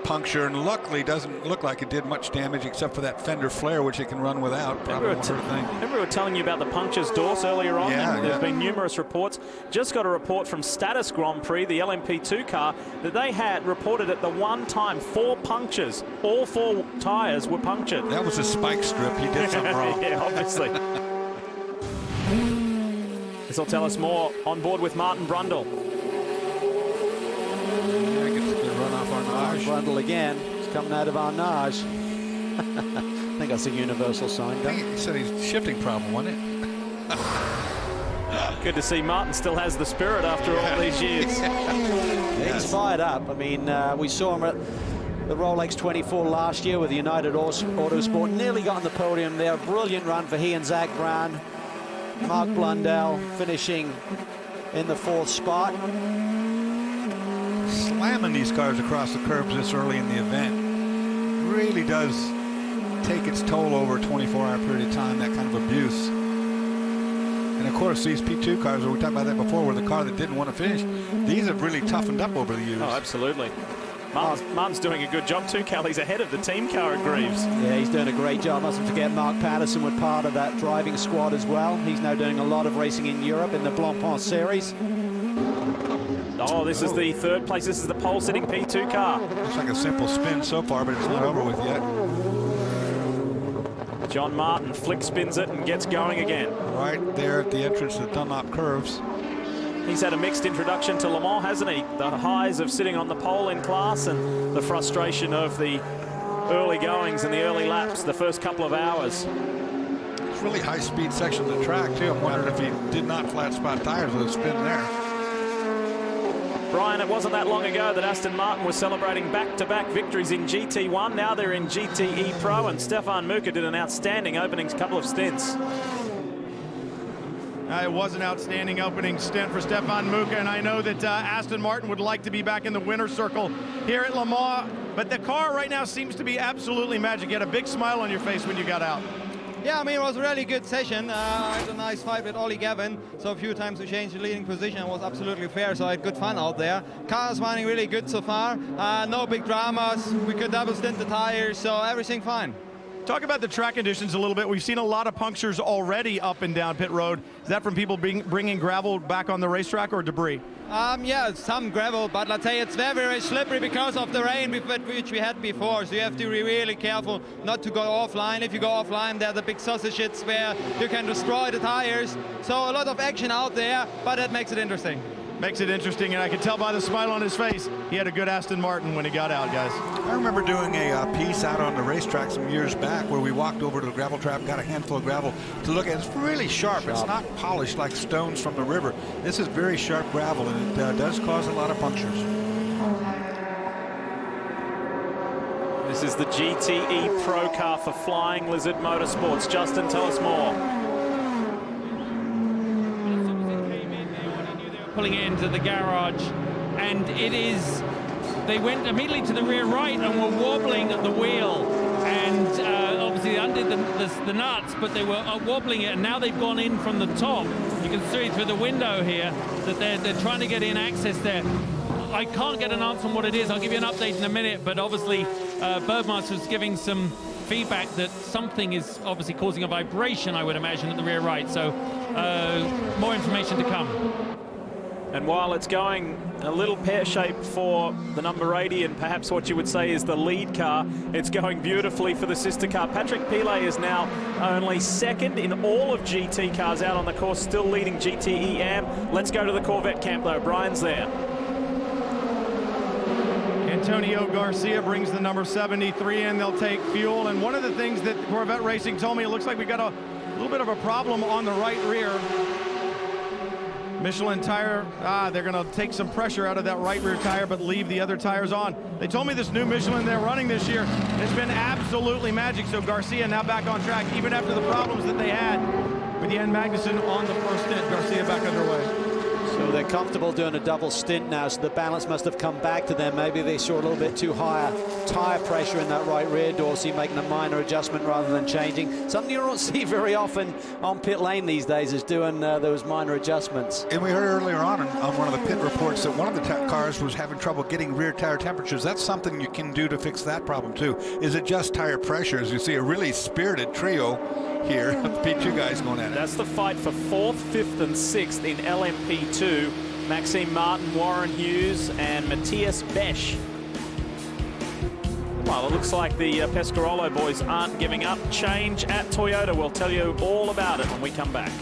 puncture, and luckily doesn't look like it did much damage except for that fender flare, which it can run without. Probably won't hurt a thing. Remember we were telling you about the punctures, Dorse, earlier on? Yeah, and there's been numerous reports. Just got a report from Status Grand Prix, the LMP2 car, that they had reported at the one time 4 punctures. All 4 tyres were punctured. That was a spike strip. He did something wrong. Yeah, obviously. This will tell us more on board with Martin Brundle. Yeah, gets a good run off Arnage. Brundle again. He's coming out of Arnage. I think that's a universal sign. I think he said he's a shifting problem, wasn't it? Good to see Martin still has the spirit after all these years. He's fired up. I mean, we saw him at the Rolex 24 last year with United Autosport. Nearly got on the podium there. Brilliant run for he and Zach Brown. Mark Blundell finishing in the 4th spot. Slamming these cars across the curbs this early in the event really does take its toll over a 24-hour period of time, that kind of abuse. And of course, these P2 cars, we talked about that before, were the car that didn't want to finish. These have really toughened up over the years. Oh, absolutely. Martin's doing a good job too, Cal. He's ahead of the team car at Greaves. Yeah, he's doing a great job. Mustn't forget Mark Patterson was part of that driving squad as well. He's now doing a lot of racing in Europe in the Blancpain series. Oh, this is the 3rd place. This is the pole-sitting P2 car. Looks like a simple spin so far, but it's not over with yet. John Martin flick spins it and gets going again. Right there at the entrance to the Dunlop curves. He's had a mixed introduction to Le Mans, hasn't he? The highs of sitting on the pole in class and the frustration of the early goings and the early laps, the first couple of hours. It's really high-speed section of the track, too. I'm wondering if he did not flat spot tires with a spin there. Brian, it wasn't that long ago that Aston Martin was celebrating back-to-back victories in GT1. Now they're in GTE Pro, and Stefan Muka did an outstanding opening couple of stints. It was an outstanding opening stint for Stefan Muka, and I know that Aston Martin would like to be back in the winner's circle here at Le Mans, but the car right now seems to be absolutely magic. You had a big smile on your face when you got out. Yeah, I mean, it was a really good session. I had a nice fight with Ollie Gavin, so a few times we changed the leading position. It was absolutely fair, so I had good fun out there. Car's running really good so far. No big dramas. We could double stint the tires, so everything fine. Talk about the track conditions a little bit. We've seen a lot of punctures already up and down pit road. Is that from people bringing gravel back on the racetrack or debris? Yeah, some gravel, but let's say it's very, very slippery because of the rain which we had before. So you have to be really careful not to go offline. If you go offline, there are the big sausage hits where you can destroy the tires. So a lot of action out there, but that makes it interesting. Makes it interesting, and I can tell by the smile on his face, he had a good Aston Martin when he got out, guys. I remember doing a piece out on the racetrack some years back where we walked over to the gravel trap, got a handful of gravel to look at. It's really sharp. It's not polished like stones from the river. This is very sharp gravel, and it does cause a lot of punctures. This is the GTE Pro car for Flying Lizard Motorsports. Justin, tell us more. Pulling into the garage, and they went immediately to the rear right and were wobbling at the wheel, and obviously they undid the nuts, but they were wobbling it, and now they've gone in from the top. You can see through the window here that they're trying to get in access there. I can't get an answer on what it is. I'll give you an update in a minute, but obviously Birdmaster was giving some feedback that something is obviously causing a vibration, I would imagine, at the rear right, so more information to come. And while it's going a little pear-shaped for the number 80 and perhaps what you would say is the lead car, it's going beautifully for the sister car. Patrick Pilet is now only 2nd in all of GT cars out on the course, still leading GTE AM. Let's go to the Corvette camp though. Brian's there. Antonio Garcia brings the number 73 in. They'll take fuel. And one of the things that Corvette Racing told me, it looks like we got a little bit of a problem on the right rear. Michelin tire, they're going to take some pressure out of that right rear tire, but leave the other tires on. They told me this new Michelin they're running this year has been absolutely magic. So Garcia now back on track, even after the problems that they had with Jan Magnussen on the first stint. Garcia back underway. So they're comfortable doing a double stint now, so the balance must have come back to them. Maybe they saw a little bit too high tire pressure in that right rear door, so you're making a minor adjustment rather than changing. Something you don't see very often on pit lane these days is doing those minor adjustments. And we heard earlier on one of the pit reports that one of the cars was having trouble getting rear tire temperatures. That's something you can do to fix that problem too, is adjust tire pressure. As you see, a really spirited trio here. The P2 guys going at it. That's the fight for 4th, 5th and 6th in LMP2. Maxime Martin, Warren Hughes and Matthias Besch. Well, it looks like the Pescarolo boys aren't giving up. Change at Toyota. We'll tell you all about it when we come back.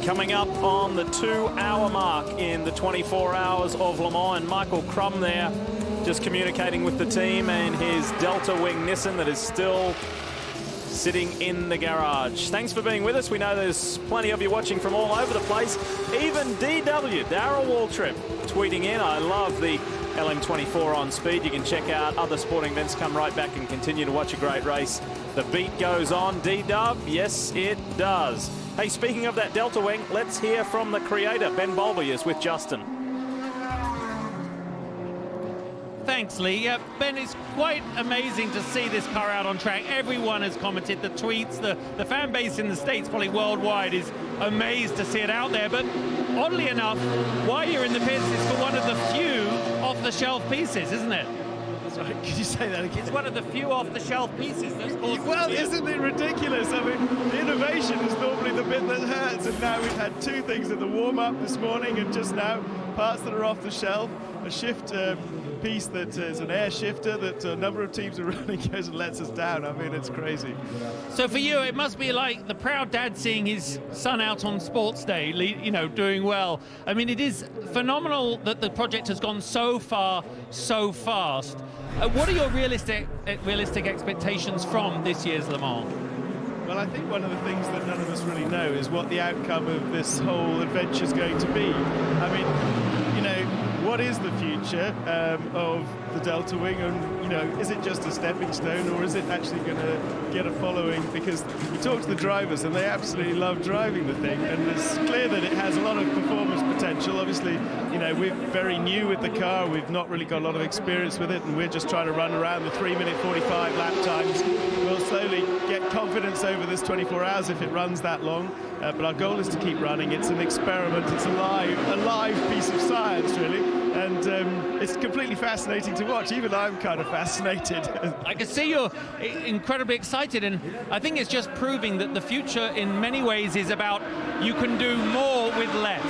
Coming up on the 2-hour mark in the 24 hours of Le Mans, and Michael Crum there just communicating with the team and his Delta Wing Nissan that is still sitting in the garage. Thanks for being with us. We know there's plenty of you watching from all over the place. Even DW, Darrell Waltrip, tweeting in, I love the LM24 on speed. You can check out other sporting events, come right back and continue to watch a great race. The beat goes on. D-Dub, yes it does. Hey, speaking of that Delta Wing, let's hear from the creator. Ben Bolby is with Justin. Thanks, Lee. Ben, it's quite amazing to see this car out on track. Everyone has commented, the tweets, the fan base in the States, probably worldwide, is amazed to see it out there. But oddly enough, why you're in the pits is for one of the few off-the-shelf pieces, isn't it? Sorry, could you say that again? It's one of the few off-the-shelf pieces that's caused. Well, isn't it ridiculous? I mean, innovation is normally the bit that hurts, and now we've had two things in the warm-up this morning, and just now parts that are off the shelf, a shift piece that is an air shifter that a number of teams are running goes and lets us down. I mean, it's crazy. So for you, it must be like the proud dad seeing his son out on sports day, you know, doing well. I mean, it is phenomenal that the project has gone so far, so fast. What are your realistic expectations from this year's Le Mans? Well, I think one of the things that none of us really know is what the outcome of this whole adventure is going to be. I mean, you know, what is the future of the Delta Wing, and, you know, is it just a stepping stone, or is it actually going to get a following? Because you talk to the drivers and they absolutely love driving the thing, and it's clear that it has a lot of performance potential. Obviously, you know, we're very new with the car, we've not really got a lot of experience with it, and we're just trying to run around the 3-minute 45 lap times. We'll slowly get confidence over this 24 hours if it runs that long, but our goal is to keep running. It's an experiment, it's a live piece of science, really, and it's completely fascinating to watch. Even I'm kind of fascinated. I can see you're incredibly excited, and I think it's just proving that the future in many ways is about you can do more with less.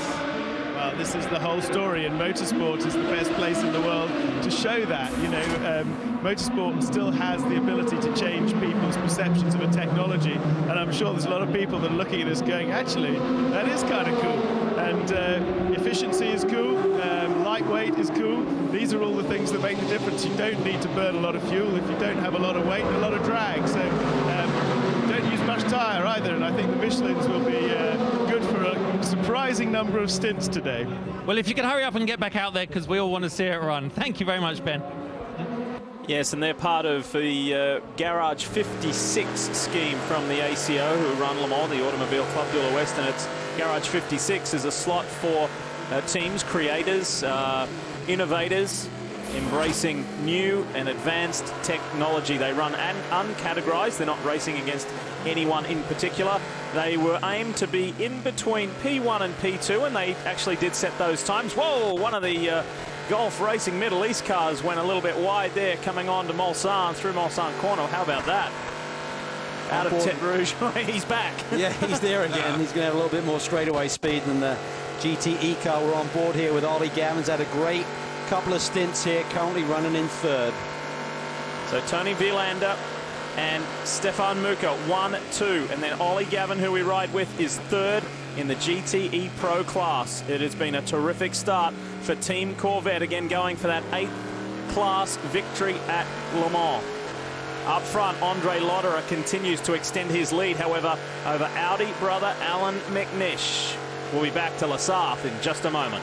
Well, this is the whole story, and motorsport is the best place in the world to show that. You know, motorsport still has the ability to change people's perceptions of a technology, and I'm sure there's a lot of people that are looking at us going, actually, that is kind of cool. And efficiency is cool, lightweight is cool. These are all the things that make the difference. You don't need to burn a lot of fuel if you don't have a lot of weight and a lot of drag. So don't use much tyre either, and I think the Michelins will be good for a surprising number of stints today. Well, if you can hurry up and get back out there, because we all want to see it run. Thank you very much, Ben. Yes, and they're part of the Garage 56 scheme from the ACO, who run Le Mans, the Automobile Club de l'Ouest, and it's Garage 56 is a slot for teams, creators, innovators, embracing new and advanced technology. They run uncategorized. They're not racing against anyone in particular. They were aimed to be in between P1 and P2, and they actually did set those times. Whoa, one of the Gulf Racing Middle East cars went a little bit wide there, coming on to Mulsanne, through Mulsanne corner. How about that? Out of Tête Rouge. He's back. Yeah, he's there again. He's going to have a little bit more straightaway speed than the GTE car. We're on board here with Ollie Gavin's had a great couple of stints here, currently running in third. So Tony Vilander and Stefan Muka, 1, 2, and then Ollie Gavin, who we ride with, is third in the GTE Pro class. It has been a terrific start for Team Corvette, again going for that 8th class victory at Le Mans. Up front, Andre Lotterer continues to extend his lead, however, over Audi brother Alan McNish. We'll be back to Le Sarthe in just a moment.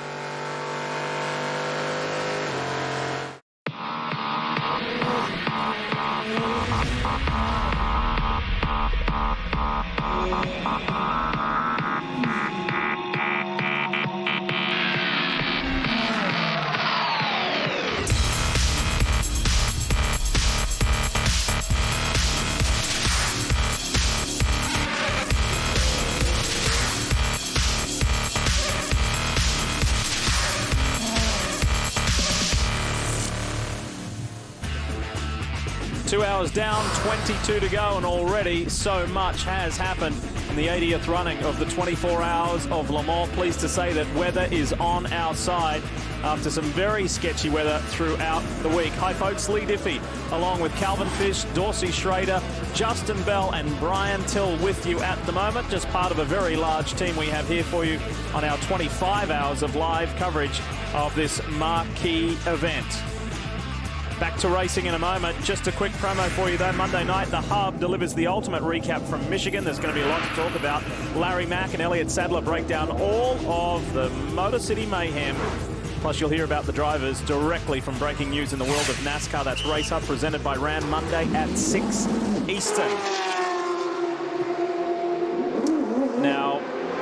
2 hours down, 22 to go, and already so much has happened in the 80th running of the 24 Hours of Le Mans. Pleased to say that weather is on our side after some very sketchy weather throughout the week. Hi folks, Lee Diffie along with Calvin Fish, Dorsey Schrader, Justin Bell and Brian Till with you at the moment. Just part of a very large team we have here for you on our 25 hours of live coverage of this marquee event. Back to racing in a moment. Just a quick promo for you though. Monday night, the Hub delivers the ultimate recap from Michigan. There's going to be a lot to talk about. Larry Mack and Elliott Sadler break down all of the Motor City mayhem. Plus, you'll hear about the drivers directly from breaking news in the world of NASCAR. That's Race Hub, presented by Ram, Monday at 6 Eastern. Now,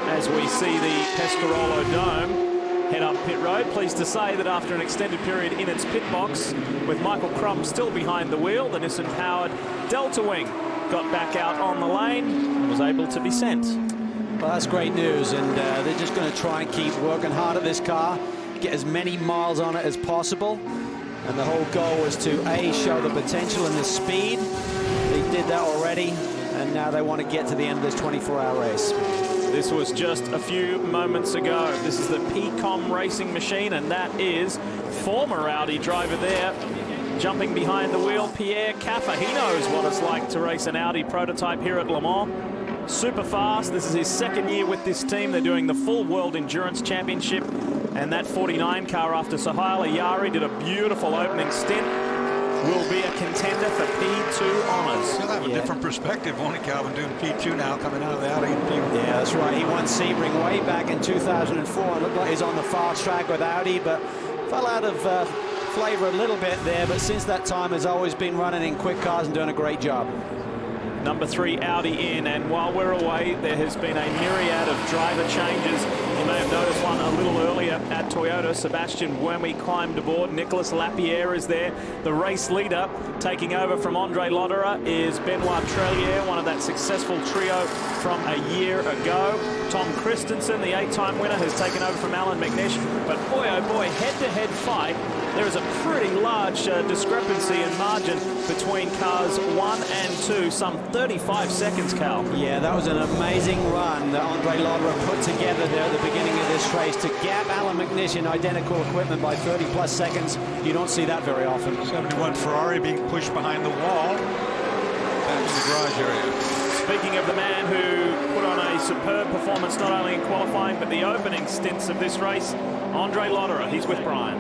as we see the Pescarolo Dome head up pit road, pleased to say that after an extended period in its pit box, with Michael Crump still behind the wheel, the Nissan-powered Delta Wing got back out on the lane and was able to be sent. Well, that's great news, and they're just going to try and keep working hard at this car, get as many miles on it as possible, and the whole goal was to A, show the potential and the speed. They did that already, and now they want to get to the end of this 24-hour race. This was just a few moments ago. This is the PCOM racing machine, and that is former Audi driver there, jumping behind the wheel, Pierre Caffer. He knows what it's like to race an Audi prototype here at Le Mans. Super fast. This is his second year with this team. They're doing the full World Endurance Championship, and that 49 car after Sohail Ayari did a beautiful opening stint. Will be a contender for P2 honours. He'll have a different perspective, won't he, Calvin, doing P2 now, coming out of the Audi P1. Yeah, that's right. He won Sebring way back in 2004. It looked like he's on the fast track with Audi, but fell out of flavour a little bit there. But since that time, has always been running in quick cars and doing a great job. Number 3 Audi in, and while we're away, there has been a myriad of driver changes. You may have noticed one a little earlier at Toyota. Sebastian Buemi climbed aboard. Nicolas Lapierre is there. The race leader taking over from Andre Lotterer is Benoit Trellier, one of that successful trio from a year ago. Tom Christensen, the 8-time winner, has taken over from Alan McNish. But boy, oh boy, head-to-head fight. There is a pretty large discrepancy in margin between cars 1 and 2, some 35 seconds, Cal. Yeah, that was an amazing run that Andre Lotterer put together there at the beginning of this race to gap Alan McNish in identical equipment by 30-plus seconds. You don't see that very often. 71 Ferrari being pushed behind the wall back in the garage area. Speaking of the man who put on a superb performance not only in qualifying but the opening stints of this race, Andre Lotterer. He's with Brian.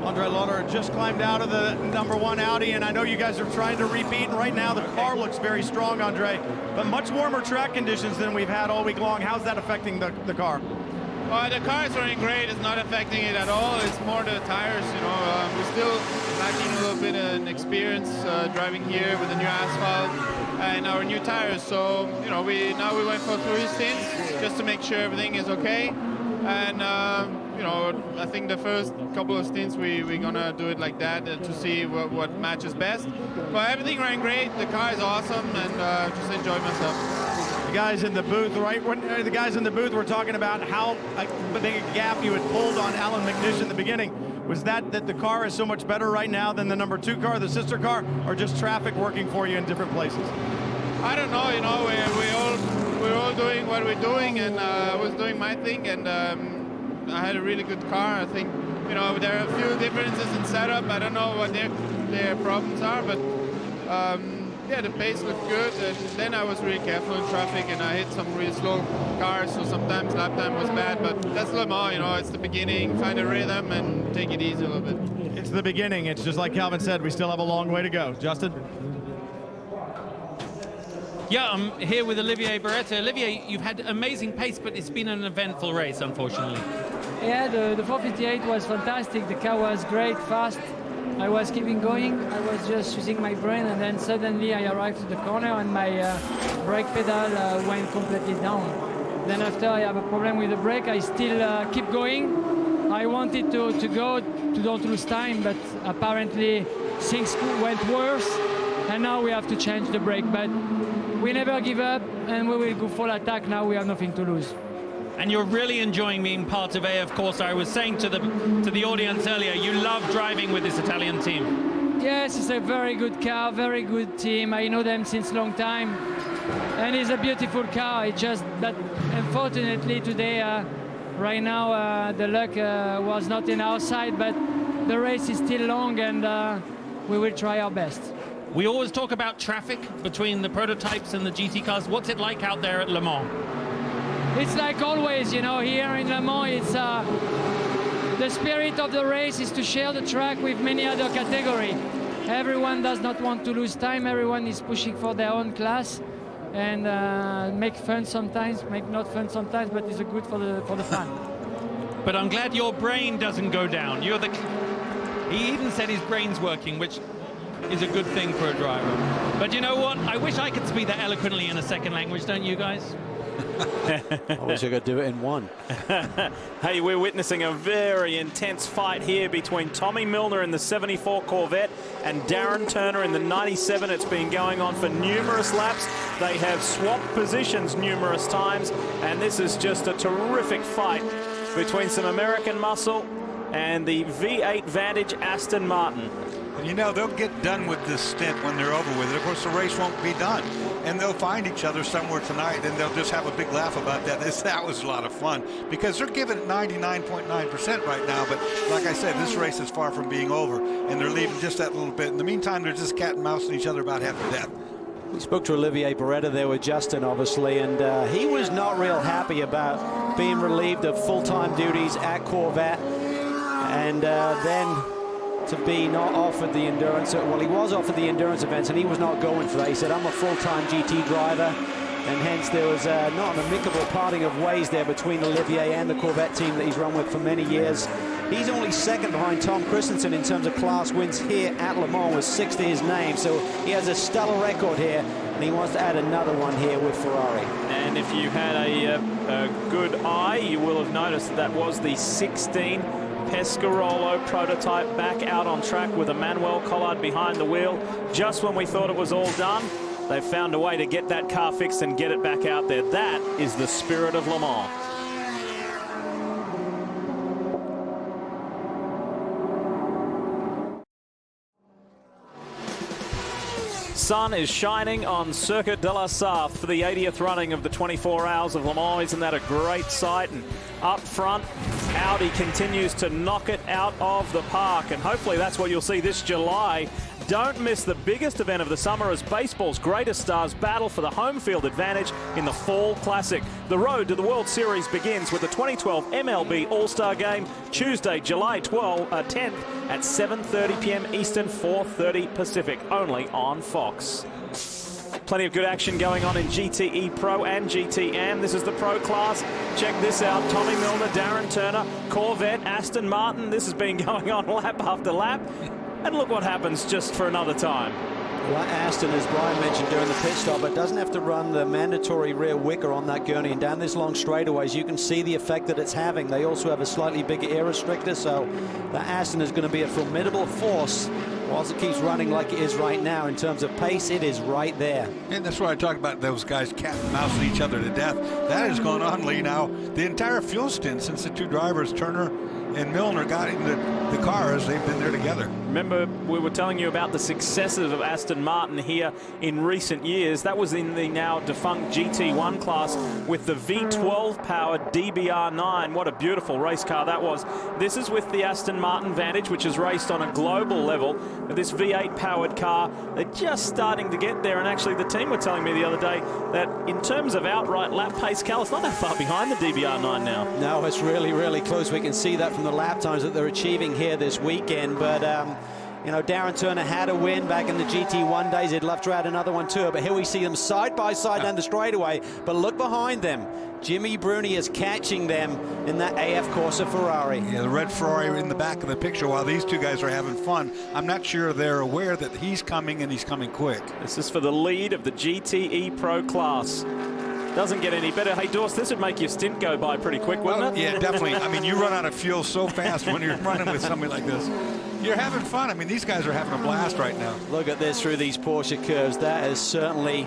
Andre Lotterer just climbed out of the number 1 Audi, and I know you guys are trying to repeat, and right now the car looks very strong, Andre, but much warmer track conditions than we've had all week long. How's that affecting the car? The car is running great. It's not affecting it at all. It's more the tires, you know. We're still lacking a little bit of experience driving here with the new asphalt and our new tires. So, you know, we went for 3 stints just to make sure everything is okay. And, you know, I think the first couple of stints we're gonna do it like that to see what matches best. But everything ran great. The car is awesome, and just enjoy myself. The guys in the booth, right? The guys in the booth were talking about how big a gap you had pulled on Alan McNish in the beginning. Was that the car is so much better right now than the number 2 car, the sister car, or just traffic working for you in different places? I don't know. You know, we're all doing what we're doing, and I was doing my thing, and I had a really good car. I think, you know, there are a few differences in setup. I don't know what their problems are, but yeah, the pace looked good, and then I was really careful in traffic, and I hit some really slow cars, so sometimes lap time was bad, but that's Le Mans, you know, it's the beginning, find a rhythm and take it easy a little bit. It's the beginning. It's just like Calvin said, we still have a long way to go. Justin? Yeah, I'm here with Olivier Beretta. Olivier, you've had amazing pace, but it's been an eventful race, unfortunately. Yeah, the 458 was fantastic. The car was great, fast. I was keeping going. I was just using my brain, and then suddenly I arrived to the corner and my brake pedal went completely down. Then after I have a problem with the brake, I still keep going. I wanted to go to don't lose time, but apparently things went worse, and now we have to change the brake. But we never give up, and we will go full attack now. We have nothing to lose. And you're really enjoying being part of A, of course. I was saying to the audience earlier, you love driving with this Italian team. Yes, it's a very good car, very good team. I know them since a long time. And it's a beautiful car. It's just that, unfortunately, today, right now, the luck was not in our side, but the race is still long, and we will try our best. We always talk about traffic between the prototypes and the GT cars. What's it like out there at Le Mans? It's like always, you know, here in Le Mans, it's the spirit of the race is to share the track with many other categories. Everyone does not want to lose time. Everyone is pushing for their own class, and make fun sometimes, make not fun sometimes, but it's good for the fun. But I'm glad your brain doesn't go down. He even said his brain's working, which is a good thing for a driver. But you know what? I wish I could speak that eloquently in a second language, don't you guys? I wish I could do it in one. Hey, we're witnessing a very intense fight here between Tommy Milner in the 74 Corvette and Darren Turner in the 97. It's been going on for numerous laps. They have swapped positions numerous times, and this is just a terrific fight between some American muscle and the V8 Vantage Aston Martin. You know, they'll get done with this stint when they're over with it. Of course, the race won't be done. And they'll find each other somewhere tonight, and they'll just have a big laugh about that. That was a lot of fun, because they're giving it 99.9% right now. But like I said, this race is far from being over, and they're leaving just that little bit. In the meantime, they're just cat and mousing each other about half to death. We spoke to Olivier Beretta there with Justin, obviously, and he was not real happy about being relieved of full-time duties at Corvette, and then to be not offered the endurance. Well, he was offered the endurance events, and he was not going for that. He said, I'm a full-time GT driver, and hence there was not an amicable parting of ways there between Olivier and the Corvette team that he's run with for many years. He's only second behind Tom Christensen in terms of class wins here at Le Mans with 6 to his name, so he has a stellar record here, and he wants to add another one here with Ferrari. And if you had a good eye, you will have noticed that was the 16 Pescarolo prototype back out on track with Emmanuel Collard behind the wheel. Just when we thought it was all done, they found a way to get that car fixed and get it back out there. That is the spirit of Le Mans. Sun is shining on Circuit de la Sarthe for the 80th running of the 24 Hours of Le Mans. Isn't that a great sight? And up front, Audi continues to knock it out of the park, and hopefully that's what you'll see this July. Don't miss the biggest event of the summer as baseball's greatest stars battle for the home field advantage in the Fall Classic. The road to the World Series begins with the 2012 MLB All-Star Game, Tuesday, July 10th at 7:30 p.m. Eastern, 4:30 Pacific, only on Fox. Plenty of good action going on in GTE Pro and GTM. This is the Pro class. Check this out. Tommy Milner, Darren Turner, Corvette, Aston Martin. This has been going on lap after lap. And look what happens just for another time. Well, Aston, as Brian mentioned during the pit stop, it doesn't have to run the mandatory rear wicker on that gurney, and down this long straightaways you can see the effect that it's having. They also have a slightly bigger air restrictor, so the Aston is going to be a formidable force whilst it keeps running like it is right now. In terms of pace, it is right there. And that's what I talk about, those guys cat and mousing each other to death. That has gone on, Lee, now the entire fuel stint since the two drivers, Turner and Milner, got into the cars. They've been there together. Remember, we were telling you about the successes of Aston Martin here in recent years. That was in the now defunct GT1 class with the V12-powered DBR9. What a beautiful race car that was. This is with the Aston Martin Vantage, which is raced on a global level. This V8-powered car, they're just starting to get there. And actually, the team were telling me the other day that in terms of outright lap pace, Cal, it's not that far behind the DBR9 now. No, it's really, really close. We can see that from the lap times that they're achieving here this weekend. But you know, Darren Turner had a win back in the GT1 days. He'd love to add another one too. But here we see them side by side down the straightaway. But look behind them. Jimmy Bruni is catching them in that AF Corsa Ferrari. Yeah, the red Ferrari in the back of the picture while these two guys are having fun. I'm not sure they're aware that he's coming, and he's coming quick. This is for the lead of the GTE Pro class. Doesn't get any better. Hey, Dorse, this would make your stint go by pretty quick, wouldn't it? Yeah, definitely. I mean, you run out of fuel so fast when you're running with somebody like this. You're having fun. I mean, these guys are having a blast right now. Look at this through these Porsche curves. That is certainly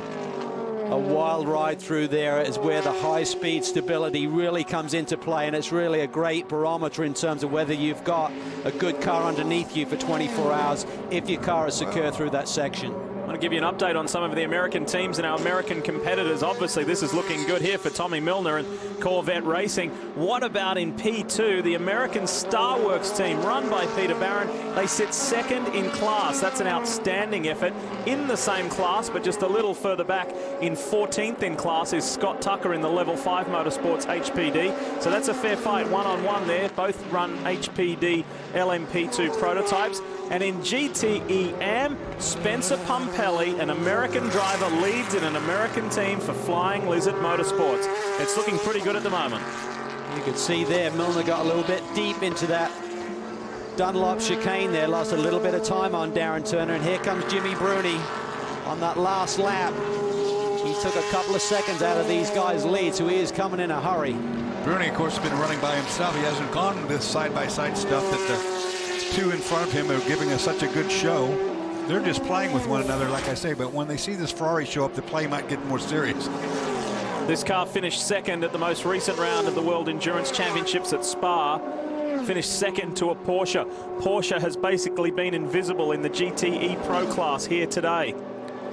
a wild ride through there is where the high-speed stability really comes into play, and it's really a great barometer in terms of whether you've got a good car underneath you for 24 hours if your car is secure through that section. I want to give you an update on some of the American teams and our American competitors. Obviously, this is looking good here for Tommy Milner and Corvette Racing. What about in P2? The American Starworks team, run by Peter Barron, they sit second in class. That's an outstanding effort. In the same class, but just a little further back, in 14th in class, is Scott Tucker in the Level 5 Motorsports HPD. So that's a fair fight, one-on-one there. Both run HPD LMP2 prototypes. And in GTE AM, Spencer Pumpelly, an American driver, leads in an American team for Flying Lizard Motorsports. It's looking pretty good at the moment. You could see there, Milner got a little bit deep into that Dunlop chicane there, lost a little bit of time on Darren Turner, and here comes Jimmy Bruni on that last lap. He took a couple of seconds out of these guys' lead, so he is coming in a hurry. Bruni, of course, has been running by himself. He hasn't gone this side-by-side stuff that the two in front of him are giving us such a good show. They're just playing with one another, like I say, but when they see this Ferrari show up, the play might get more serious. This car finished second at the most recent round of the World Endurance Championships at Spa. Finished second to a Porsche. Porsche has basically been invisible in the GTE Pro class here today.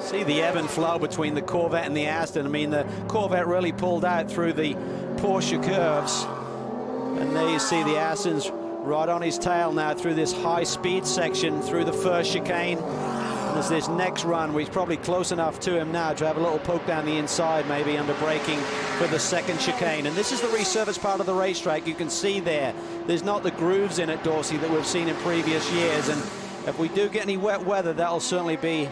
See the ebb and flow between the Corvette and the Aston. I mean, the Corvette really pulled out through the Porsche curves. And there you see the Aston's right on his tail now through this high-speed section, through the first chicane. And as this next run, he's probably close enough to him now to have a little poke down the inside, maybe under braking for the second chicane. And this is the resurfaced part of the racetrack. You can see there's not the grooves in it, Dorsey, that we've seen in previous years. And if we do get any wet weather, that'll certainly be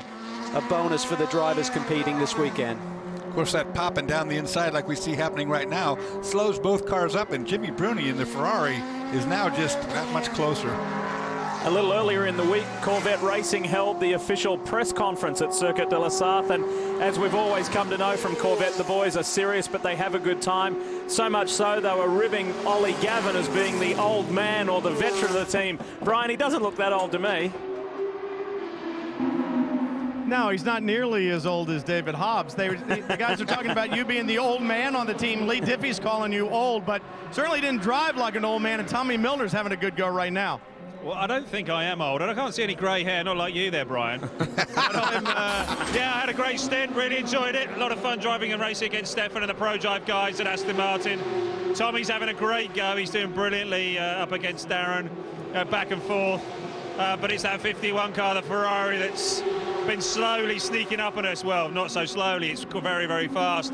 a bonus for the drivers competing this weekend. Of course, that popping down the inside like we see happening right now slows both cars up, and Jimmy Bruni in the Ferrari is now just that much closer. A little earlier in the week, Corvette Racing held the official press conference at Circuit de la Sarthe, and as we've always come to know from Corvette, the boys are serious, but they have a good time. So much so, they were ribbing Ollie Gavin as being the old man or the veteran of the team. Brian, he doesn't look that old to me. No, he's not nearly as old as David Hobbs. The guys are talking about you being the old man on the team. Lee Diffie's calling you old, but certainly didn't drive like an old man, and Tommy Milner's having a good go right now. Well, I don't think I am old, and I can't see any grey hair, not like you there, Brian. Yeah, I had a great stint, really enjoyed it. A lot of fun driving and racing against Stefan and the Pro Drive guys at Aston Martin. Tommy's having a great go. He's doing brilliantly up against Darren, back and forth. But it's that 51 car, the Ferrari, that's been slowly sneaking up on us. Well, not so slowly, it's very, very fast.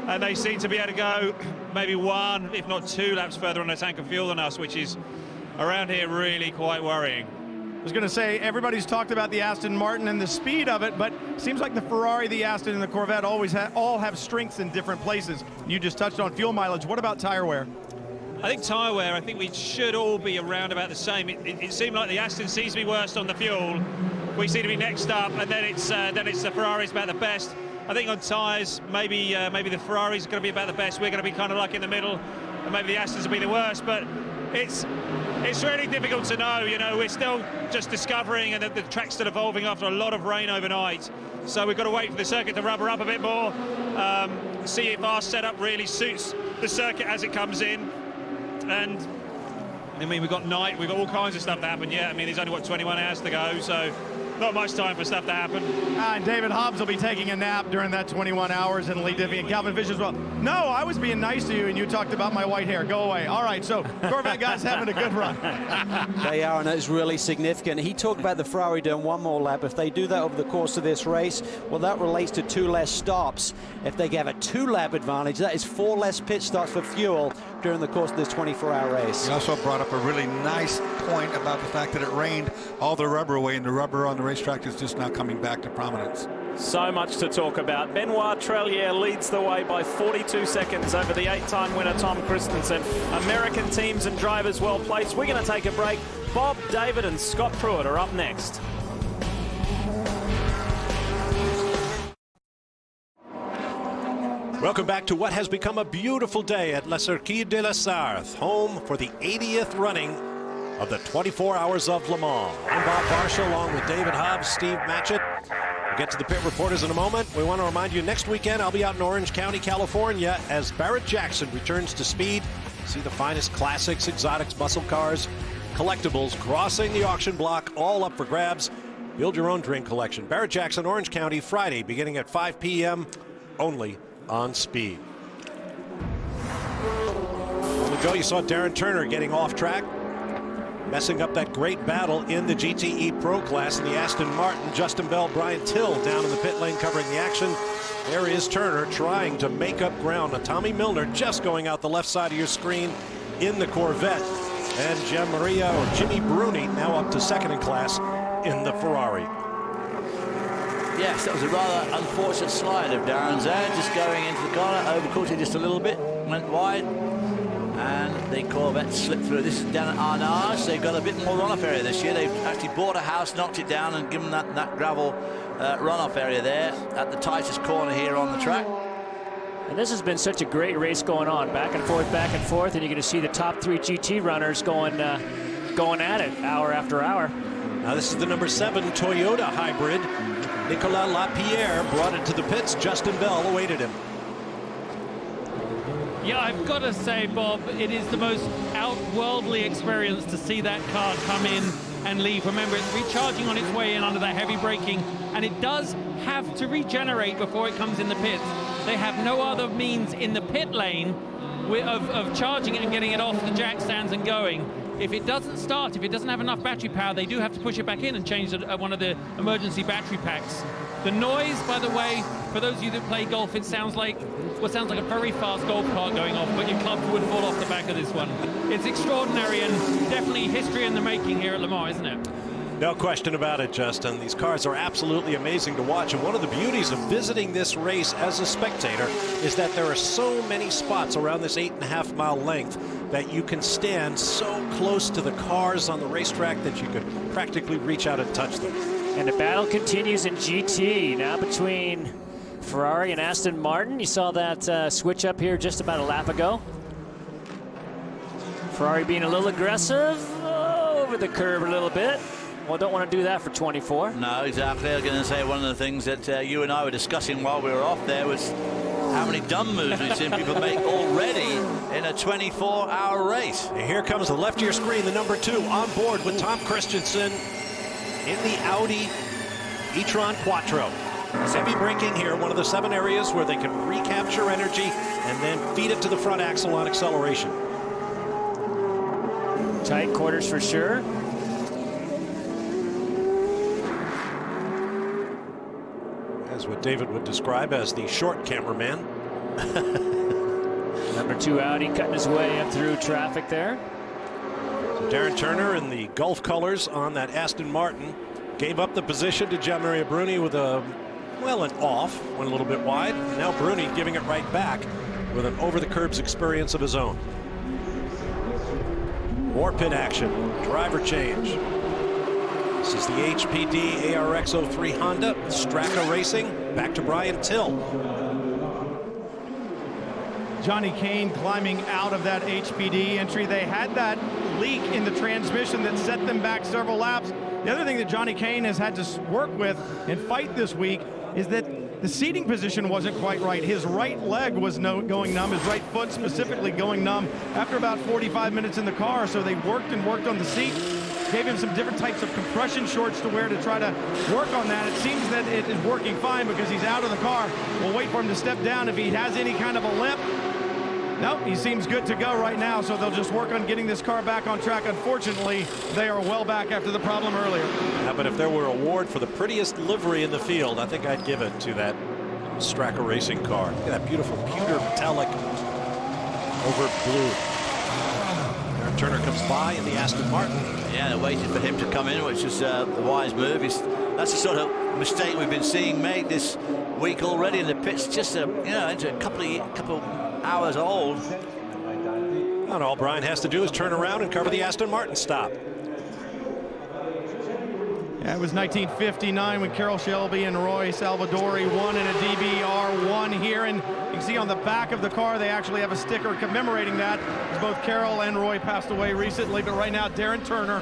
And they seem to be able to go maybe one, if not two laps further on the tank of fuel than us, which is around here really quite worrying. I was going to say, everybody's talked about the Aston Martin and the speed of it, but it seems like the Ferrari, the Aston, and the Corvette all have strengths in different places. You just touched on fuel mileage. What about tire wear? I think tyre wear, I think we should all be around about the same. It seemed like the Aston seems to be worst on the fuel. We seem to be next up, and then it's the Ferraris about the best. I think on tyres, maybe the Ferraris are going to be about the best. We're going to be kind of like in the middle, and maybe the Astons will be the worst. But it's really difficult to know. You know, we're still just discovering, and the track's still evolving after a lot of rain overnight. So we've got to wait for the circuit to rubber up a bit more, see if our setup really suits the circuit as it comes in. And I mean, we've got night, we've got all kinds of stuff to happen yet. I mean, there's only 21 hours to go, so not much time for stuff to happen. And David Hobbs will be taking a nap during that 21 hours, and Lee Diffie and Calvin Fish as well. No, I was being nice to you, and you talked about my white hair. Go away. All right, so Corvette guys having a good run. They are, and it's really significant. He talked about the Ferrari doing one more lap. If they do that over the course of this race, well, that relates to 2 less stops. If they have a 2-lap advantage, that is 4 less pit stops for fuel during the course of this 24-hour race. He also brought up a really nice point about the fact that it rained all the rubber away, and the rubber on the racetrack is just now coming back to prominence. So much to talk about. Benoit Trelier leads the way by 42 seconds over the 8-time winner Tom Christensen. American teams and drivers well placed. We're going to take a break. Bob, David and Scott Pruitt are up next. Welcome back to what has become a beautiful day at Le Circuit de la Sarthe, home for the 80th running of the 24 Hours of Le Mans. I'm Bob Varsha, along with David Hobbs, Steve Matchett. We'll get to the pit reporters in a moment. We want to remind you, next weekend I'll be out in Orange County, California, as Barrett Jackson returns to speed. See the finest classics, exotics, muscle cars, collectibles crossing the auction block, all up for grabs. Build your own dream collection. Barrett Jackson, Orange County, Friday, beginning at 5 p.m., only on Speed. A moment ago, you saw Darren Turner getting off track, messing up that great battle in the GTE Pro class in the Aston Martin. Justin Bell, Brian Till down in the pit lane covering the action. There is Turner trying to make up ground. Now, Tommy Milner just going out the left side of your screen in the Corvette. And Jimmy Bruni now up to second in class in the Ferrari. Yes, that was a rather unfortunate slide of Darren's there, just going into the corner, overcaught it just a little bit, went wide, and the Corvette slipped through. This is down at Arnage. They've got a bit more runoff area this year. They've actually bought a house, knocked it down, and given that gravel runoff area there at the tightest corner here on the track. And this has been such a great race going on, back and forth, and you're going to see the top 3 GT runners going at it hour after hour. Now this is the number 7 Toyota hybrid. Nicolas Lapierre brought it to the pits. Justin Bell awaited him. Yeah, I've got to say, Bob, it is the most outworldly experience to see that car come in and leave. Remember, it's recharging on its way in under that heavy braking, and it does have to regenerate before it comes in the pits. They have no other means in the pit lane of charging it and getting it off the jack stands and going. If it doesn't start, if it doesn't have enough battery power, they do have to push it back in and change one of the emergency battery packs. The noise, by the way, for those of you that play golf, it sounds like a very fast golf cart going off, but your clubs would fall off the back of this one. It's extraordinary and definitely history in the making here at Le Mans, isn't it? No question about it, Justin. These cars are absolutely amazing to watch. And one of the beauties of visiting this race as a spectator is that there are so many spots around this 8.5-mile length that you can stand so close to the cars on the racetrack that you could practically reach out and touch them. And the battle continues in GT now between Ferrari and Aston Martin. You saw that switch up here just about a lap ago. Ferrari being a little aggressive, over the curve a little bit. Well, don't want to do that for 24. No, exactly. I was going to say one of the things that you and I were discussing while we were off there was how many dumb moves we've seen people make already in a 24-hour race. And here comes the left of your screen, the number 2 on board with Tom Christensen in the Audi e-tron Quattro. Heavy braking here, one of the 7 areas where they can recapture energy and then feed it to the front axle on acceleration. Tight quarters for sure. As what David would describe as the short cameraman. Number 2 Audi cutting his way up through traffic there. So Darren Turner in the Gulf colors on that Aston Martin gave up the position to Gianmaria Bruni with an off, went a little bit wide. And now Bruni giving it right back with an over-the-curbs experience of his own. More pit action, driver change. This is the HPD ARX-03 Honda, Straka Racing, back to Brian Till. Johnny Kane climbing out of that HPD entry. They had that leak in the transmission that set them back several laps. The other thing that Johnny Kane has had to work with and fight this week is that the seating position wasn't quite right. His right leg was going numb, his right foot specifically going numb after about 45 minutes in the car. So they worked on the seat, gave him some different types of compression shorts to wear to try to work on that. It seems that it is working fine because he's out of the car. We'll wait for him to step down if he has any kind of a limp. Nope, he seems good to go right now, so they'll just work on getting this car back on track. Unfortunately, they are well back after the problem earlier. Yeah, but if there were an award for the prettiest livery in the field, I think I'd give it to that Straka Racing car. Look at that beautiful pewter metallic over blue. Darren Turner comes by in the Aston Martin. Yeah, they're waiting for him to come in, which is a wise move. That's the sort of mistake we've been seeing made this week already in the pits. Just into a couple hours old. And all Brian has to do is turn around and cover the Aston Martin stop. Yeah, it was 1959 when Carroll Shelby and Roy Salvadori won in a DBR1 here, and you can see on the back of the car they actually have a sticker commemorating that. Both Carroll and Roy passed away recently, but right now Darren Turner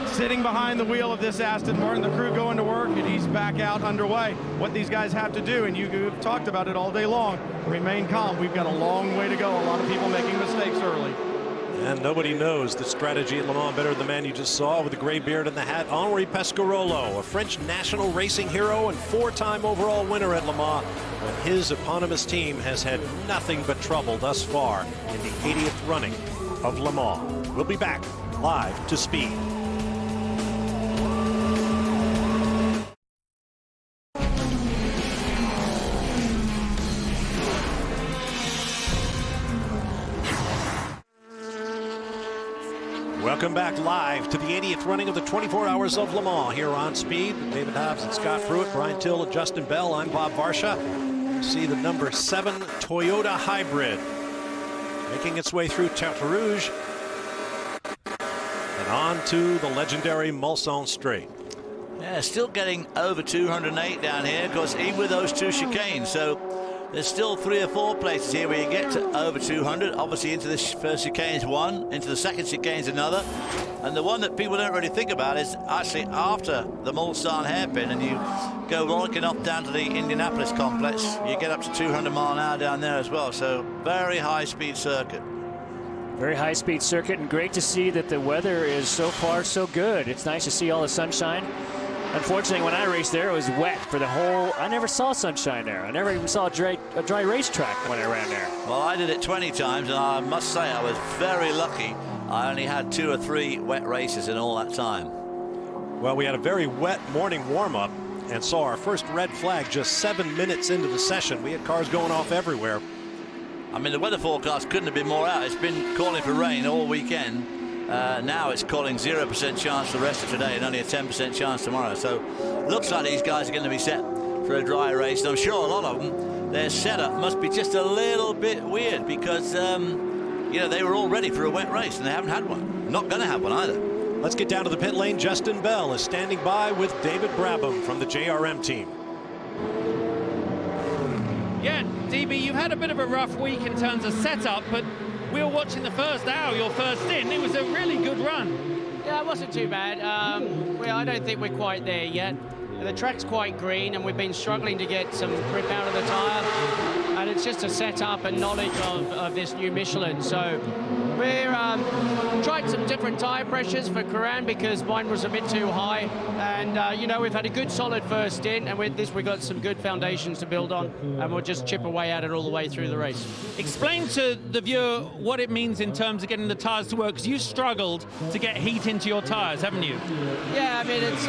sitting behind the wheel of this Aston Martin, the crew going to work, and he's back out underway. What these guys have to do, and you've talked about it all day long, remain calm. We've got a long way to go. A lot of people making mistakes early. And nobody knows the strategy at Le Mans better than the man you just saw with the gray beard and the hat, Henri Pescarolo, a French national racing hero and 4-time overall winner at Le Mans, when his eponymous team has had nothing but trouble thus far in the 80th running of Le Mans. We'll be back live to Speed. Welcome back live to the 80th running of the 24 Hours of Le Mans here on Speed. David Hobbs and Scott Pruitt, Brian Till and Justin Bell. I'm Bob Varsha. You see the number 7 Toyota Hybrid making its way through Tertre Rouge and on to the legendary Mulsanne Straight. Yeah, still getting over 208 down here, because even with those 2 chicanes, so there's still 3 or 4 places here where you get to over 200. Obviously into this first chicane's one, into the second chicane's another. And the one that people don't really think about is actually after the Mulsanne hairpin, and you go rollicking off down to the Indianapolis complex, you get up to 200 mile an hour down there as well. So very high speed circuit. Very high speed circuit, and great to see that the weather is so far so good. It's nice to see all the sunshine. Unfortunately, when I raced there, it was wet for the whole. I never saw sunshine there. I never even saw a dry racetrack when I ran there. Well, I did it 20 times, and I must say I was very lucky. I only had 2 or 3 wet races in all that time. Well, we had a very wet morning warm-up and saw our first red flag just 7 minutes into the session. We had cars going off everywhere. I mean, the weather forecast couldn't have been more out. It's been calling for rain all weekend. Now it's calling 0% chance for the rest of today and only a 10% chance tomorrow. So looks like these guys are going to be set for a dry race. And I'm sure a lot of them, their setup must be just a little bit weird, because you know, they were all ready for a wet race and they haven't had one. Not going to have one either. Let's get down to the pit lane. Justin Bell is standing by with David Brabham from the JRM team. Yeah, DB, you've had a bit of a rough week in terms of setup, but we were watching the first hour, your first stint. It was a really good run. Yeah, it wasn't too bad. Well, I don't think we're quite there yet. The track's quite green, and we've been struggling to get some grip out of the tyre. And it's just a setup and knowledge of this new Michelin. So we're tried some different tyre pressures for Kerrang because mine was a bit too high. And, you know, we've had a good solid first stint, and with this we've got some good foundations to build on, and we'll just chip away at it all the way through the race. Explain to the viewer what it means in terms of getting the tyres to work, because you struggled to get heat into your tyres, haven't you? Yeah, I mean, it's...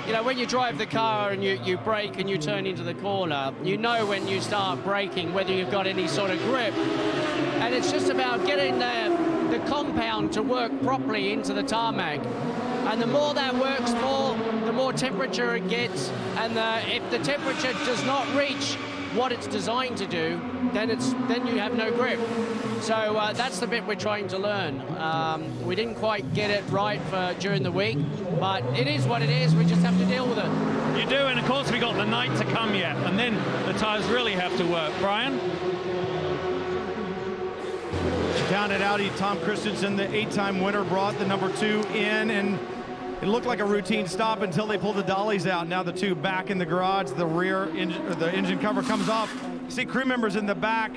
you know, when you drive the car and you brake and you turn into the corner, you know when you start braking whether you've got any sort of grip. And it's just about getting the compound to work properly into the tarmac. And the more that works the more temperature it gets. And if the temperature does not reach what it's designed to do, then you have no grip. So that's the bit we're trying to learn. We didn't quite get it right during the week, but it is what it is. We just have to deal with it. You do, and of course we got the night to come yet, and then the tyres really have to work. Brian? Down at Audi, Tom Christensen, the 8-time winner, brought the number 2 in, and it looked like a routine stop until they pulled the dollies out. Now the 2 back in the garage, the engine cover comes off. You see crew members in the back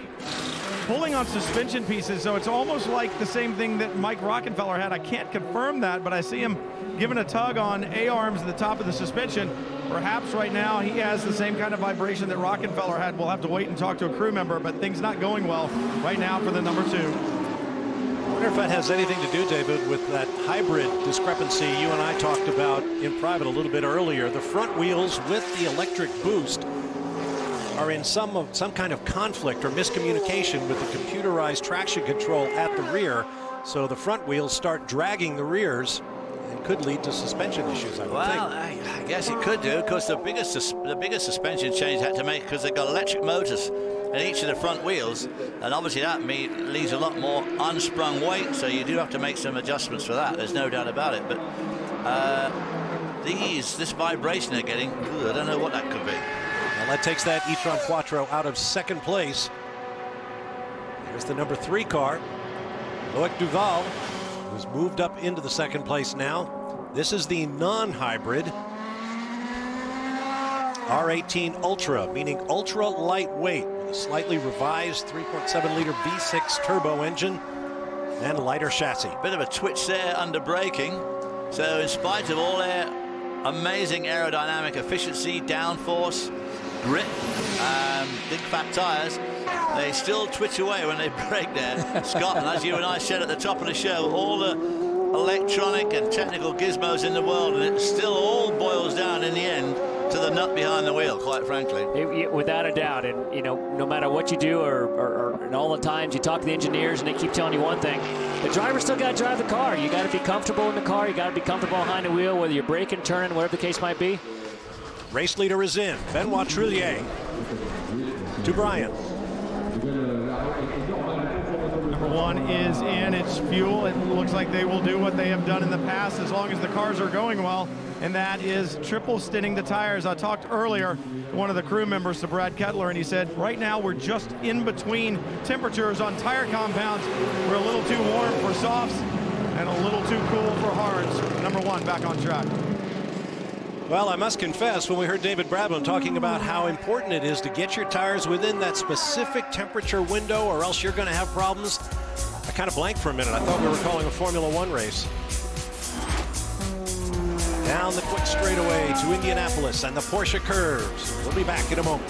pulling on suspension pieces, so it's almost like the same thing that Mike Rockenfeller had. I can't confirm that, but I see him giving a tug on A-arms at the top of the suspension. Perhaps right now he has the same kind of vibration that Rockenfeller had. We'll have to wait and talk to a crew member, but things not going well right now for the number 2. I wonder if that has anything to do, David, with that hybrid discrepancy you and I talked about in private a little bit earlier. The front wheels with the electric boost are in some kind of conflict or miscommunication with the computerized traction control at the rear. So the front wheels start dragging the rears and could lead to suspension issues, I would think. Well, I guess it could do, because the biggest suspension change they had to make, because they've got electric motors in each of the front wheels, and obviously that leaves a lot more unsprung weight, so you do have to make some adjustments for that. There's no doubt about it. But this vibration they're getting, I don't know what that could be. Well, that takes that e-tron Quattro out of second place. There's the number 3 car, Loic Duval, who's moved up into the second place now. This is the non-hybrid R18 Ultra, meaning ultra lightweight, with a slightly revised 3.7-liter V6 turbo engine and lighter chassis. Bit of a twitch there under braking. So in spite of all their amazing aerodynamic efficiency, downforce, grip, big fat tires, they still twitch away when they brake there. Scott, and as you and I said at the top of the show, all the electronic and technical gizmos in the world, and it still all boils down in the end to the nut behind the wheel, quite frankly. Without a doubt. And, you know, no matter what you do and all the times you talk to the engineers and they keep telling you one thing, the driver still got to drive the car. You got to be comfortable in the car. You got to be comfortable behind the wheel, whether you're braking, turning, whatever the case might be. Race leader is in. Benoit Trullier to Brian. Number 1 is in. It's fuel. It looks like they will do what they have done in the past as long as the cars are going well, and that is triple stinning the tires. I talked earlier to one of the crew members, to Brad Kettler, and he said, right now we're just in between temperatures on tire compounds. We're a little too warm for softs and a little too cool for hards. Number 1 back on track. Well, I must confess, when we heard David Bradman talking about how important it is to get your tires within that specific temperature window or else you're going to have problems, I kind of blanked for a minute. I thought we were calling a Formula One race. Down the quick straightaway to Indianapolis and the Porsche curves. We'll be back in a moment.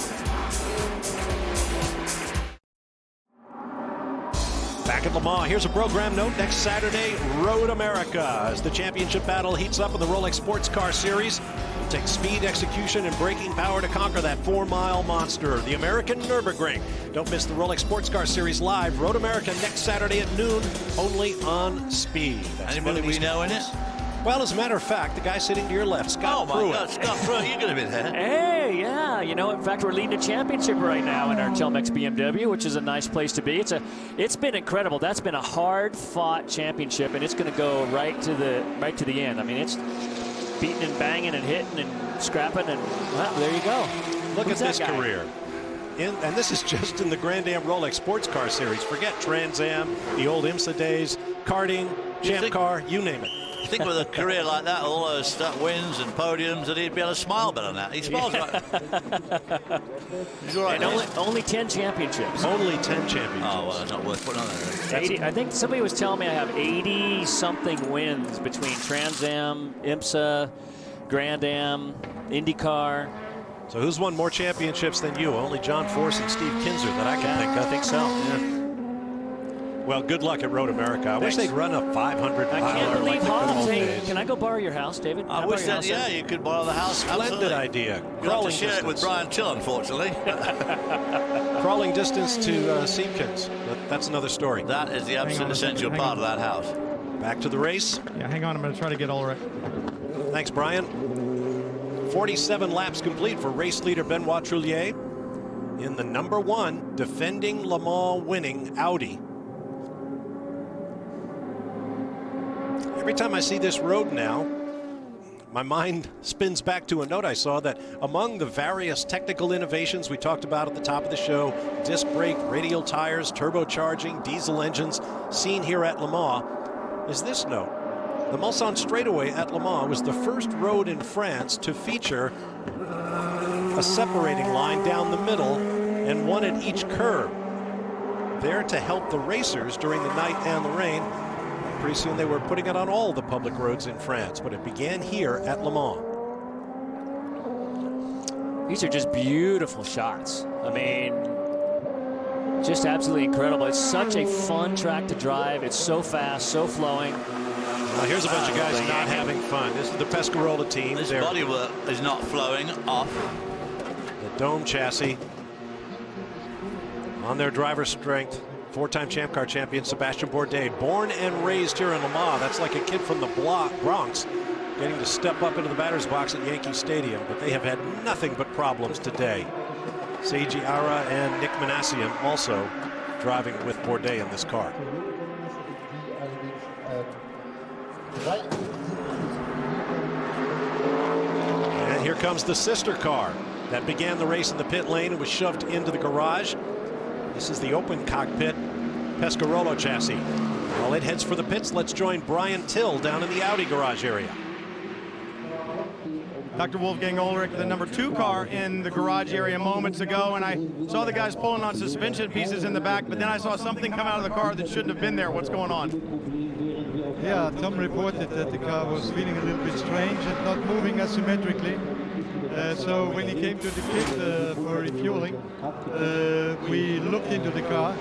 Back at Le Mans, here's a program note. Next Saturday, Road America, as the championship battle heats up in the Rolex Sports Car Series. It takes speed, execution, and braking power to conquer that 4-mile monster, the American Nürburgring. Don't miss the Rolex Sports Car Series live. Road America next Saturday at noon, only on Speed. Anybody we know in it? Well, as a matter of fact, the guy sitting to your left, Scott Pruitt. Oh, my God, Scott Pruitt, you're going to be there. Hey, yeah. You know, in fact, we're leading a championship right now in our Chelmex BMW, which is a nice place to be. It's been incredible. That's been a hard-fought championship, and it's going to go right to the end. I mean, it's beating and banging and hitting and scrapping, and well, there you go. Look Who's at this that guy? career. And this is just in the Grand Am Rolex Sports Car Series. Forget Trans Am, the old IMSA days, karting, Champ Car, you name it. I think with a career like that, all those wins and podiums, that he'd be able to smile better than that. He smiles like... He's all right. And only 10 championships. Only 10 championships. Oh, well, it's not worth putting on there. 80, I think somebody was telling me I have 80-something wins between Trans Am, IMSA, Grand Am, IndyCar. So who's won more championships than you? Only John Force and Steve Kinzer that I can think of. I think so. Yeah. Well, good luck at Road America. I wish they'd run a 500 I can't miler believe like the good Hobbs. old Hey, days. can I go borrow your house, David? I wish that, yeah, you could borrow the house. Splendid Absolutely. idea. You'll have to Crawling share it with distance. Brian Till, unfortunately. Crawling distance to Siebkens. That's another story. That is the absolute essential part of that house. Back to the race. Yeah, hang on. I'm going to try to get all right. Thanks, Brian. 47 laps complete for race leader Benoit Trullier in the number 1 defending Le Mans winning Audi. Every time I see this road now, my mind spins back to a note I saw that among the various technical innovations we talked about at the top of the show, disc brake, radial tires, turbocharging, diesel engines, seen here at Le Mans, is this note. The Mulsanne straightaway at Le Mans was the first road in France to feature a separating line down the middle and one at each curb, there to help the racers during the night and the rain. Pretty soon they were putting it on all the public roads in France, but it began here at Le Mans. These are just beautiful shots. I mean, just absolutely incredible. It's such a fun track to drive. It's so fast, so flowing. Well, here's a bunch of guys not having fun. This is the Pescarolo team. This bodywork is not flowing off. The dome chassis on their driver's strength. 4-time Champ Car champion Sebastian Bourdais, born and raised here in Le Mans. That's like a kid from the Bronx getting to step up into the batter's box at Yankee Stadium, but they have had nothing but problems today. Seiji Ara and Nick Manassian also driving with Bourdais in this car. And here comes the sister car that began the race in the pit lane and was shoved into the garage. This is the open cockpit Pescarolo chassis. While it heads for the pits, let's join Brian Till down in the Audi garage area. Dr. Wolfgang Ulrich, the number 2 car in the garage area moments ago, and I saw the guys pulling on suspension pieces in the back, but then I saw something come out of the car that shouldn't have been there. What's going on? Yeah, Tom reported that the car was feeling a little bit strange and not moving as symmetrically. So when he came to the pit for refueling, we looked into the car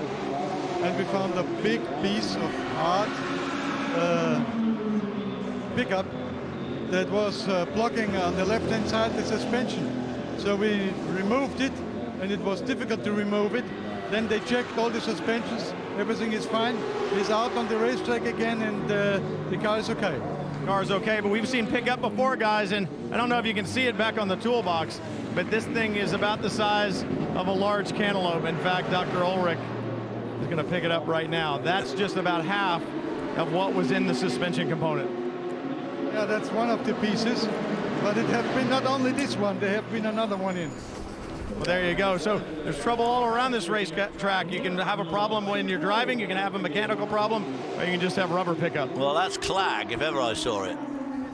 and we found a big piece of hard pickup that was blocking on the left-hand side the suspension. So we removed it, and it was difficult to remove it. Then they checked all the suspensions, everything is fine. He's out on the racetrack again, and the car is okay. Car's okay, but we've seen pickup before, guys, and I don't know if you can see it back on the toolbox, but this thing is about the size of a large cantaloupe. In fact, Dr. Ulrich is going to pick it up right now. That's just about half of what was in the suspension component. Yeah, that's one of the pieces, but it has been not only this one, there have been another one in. Well, there you go. So there's trouble all around this race track. You can have a problem when you're driving, you can have a mechanical problem, or you can just have rubber pickup. Well, that's clag, if ever I saw it.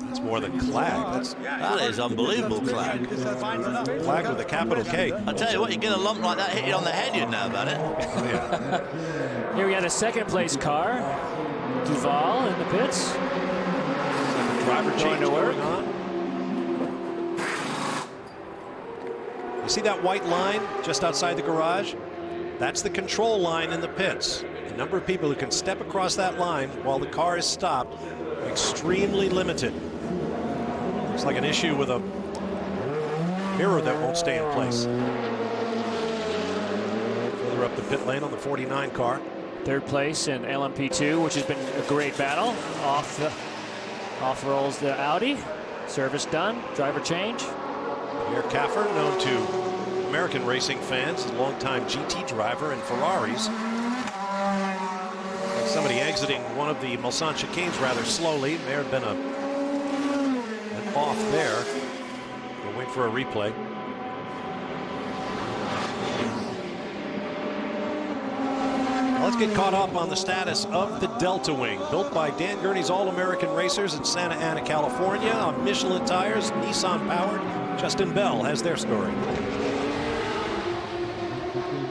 That's more than clag. That is unbelievable clag. Clag with a capital K. I tell you what, you get a lump like that hit you on the head, you'd know about it. Here we had a second place car. Duval in the pits. Driver change to work. going on. You see that white line just outside the garage? That's the control line in the pits. The number of people who can step across that line while the car is stopped, extremely limited. Looks like an issue with a mirror that won't stay in place. Further up the pit lane on the 49 car. Third place in LMP2, which has been a great battle. Off rolls the Audi. Service done. Driver change. Pierre Caffer, known to American racing fans, a longtime GT driver in Ferraris. Like somebody exiting one of the Mulsanne chicanes rather slowly. May have been an off there. We'll wait for a replay. Let's get caught up on the status of the Delta Wing, built by Dan Gurney's All-American Racers in Santa Ana, California, on Michelin tires, Nissan powered. Justin Bell has their story.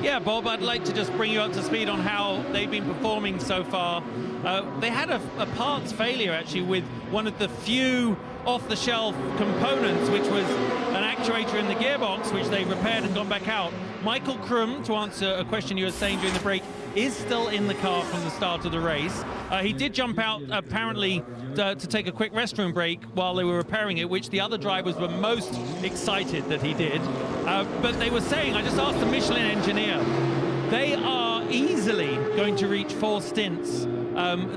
Yeah, Bob, I'd like to just bring you up to speed on how they've been performing so far. They had a parts failure, actually, with one of the few off-the-shelf components, which was an actuator in the gearbox, which they repaired and gone back out. Michael Krum, to answer a question you were saying during the break, is still in the car from the start of the race. He did jump out, apparently, to take a quick restroom break while they were repairing it, which the other drivers were most excited that he did. But they were saying, I just asked the Michelin engineer, they are easily going to reach 4 stints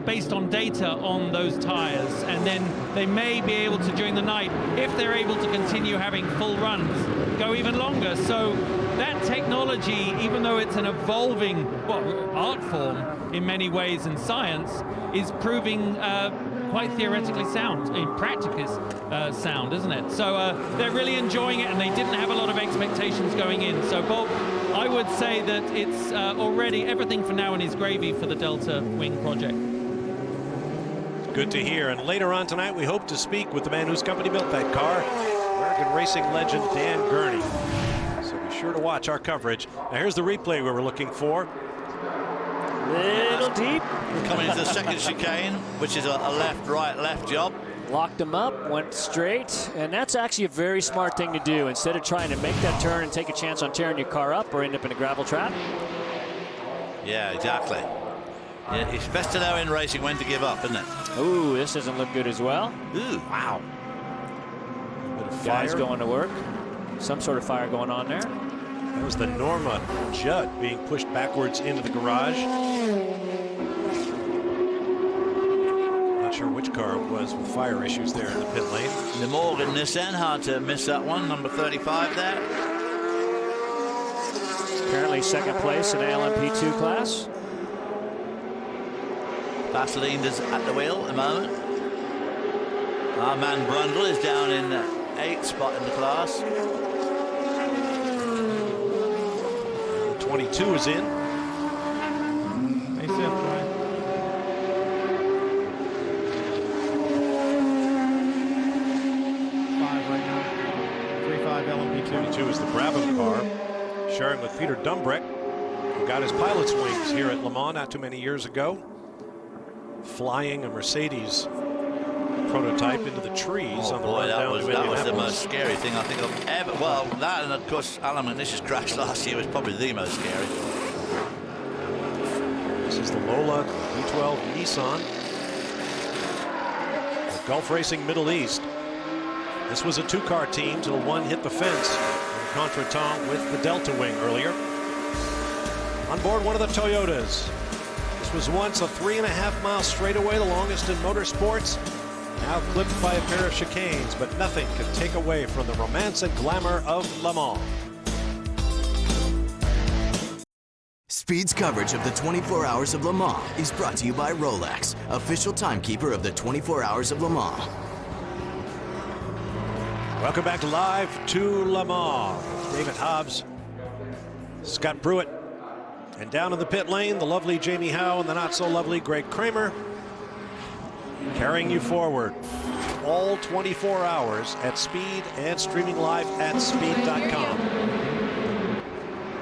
based on data on those tires, and then they may be able to, during the night, if they're able to continue having full runs, go even longer. So that technology, even though it's an evolving art form in many ways in science, is proving quite theoretically sound, in practice sound, isn't it? So they're really enjoying it, and they didn't have a lot of expectations going in. So Bob, I would say that it's already everything for now in his gravy for the Delta Wing project. Good to hear. And later on tonight, we hope to speak with the man whose company built that car, American racing legend Dan Gurney. So be sure to watch our coverage. Now here's the replay we were looking for. Little deep. Coming into the second chicane, which is a left, right, left job. Locked him up, went straight, and that's actually a very smart thing to do. Instead of trying to make that turn and take a chance on tearing your car up or end up in a gravel trap. Yeah, exactly. Yeah, it's best to know in racing when to give up, isn't it? Ooh, this doesn't look good as well. Ooh, wow. Bit of Guys fire. going to work. Some sort of fire going on there. That was the Norma Judd being pushed backwards into the garage. Not sure which car it was with fire issues there in the pit lane. The Morgan Nissan, hard to miss that one, number 35 there. Currently second place in LMP2 class. Vaseline is at the wheel at the moment. Our man Brundle is down in the 8th spot in the class. The 22 is in. was the Brabham car, sharing with Peter Dumbrick, who got his pilot's wings here at Le Mans not too many years ago, flying a Mercedes prototype into the trees on the run down to Indianapolis. That was the most scary thing I think I've ever. Well, that and of course Alan McNish's crash last year was probably the most scary. This is the Lola V12 Nissan, the Gulf Racing Middle East. This was a two-car team till one hit the fence in a contretemps with the Delta Wing earlier. On board one of the Toyotas. This was once a 3.5-mile straightaway, the longest in motorsports. Now clipped by a pair of chicanes, but nothing can take away from the romance and glamour of Le Mans. Speed's coverage of the 24 Hours of Le Mans is brought to you by Rolex, official timekeeper of the 24 Hours of Le Mans. Welcome back live to Le Mans. David Hobbs, Scott Pruitt, and down in the pit lane, the lovely Jamie Howe and the not-so-lovely Greg Kramer, carrying you forward all 24 hours at Speed and streaming live at speed.com.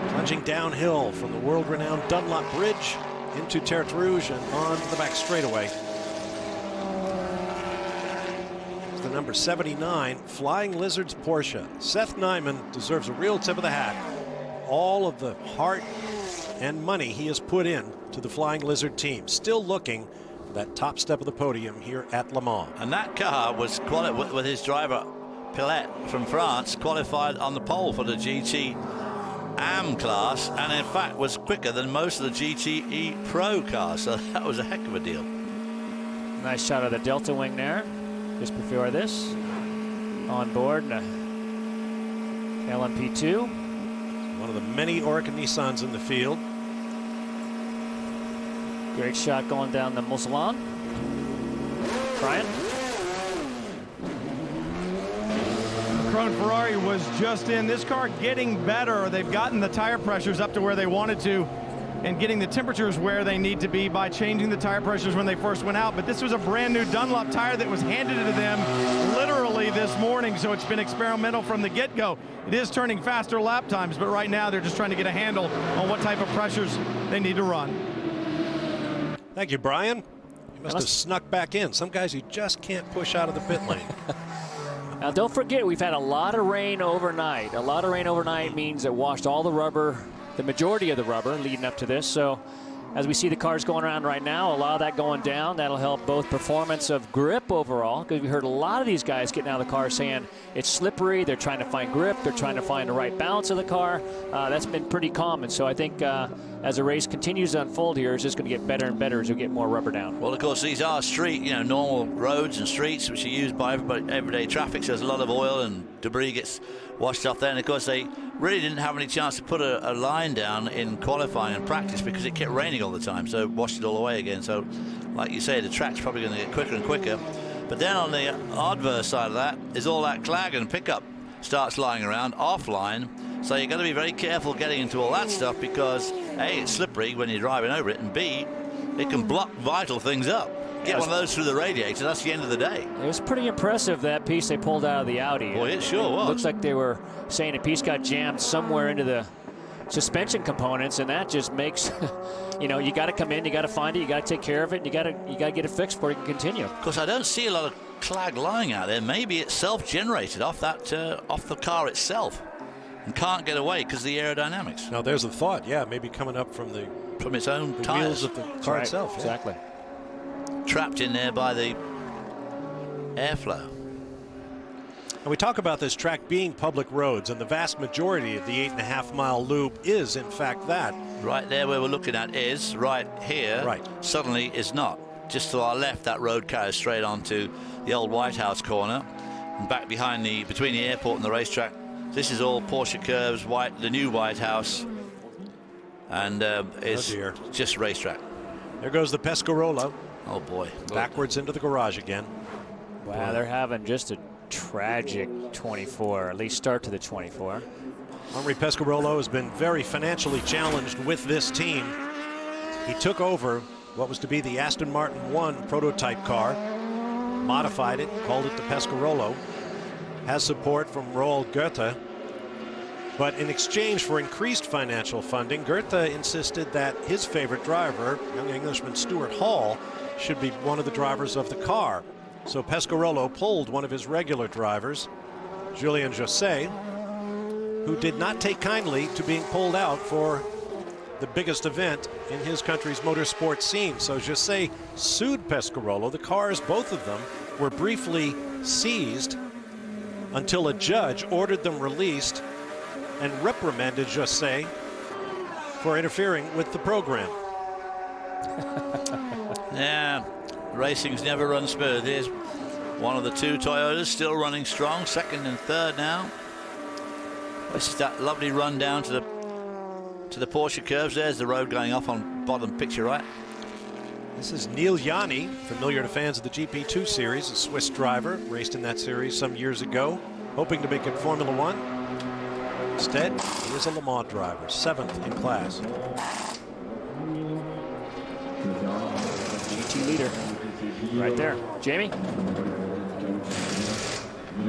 Plunging downhill from the world-renowned Dunlop Bridge into Tertre Rouge and on the back straightaway. It's the number 79 Flying Lizards Porsche. Seth Nyman deserves a real tip of the hat. All of the heart and money he has put in to the Flying Lizard team. Still looking that top step of the podium here at Le Mans. And that car was with his driver Pillet from France, qualified on the pole for the GT AM class, and in fact was quicker than most of the GTE Pro cars, so that was a heck of a deal. Nice shot of the Delta Wing there just before this. On board LMP2. One of the many Oreca Nissans in the field. Great shot going down the Mousseline. Brian? Macron Ferrari was just in. This car getting better. They've gotten the tire pressures up to where they wanted to and getting the temperatures where they need to be by changing the tire pressures when they first went out. But this was a brand new Dunlop tire that was handed to them literally this morning, so it's been experimental from the get-go. It is turning faster lap times, but right now they're just trying to get a handle on what type of pressures they need to run. Thank you, Brian. You must have snuck back in. Some guys you just can't push out of the pit lane. Now don't forget, we've had a lot of rain overnight. A lot of rain overnight means it washed all the rubber, the majority of the rubber leading up to this. So as we see the cars going around right now, a lot of that going down, that'll help both performance of grip overall, because we heard a lot of these guys getting out of the car saying it's slippery, they're trying to find grip, they're trying to find the right balance of the car. That's been pretty common. So I think as the race continues to unfold here, it's just going to get better and better as we get more rubber down. Well, of course, these are street, normal roads and streets which are used by everyday traffic, so there's a lot of oil and debris gets washed off there. And of course, they really didn't have any chance to put a line down in qualifying and practice because it kept raining all the time, so it washed it all away again. So, like you say, the track's probably going to get quicker and quicker. But then on the adverse side of that is all that clag and pickup starts lying around offline. So you've got to be very careful getting into all that stuff because A, it's slippery when you're driving over it, and B, it can block vital things up. Get one of those through the radiator, that's the end of the day. It was pretty impressive, that piece they pulled out of the Audi. Boy, it sure was. Looks like they were saying a piece got jammed somewhere into the suspension components, and that just makes, you got to come in, you got to find it, you got to take care of it, and you got to get it fixed before you can continue. Of course, I don't see a lot of clag lying out there. Maybe it's self-generated off the car itself and can't get away because of the aerodynamics. Now there's a thought, yeah, maybe coming up from its own the tires. wheels of the car itself. Exactly. Trapped in there by the airflow. And we talk about this track being public roads, and the vast majority of the 8.5-mile loop is, in fact, that. Right there where we're looking at is, right here, right. Suddenly is not. Just to our left, that road carries straight onto the old White House corner, and back behind between the airport and the racetrack. This is all Porsche curves, the new White House, and is just racetrack. There goes the Pescarolo. Oh boy. Backwards into the garage again. Wow, they're having just a tragic 24, at least start to the 24. Henri Pescarolo has been very financially challenged with this team. He took over what was to be the Aston Martin 1 prototype car, modified it, called it the Pescarolo, has support from Roald Goethe, But in exchange for increased financial funding, Goethe insisted that his favorite driver, young Englishman Stuart Hall, should be one of the drivers of the car. So Pescarolo pulled one of his regular drivers, Julien José, who did not take kindly to being pulled out for the biggest event in his country's motorsport scene. So José sued Pescarolo. The cars, both of them, were briefly seized until a judge ordered them released and reprimanded José for interfering with the program. Yeah, racing's never run smooth. Here's one of the two Toyotas still running strong, second and third now. This is that lovely run down to the Porsche curves. There's the road going off on bottom picture right. This is Neil Yanni, familiar to fans of the GP2 series, a Swiss driver, raced in that series some years ago, hoping to make it Formula One. Instead, he is a Le Mans driver, 7th in class. GT leader right there. Jamie?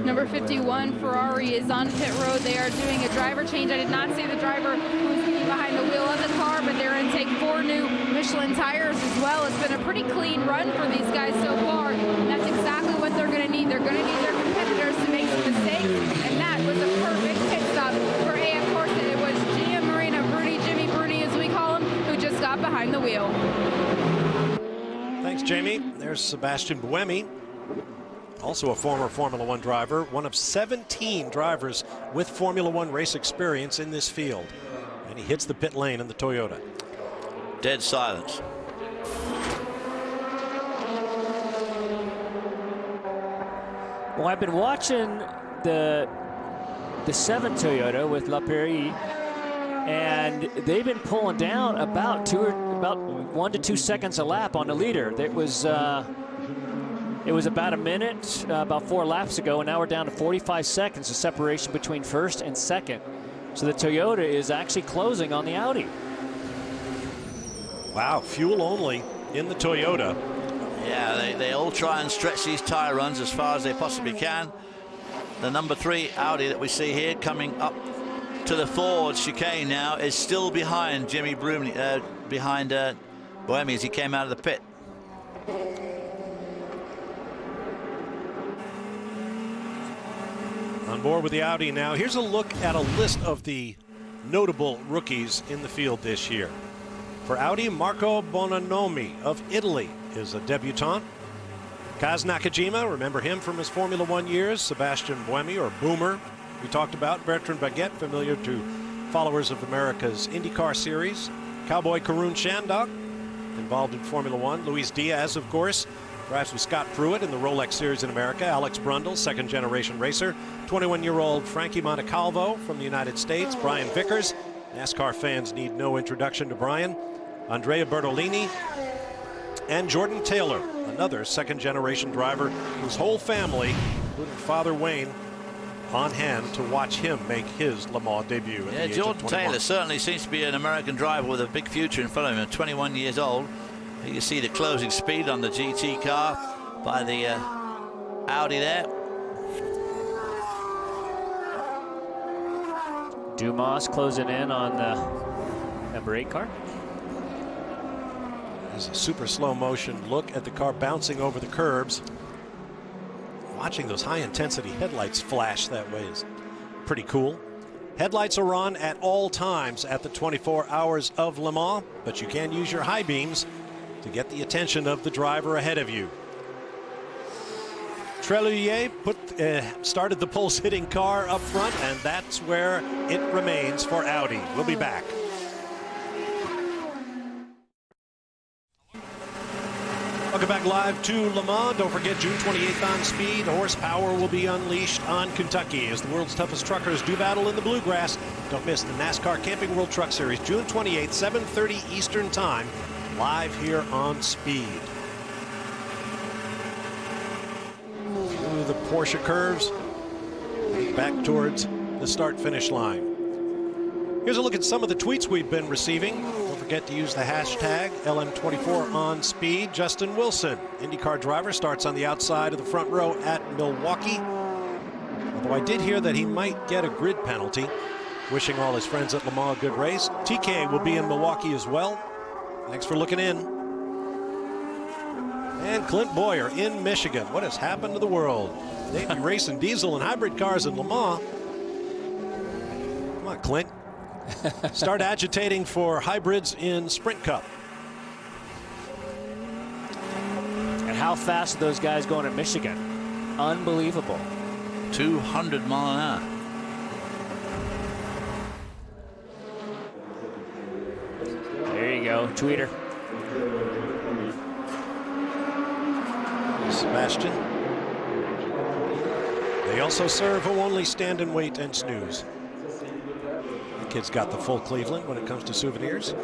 Number 51 Ferrari is on pit road. They are doing a driver change. I did not see the driver who was sitting behind the wheel of the car, but they're going to take 4 new Michelin tires as well. It's been a pretty clean run for these guys so far. And that's exactly what they're going to need. They're going to need their competitors to make some mistakes, and that was a perfect pit stop for AF Corse. It was Gian Marino Bruni, Jimmy Bruni as we call him, who just got behind the wheel. Thanks, Jamie. There's Sebastian Buemi, also a former Formula One driver, one of 17 drivers with Formula One race experience in this field. And he hits the pit lane in the Toyota. Dead silence. Well, I've been watching the 7 Toyota with Lapierre, and they've been pulling down about 1 to 2 seconds a lap on the leader. It was about a minute, about 4 laps ago, and now we're down to 45 seconds of separation between first and second. So the Toyota is actually closing on the Audi. Wow, fuel only in the Toyota. Yeah, they all try and stretch these tire runs as far as they possibly can. The number 3 Audi that we see here coming up to the forward chicane now is still behind Jimmy Bruni, behind Buemi as he came out of the pit. On board with the Audi now. Here's a look at a list of the notable rookies in the field this year. For Audi, Marco Bonanomi of Italy is a debutant. Kaz Nakajima, remember him from his Formula One years. Sebastian Buemi, or Boomer, we talked about. Bertrand Baguette, familiar to followers of America's IndyCar series. Cowboy Karun Shandok, involved in Formula One. Luis Diaz, of course, drives with Scott Pruitt in the Rolex Series in America. Alex Brundle, second-generation racer. 21-year-old Frankie Montecalvo from the United States. Brian Vickers. NASCAR fans need no introduction to Brian. Andrea Bertolini. And Jordan Taylor, another second-generation driver whose whole family, including Father Wayne, on hand to watch him make his Le Mans debut. Yeah, Jordan Taylor certainly seems to be an American driver with a big future in front of him. 21 years old. You can see the closing speed on the GT car by the Audi there. Dumas closing in on the number 8 car. There's a super slow motion look at the car bouncing over the curbs. Watching those high intensity headlights flash that way is pretty cool. Headlights are on at all times at the 24 Hours of Le Mans, but you can use your high beams to get the attention of the driver ahead of you. Trellier started the pulse-hitting car up front, and that's where it remains for Audi. We'll be back. Welcome back live to Le Mans. Don't forget, June 28th on Speed. Horsepower will be unleashed on Kentucky as the world's toughest truckers do battle in the bluegrass. Don't miss the NASCAR Camping World Truck Series, June 28th, 7:30 Eastern Time, live here on Speed. Through the Porsche curves, back towards the start-finish line. Here's a look at some of the tweets we've been receiving. Don't forget to use the hashtag LM24OnSpeed. Justin Wilson, IndyCar driver, starts on the outside of the front row at Milwaukee. Although I did hear that he might get a grid penalty. wishing all his friends at Le Mans a good race. TK will be in Milwaukee as well. Thanks for looking in. And Clint Boyer in Michigan. What has happened to the world? They'd be racing diesel and hybrid cars in Le Mans. Come on, Clint. Start agitating for hybrids in Sprint Cup. And how fast are those guys going in Michigan? Unbelievable. 200 mile an hour. There you go, tweeter. Sebastian. They also serve who only stand and wait and snooze. The kid's got the full Cleveland when it comes to souvenirs.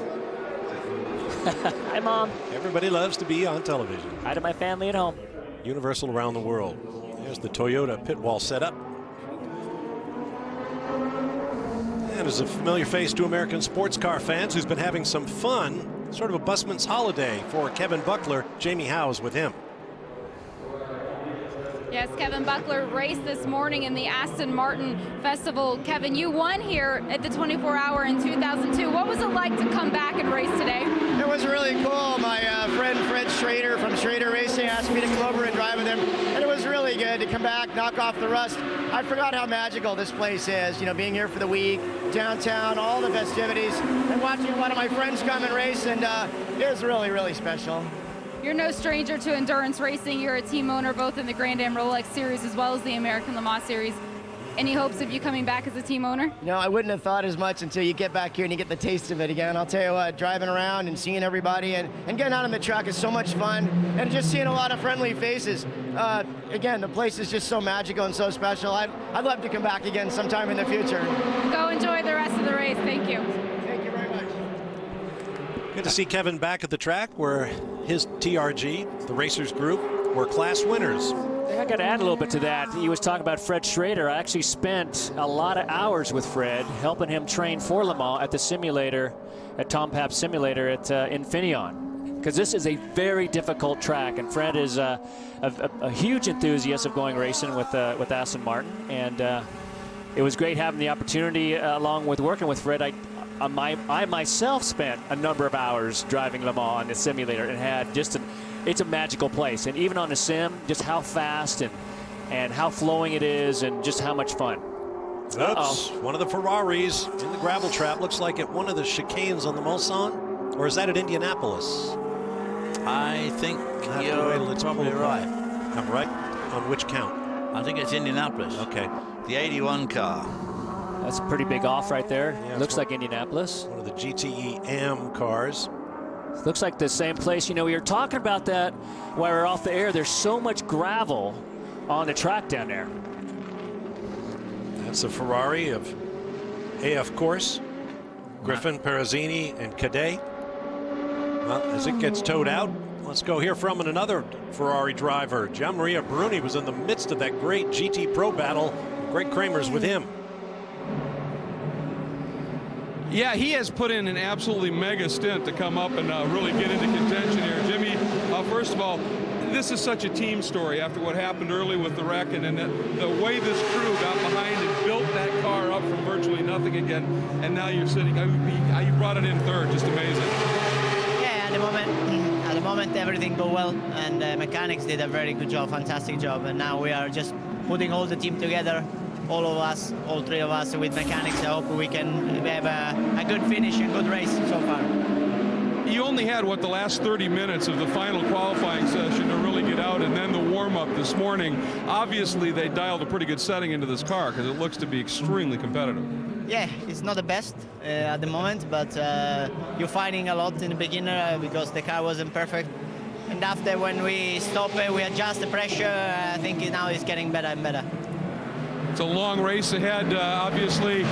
Hi, Mom. Everybody loves to be on television. Hi to my family at home. Universal around the world. There's the Toyota pit wall setup. And as a familiar face to American sports car fans who's been having some fun, sort of a busman's holiday for Kevin Buckler. Jamie Howes with him. Yes, Kevin Buckler raced this morning in the Aston Martin Festival. Kevin, you won here at the 24-hour in 2002. What was it like to come back and race today? It was really cool. My friend Fred Schrader from Schrader Racing asked me to come over and drive with him, and it was really good to come back, knock off the rust. I forgot how magical this place is, you know, being here for the week, downtown, all the festivities, and watching a lot of my friends come and race, and it was really, really special. You're no stranger to endurance racing. You're a team owner both in the Grand Am Rolex Series as well as the American Le Mans Series. Any hopes of you coming back as a team owner? No, I wouldn't have thought as much until you get back here and you get the taste of it again. I'll tell you what, driving around and seeing everybody and getting out on the track is so much fun, and just seeing a lot of friendly faces. Again, the place is just so magical and so special. I'd love to come back again sometime in the future. Go enjoy the rest of the race. Thank you. Thank you very much. Good to see Kevin back at the track where his TRG, the Racers Group, were class winners. I got to add a little bit to that. He was talking about Fred Schrader. I actually spent a lot of hours with Fred, helping him train for Le Mans at the simulator, at Tom Papp Simulator at Infineon. Because this is a very difficult track, and Fred is a huge enthusiast of going racing with Aston Martin. And it was great having the opportunity, along with working with Fred. I myself spent a number of hours driving Le Mans on the simulator and had just it's a magical place. And even on the sim, just how fast and how flowing it is and just how much fun. Oops, one of the Ferraris in the gravel trap. Looks like at one of the chicanes on the Mulsanne. Or is that at Indianapolis? I think you're probably right. I'm right? On which count? I think it's Indianapolis. Okay. The 81 car. That's a pretty big off right there. Yeah, looks like Indianapolis. One of the GTE AM cars. Looks like the same place. You know, we were talking about that while we were off the air. There's so much gravel on the track down there. That's a Ferrari of AF Course, Griffin, Perezzini, and Cadet. Well, as it gets towed out, let's go hear from another Ferrari driver. Gianmaria Bruni was in the midst of that great GT Pro battle. Greg Kramer's with him. Yeah, he has put in an absolutely mega stint to come up and really get into contention here. Jimmy, first of all, this is such a team story after what happened early with the wreck, and then the way this crew got behind and built that car up from virtually nothing again, and now you're sitting, you brought it in third, just amazing. Yeah, at the moment everything go well, and the mechanics did a very good job, fantastic job, and now we are just putting all the team together. All of us, all three of us with mechanics. I hope we can have a good finish and good race so far. You only had, the last 30 minutes of the final qualifying session to really get out, and then the warm-up this morning. Obviously, they dialed a pretty good setting into this car because it looks to be extremely competitive. Yeah, it's not the best at the moment, but you're fighting a lot in the beginning because the car wasn't perfect. And after, when we stop it, we adjust the pressure. I think now it's getting better and better. It's a long race ahead, obviously.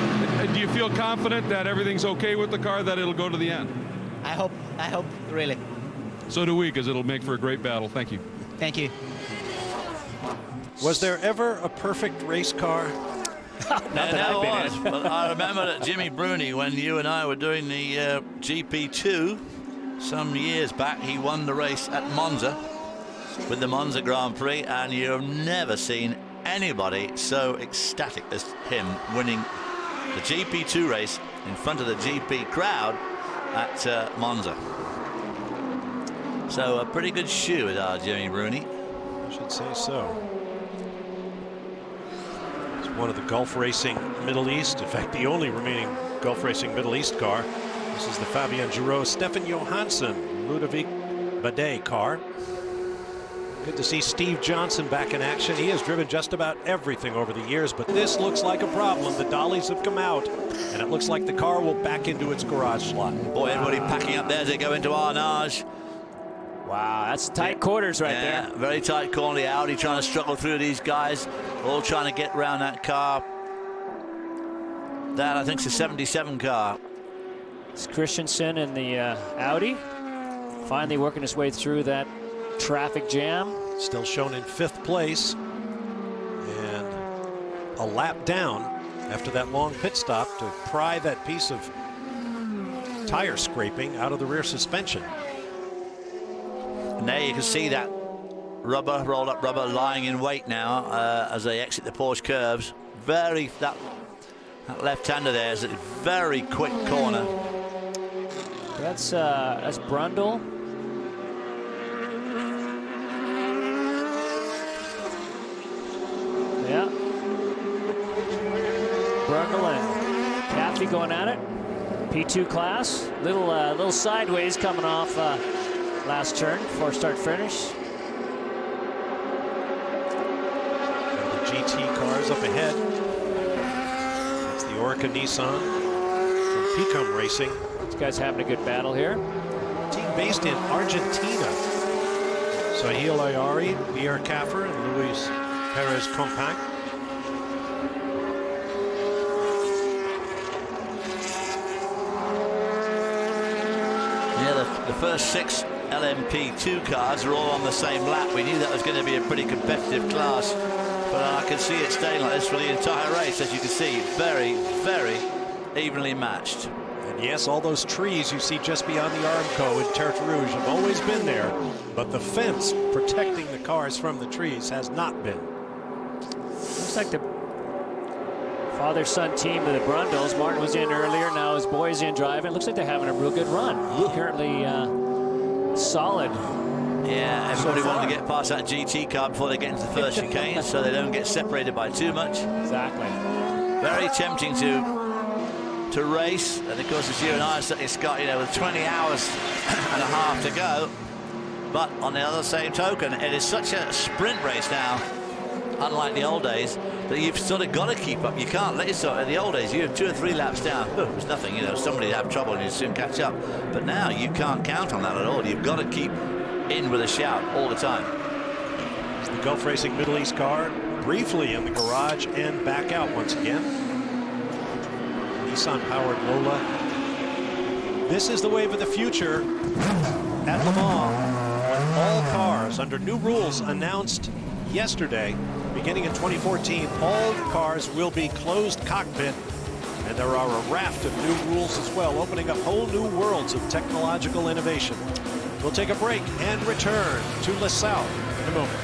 Do you feel confident that everything's okay with the car, that it'll go to the end? I hope, really. So do we, because it'll make for a great battle. Thank you. Thank you. Was there ever a perfect race car? There was, but I remember that Jimmy Bruni, when you and I were doing the GP2 some years back, he won the race at Monza with the Monza Grand Prix, and you've never seen anybody so ecstatic as him winning the GP2 race in front of the GP crowd at Monza. So a pretty good shoe with our Jimmy Rooney. I should say so. It's one of the Gulf Racing Middle East, in fact the only remaining Gulf Racing Middle East car. This is the Fabian Giraud, Stefan Johansson, Ludovic Badet car. Good to see Steve Johnson back in action. He has driven just about everything over the years, but this looks like a problem. The dollies have come out, and it looks like the car will back into its garage slot. Boy, everybody packing up there as they go into Arnage. Wow, that's tight quarters right there. Very tight corner. The Audi trying to struggle through these guys, all trying to get around that car. That, I think, is a 77 car. It's Christensen in the Audi, finally working his way through that traffic jam. Still shown in 5th place, and a lap down after that long pit stop to pry that piece of tire scraping out of the rear suspension. And there you can see that rubber, rolled up rubber, lying in wait now as they exit the Porsche curves. That left-hander there is a very quick corner. That's Brundle. Yeah. Brundle and Caffey going at it. P2 class. Little sideways coming off last turn before start finish. And the GT cars up ahead. That's the Orica Nissan from Picum Racing. These guys having a good battle here. Team based in Argentina. Sahil Ayari, Pierre Caffer, and Luis Perez Compact. Yeah, the first 6 LMP2 cars are all on the same lap. We knew that was going to be a pretty competitive class, but I can see it staying like this for the entire race. As you can see, very, very evenly matched. And yes, all those trees you see just beyond the Armco in Tertre Rouge have always been there, but the fence protecting the cars from the trees has not been. Looks like the father-son team of the Brundles. Martin was in earlier, now his boy's in driving. Looks like they're having a real good run. Apparently solid. Yeah, everybody wanted to get past that GT car before they get into the first chicane, so they don't get separated by too much. Exactly. Very tempting to race, and of course, as you and I certainly, Scott, you know, with 20 hours and a half to go. But on the other same token, it is such a sprint race now, unlike the old days, that you've sort of got to keep up. You can't let yourself. In the old days, you have 2 or 3 laps down. It was nothing, you know. Somebody'd have trouble and you'd soon catch up. But now you can't count on that at all. You've got to keep in with a shout all the time. It's the Gulf Racing Middle East car briefly in the garage and back out once again. Nissan-powered Lola. This is the wave of the future at Le Mans, when all cars under new rules announced yesterday, beginning in 2014, all cars will be closed cockpit, and there are a raft of new rules as well, opening up whole new worlds of technological innovation. We'll take a break and return to LaSalle in a moment.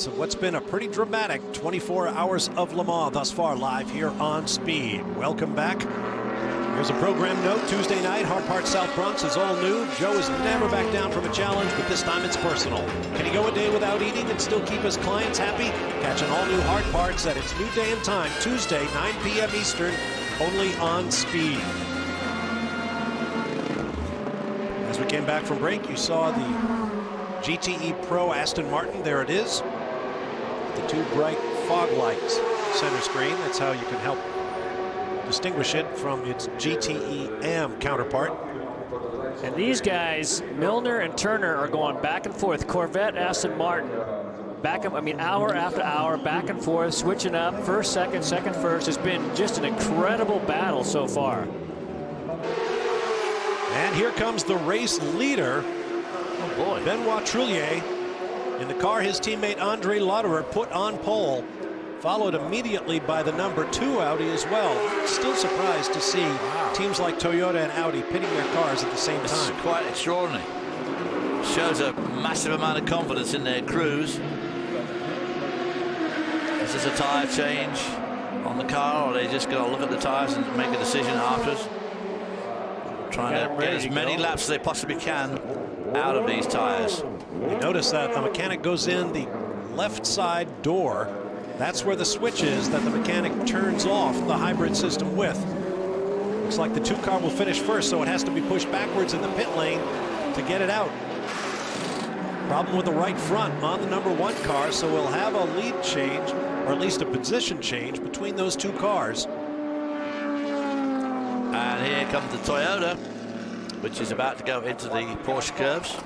Of what's been a pretty dramatic 24 hours of Le Mans thus far, live here on Speed. Welcome back. Here's a program note. Tuesday night, Hard Parts South Bronx is all new. Joe has never backed down from a challenge, but this time it's personal. Can he go a day without eating and still keep his clients happy? Catch an all-new Hard Parts at its new day and time, Tuesday, 9 p.m. Eastern, only on Speed. As we came back from break, you saw the GTE Pro Aston Martin. There it is. The 2 bright fog lights center screen. That's how you can help distinguish it from its GTE AM counterpart. And these guys, Milner and Turner, are going back and forth. Corvette, Aston Martin, hour after hour, back and forth, switching up, first, second, second, first. It's been just an incredible battle so far. And here comes the race leader, Benoit Trullier, in the car his teammate Andre Lotterer put on pole, followed immediately by the number 2 Audi as well. Still surprised to see teams like Toyota and Audi pitting their cars at the same time. It's quite extraordinary. Shows a massive amount of confidence in their crews. Is this a tyre change on the car, or are they just going to look at the tyres and make a decision afterwards? Trying to get as many laps as they possibly can out of these tyres. You notice that the mechanic goes in the left side door. That's where the switch is that the mechanic turns off the hybrid system with. Looks like the 2 car will finish first, so it has to be pushed backwards in the pit lane to get it out. Problem with the right front on the number 1 car, so we'll have a lead change, or at least a position change between those 2 cars. And here comes the Toyota, which is about to go into the Porsche curves.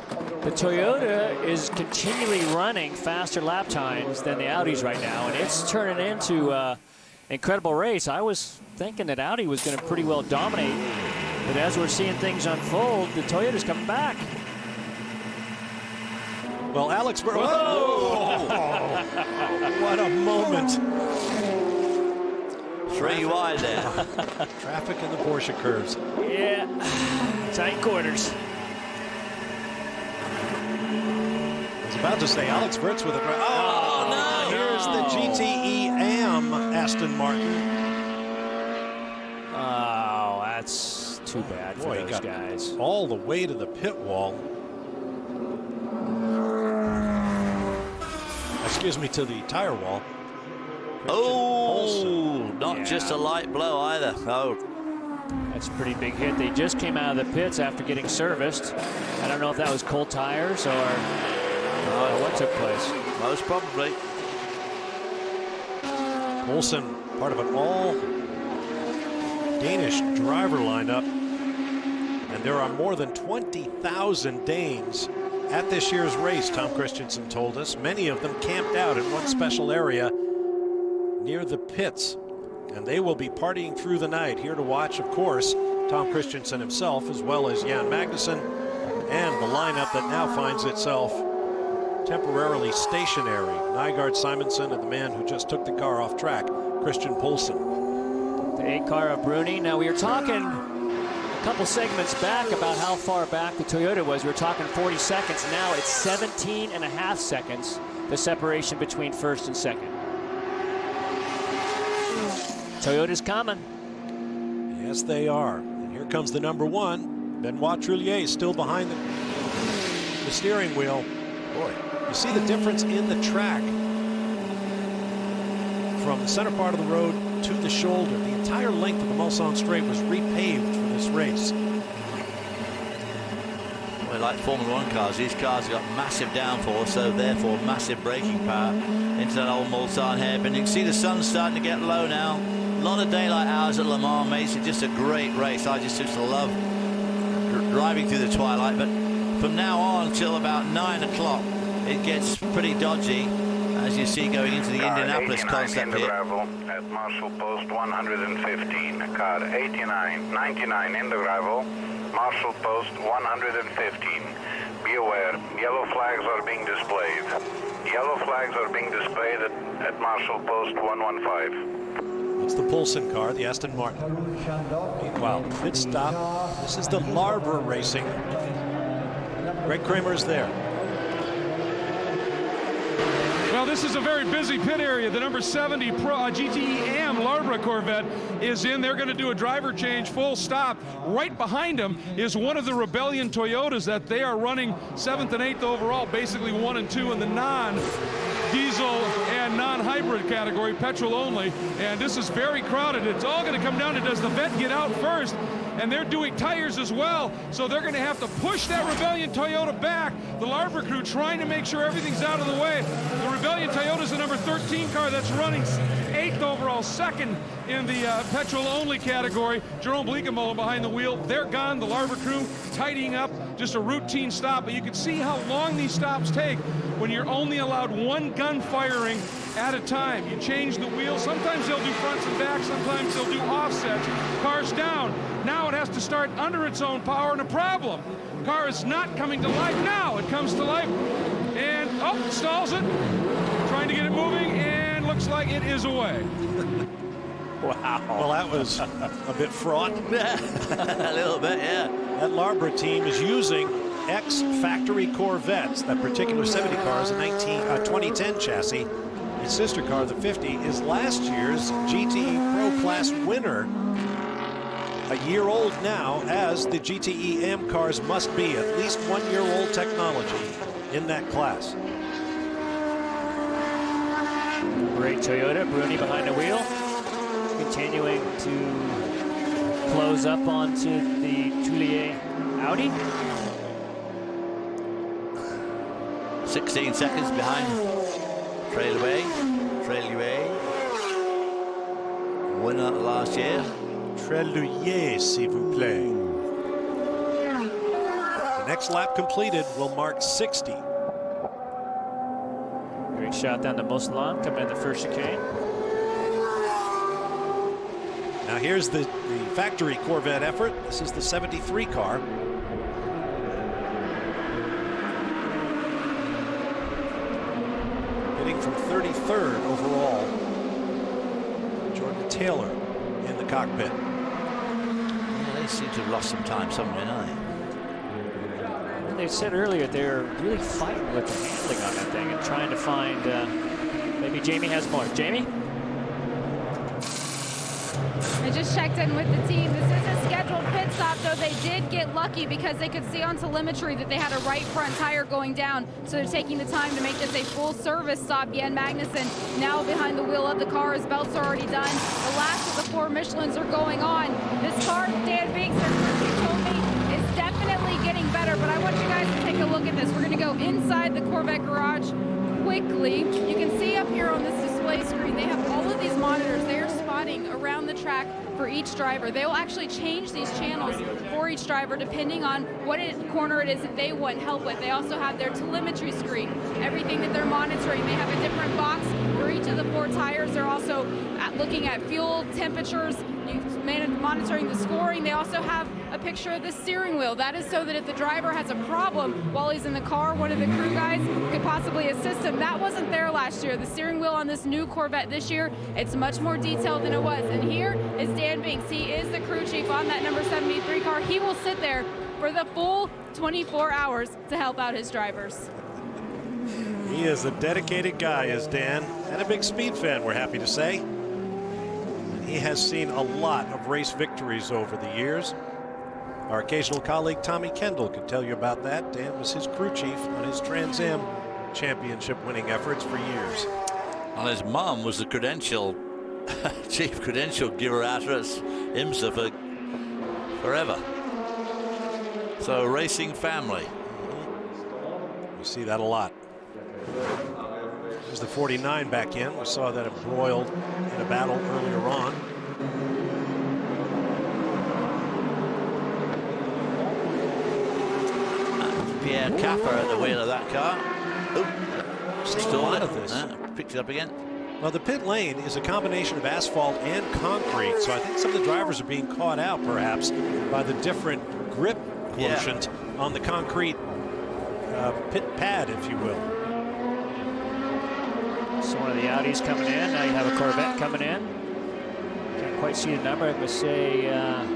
The Toyota is continually running faster lap times than the Audis right now, and it's turning into an incredible race. I was thinking that Audi was going to pretty well dominate, but as we're seeing things unfold, the Toyota's coming back. Well, Alex Burrows. What a moment. 3 wide there. Traffic in the Porsche curves. Yeah, tight quarters. I was about to say Alex Wirtz with a. Oh, no! Here's the GTE AM Aston Martin. Oh, that's too bad for those guys. All the way to the pit wall. Excuse me, to the tire wall. Not just a light blow either. Oh, that's a pretty big hit. They just came out of the pits after getting serviced. I don't know if that was cold tires or what took place. Most probably. Olsen, part of an all Danish driver lineup, and there are more than 20,000 Danes at this year's race, Tom Christensen told us. Many of them camped out in one special area near the pits, and they will be partying through the night. Here to watch, of course, Tom Christensen himself, as well as Jan Magnussen, and the lineup that now finds itself temporarily stationary. Nygaard Simonsen and the man who just took the car off track, Christian Poulsen. The 8 car of Bruni. Now, we were talking a couple segments back about how far back the Toyota was. We were talking 40 seconds. Now it's 17.5 seconds, the separation between first and second. Toyota's coming. Yes, they are. And here comes the number 1. Benoit Trullier still behind the steering wheel. Boy, you see the difference in the track from the center part of the road to the shoulder. The entire length of the Mulsanne Straight was repaved for this race. Well, like Formula 1 cars, these cars have got massive downforce, so therefore massive braking power into that old Mulsanne hairpin. You can see the sun's starting to get low now. A lot of daylight hours at Le Mans makes it just a great race. I just used to love driving through the twilight, but from now on until about 9 o'clock, it gets pretty dodgy, as you see going into the Indianapolis concept here. Gravel at Marshall Post 115. Car 89, 99 in the gravel, Marshall Post 115. Be aware, yellow flags are being displayed. Yellow flags are being displayed at Marshall Post 115. It's the Poulsen car, the Aston Martin. Meanwhile, pit stop. This is the Larber Racing. Greg Kramer's there. Well, this is a very busy pit area. The number 70 Pro GTE AM Larber Corvette is in. They're going to do a driver change, full stop. Right behind them is one of the Rebellion Toyotas that they are running 7th and 8th overall, basically 1 and 2 in the non-diesel and non-hybrid category, petrol only. And this is very crowded. It's all going to come down to, does the vet get out first? And they're doing tires as well, so they're going to have to push that Rebellion Toyota back. The Larber crew trying to make sure everything's out of the way. The Rebellion Toyota is the number 13 car that's running 8th overall second in the petrol-only category. Jerome Bleekemolen behind the wheel. They're gone. The Larber crew tidying up. Just a routine stop. But you can see how long these stops take when you're only allowed one gun firing at a time. You change the wheel. Sometimes they'll do fronts and backs. Sometimes they'll do offsets. Car's down. Now it has to start under its own power, and a problem. Car is not coming to life. Now it comes to life. And, oh, stalls it. Trying to get it moving, and looks like it is away. Wow. Well, that was a bit fraught. A little bit, yeah. That Larber team is using ex-factory Corvettes. That particular 70 car is a 2010 chassis. Its sister car, the 50, is last year's GTE Pro Class winner. A year old now, as the GTE AM cars must be. At least 1 year old technology in that class. Great Toyota, Bruni behind the wheel. Continuing to close up onto the Toulier Audi. 16 seconds behind Trailway. Winner last year. Trailway, s'il vous plaît. The next lap completed will mark 60. Great shot down to Mousseline, coming in the first chicane. Now here's the factory Corvette effort. This is the 73 car. Hitting from 33rd overall. Jordan Taylor in the cockpit. Yeah, they seem to have lost some time somewhere, don't they? And they said earlier they're really fighting with the handling on that thing and trying to find, maybe Jamie has more. Jamie? I just checked in with the team. This is a scheduled pit stop, though they did get lucky because they could see on telemetry that they had a right front tire going down. So they're taking the time to make this a full service stop. Jan Magnussen now behind the wheel of the car. His belts are already done. The last of the 4 Michelins are going on. This car, Dan Binks, their told me, is definitely getting better. But I want you guys to take a look at this. We're going to go inside the Corvette garage quickly. You can see up here on this display screen, they have all of these monitors. They are spotting around the track for each driver. They will actually change these channels for each driver depending on what corner it is that they want help with. They also have their telemetry screen, everything that they're monitoring. They have a different box for each of the 4 tires. They're also looking at fuel temperatures, monitoring the scoring. They also have a picture of the steering wheel. That is so that if the driver has a problem while he's in the car, one of the crew guys could possibly assist him. That wasn't there last year. The steering wheel on this new Corvette this year, it's much more detailed than it was. And here is Dan Binks. He is the crew chief on that number 73 car. He will sit there for the full 24 hours to help out his drivers. He is a dedicated guy, is Dan, and a big speed fan, we're happy to say. He has seen a lot of race victories over the years. Our occasional colleague Tommy Kendall could tell you about that. Dan was his crew chief on his Trans Am championship winning efforts for years. And his mom was the chief credential giver out at IMSA for forever. So a racing family. You see that a lot. There's the 49 back in. We saw that embroiled in a battle earlier on. Pierre Caffer at the wheel of that car. Seeing a lot of this. Picked it up again. Well, the pit lane is a combination of asphalt and concrete, so I think some of the drivers are being caught out, perhaps, by the different grip quotient on the concrete pit pad, if you will. So one of the Audis coming in. Now you have a Corvette coming in. Can't quite see the number. I'm going to say, I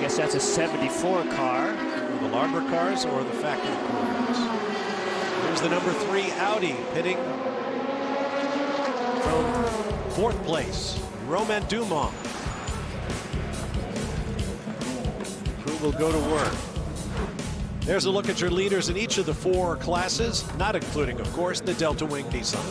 guess that's a 74 car. The Larber cars or the factory Corvettes. Here's the number 3 Audi pitting from 4th place. Romain Dumont. Crew will go to work. There's a look at your leaders in each of the 4 classes, not including, of course, the Delta Wing Nissan.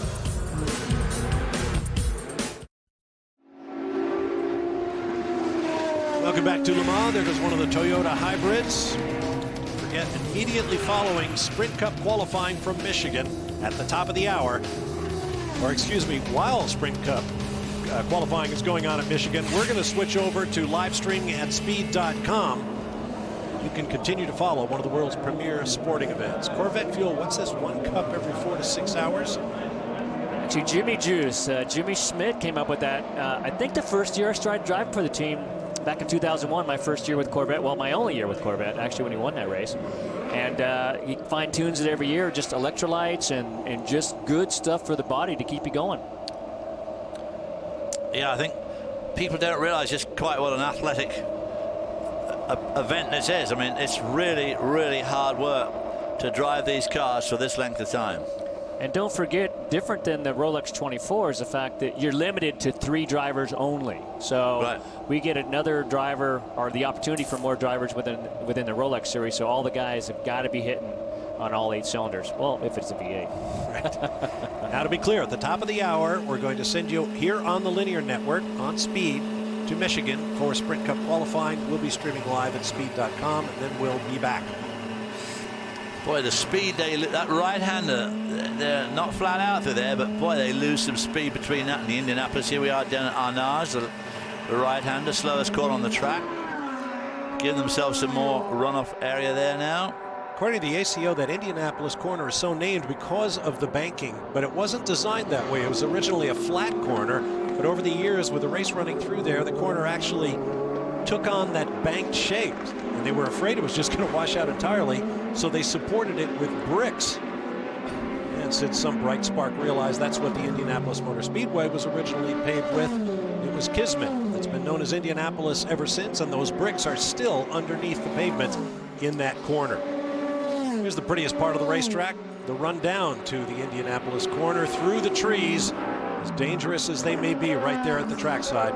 Welcome back to Le Mans. There goes one of the Toyota hybrids. Don't forget, immediately following Sprint Cup qualifying from Michigan at the top of the hour, or excuse me, while Sprint Cup qualifying is going on at Michigan, we're going to switch over to live streaming at speed.com. You can continue to follow one of the world's premier sporting events. Corvette Fuel, what's this, 1 cup every 4 to 6 hours? Actually, Jimmy Juice, Jimmy Schmidt came up with that. I think the first year I started driving for the team back in 2001, my first year with Corvette. Well, my only year with Corvette, actually, when he won that race. And he fine-tunes it every year, just electrolytes and just good stuff for the body to keep you going. Yeah, I think people don't realize just quite what an athletic event this is. I mean, it's really, really hard work to drive these cars for this length of time. And don't forget, different than the Rolex 24 is the fact that you're limited to 3 drivers only. So we get another driver, or the opportunity for more drivers within the Rolex series. So all the guys have got to be hitting on all 8 cylinders. Well, if it's a V8. Right. Now, to be clear, at the top of the hour, we're going to send you here on the Linear Network on Speed to Michigan for Sprint Cup qualifying. We'll be streaming live at speed.com, and then we'll be back. Boy, the speed, that right-hander, they're not flat out through there, but boy, they lose some speed between that and the Indianapolis. Here we are down at Arnage, the right-hander, slowest corner on the track. Give themselves some more runoff area there now. According to the ACO, that Indianapolis corner is so named because of the banking, but it wasn't designed that way. It was originally a flat corner, but over the years, with the race running through there, the corner actually took on that banked shape. And they were afraid it was just going to wash out entirely, so they supported it with bricks. And since some bright spark realized that's what the Indianapolis Motor Speedway was originally paved with, it was Kismet. It's been known as Indianapolis ever since, and those bricks are still underneath the pavement in that corner. Here's the prettiest part of the racetrack, the run down to the Indianapolis corner through the trees, as dangerous as they may be right there at the trackside.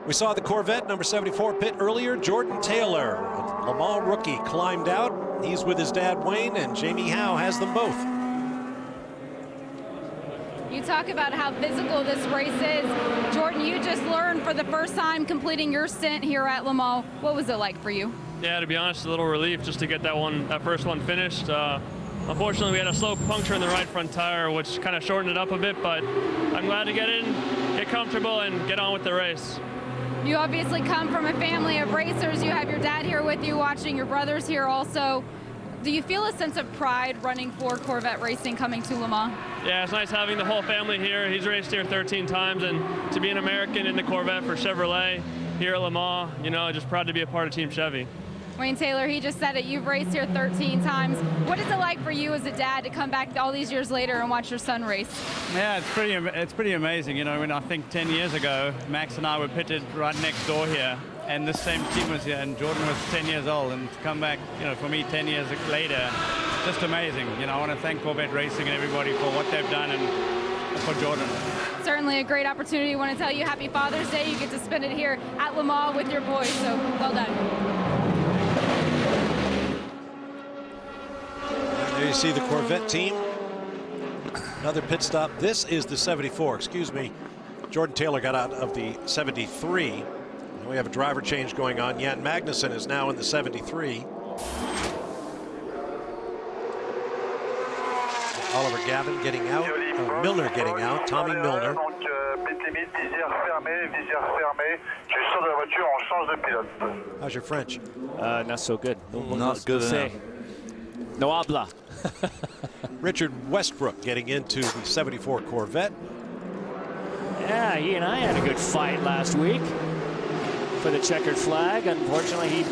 We saw the Corvette number 74 pit earlier. Jordan Taylor, a Le Mans rookie, climbed out. He's with his dad Wayne, and Jamie Howe has them both. You talk about how physical this race is. Jordan, you just learned for the first time completing your stint here at Le Mans. What was it like for you? Yeah, to be honest, a little relief just to get that first one finished. Unfortunately, we had a slow puncture in the right front tire, which kind of shortened it up a bit, but I'm glad to get in, get comfortable, and get on with the race. You obviously come from a family of racers. You have your dad here with you, watching your brothers here also. Do you feel a sense of pride running for Corvette Racing coming to Le Mans? Yeah, it's nice having the whole family here. He's raced here 13 times, and to be an American in the Corvette for Chevrolet here at Le Mans, you know, just proud to be a part of Team Chevy. Wayne Taylor, he just said it. You've raced here 13 times. What is it like for you as a dad to come back all these years later and watch your son race? Yeah, it's pretty amazing. You know, when I think 10 years ago, Max and I were pitted right next door here, and this same team was here, and Jordan was 10 years old, and to come back, you know, for me 10 years later, just amazing. You know, I want to thank Corvette Racing and everybody for what they've done and for Jordan. Certainly a great opportunity. I want to tell you happy Father's Day. You get to spend it here at Le Mans with your boys, so well done. There you see the Corvette team. Another pit stop. This is the 74, excuse me. Jordan Taylor got out of the 73. And we have a driver change going on. Jan Magnussen is now in the 73. Oliver Gavin getting out. Milner getting out. Tommy Milner. How's your French? Not so good. Not good enough. No habla. Richard Westbrook getting into the 74 Corvette. Yeah, he and I had a good fight last week for the checkered flag. Unfortunately, he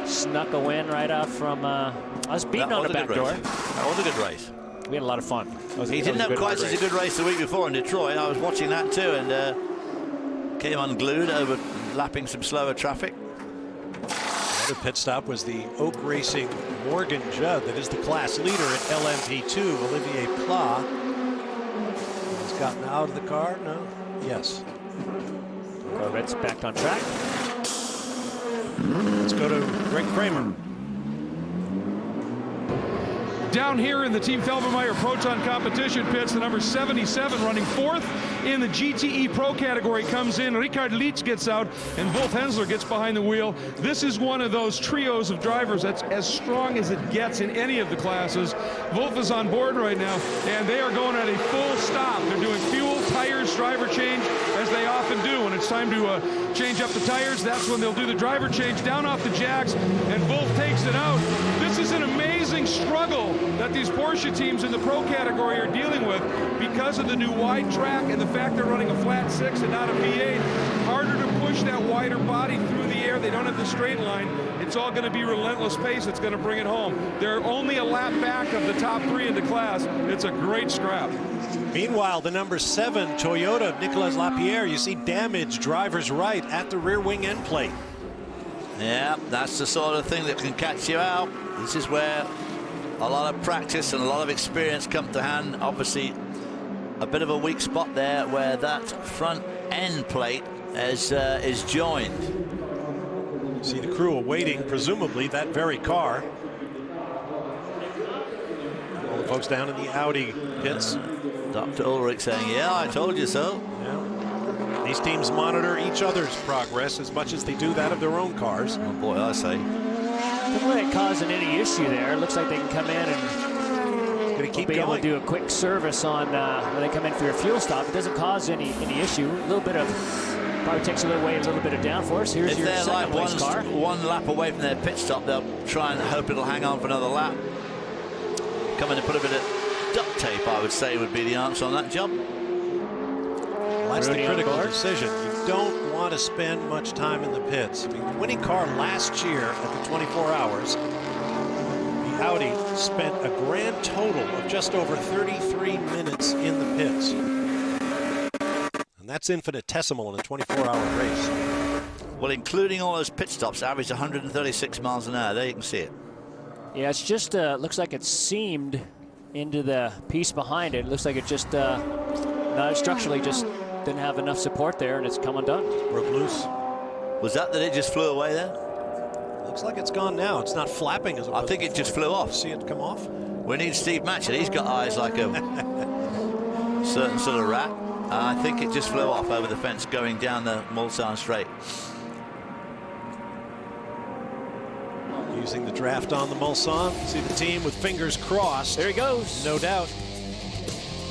snuck a win right off from us beating on the back door. That was a good race. We had a lot of fun. He didn't have quite such a good race the week before in Detroit. I was watching that too, and came unglued over lapping some slower traffic. Another pit stop was the Oak Racing Morgan Judd, that is the class leader at LMP2, Olivier Pla. He's gotten out of the car, no? Yes. Corvette's back on track. Let's go to Greg Kramer. Down here in the Team Felbermeyer Proton competition pits, the number 77 running 4th in the GTE Pro category comes in. Richard Lietz gets out, and Wolf Hensler gets behind the wheel. This is one of those trios of drivers that's as strong as it gets in any of the classes. Wolf is on board right now, and they are going at a full stop. They're doing fuel, tires, driver change, as they often do. When it's time to change up the tires, that's when they'll do the driver change down off the jacks, and Wolf takes it out. This is an amazing struggle that these Porsche teams in the Pro category are dealing with because of the new wide track and the fact they're running a flat 6 and not a V8. Harder to push that wider body through the air. They don't have the straight line. It's all going to be relentless pace that's going to bring it home. They're only a lap back of the top 3 in the class. It's a great scrap. Meanwhile, the number 7 Toyota of Nicolas Lapierre, you see damaged driver's right at the rear wing end plate. Yeah, that's the sort of thing that can catch you out. This is where a lot of practice and a lot of experience come to hand. Obviously, a bit of a weak spot there where that front end plate is joined. See the crew awaiting, presumably, that very car. All the folks down in the Audi pits. Dr. Ulrich saying, yeah, I told you so. Yeah. These teams monitor each other's progress as much as they do that of their own cars. Oh boy, I say. Doesn't look like causing any issue there. It looks like they can come in and be able to do a quick service on when they come in for your fuel stop. It doesn't cause any issue. A little bit of, probably takes away a little bit of downforce. Here's if your they're second like place car. one lap away from their pit stop, they'll try and hope it'll hang on for another lap. Come in and put a bit of duct tape, I would say, would be the answer on that job. Well, that's the critical decision. You don't want to spend much time in the pits. I mean, the winning car last year at the 24 hours, the Audi spent a grand total of just over 33 minutes in the pits. And that's infinitesimal in a 24-hour race. Well, including all those pit stops, averaged 136 miles an hour. There you can see it. Yeah, it's just looks like it's seamed into the piece behind it. It looks like it just structurally just didn't have enough support there, and it's come undone. Broke loose. Was that it just flew away there? Looks like it's gone now. It's not flapping as it was. I think it just flew off. See it come off? We need Steve Matchett. He's got eyes like a certain sort of rat. I think it just flew off over the fence going down the Mulsanne Straight. Using the draft on the Mulsanne. See the team with fingers crossed. There he goes. No doubt.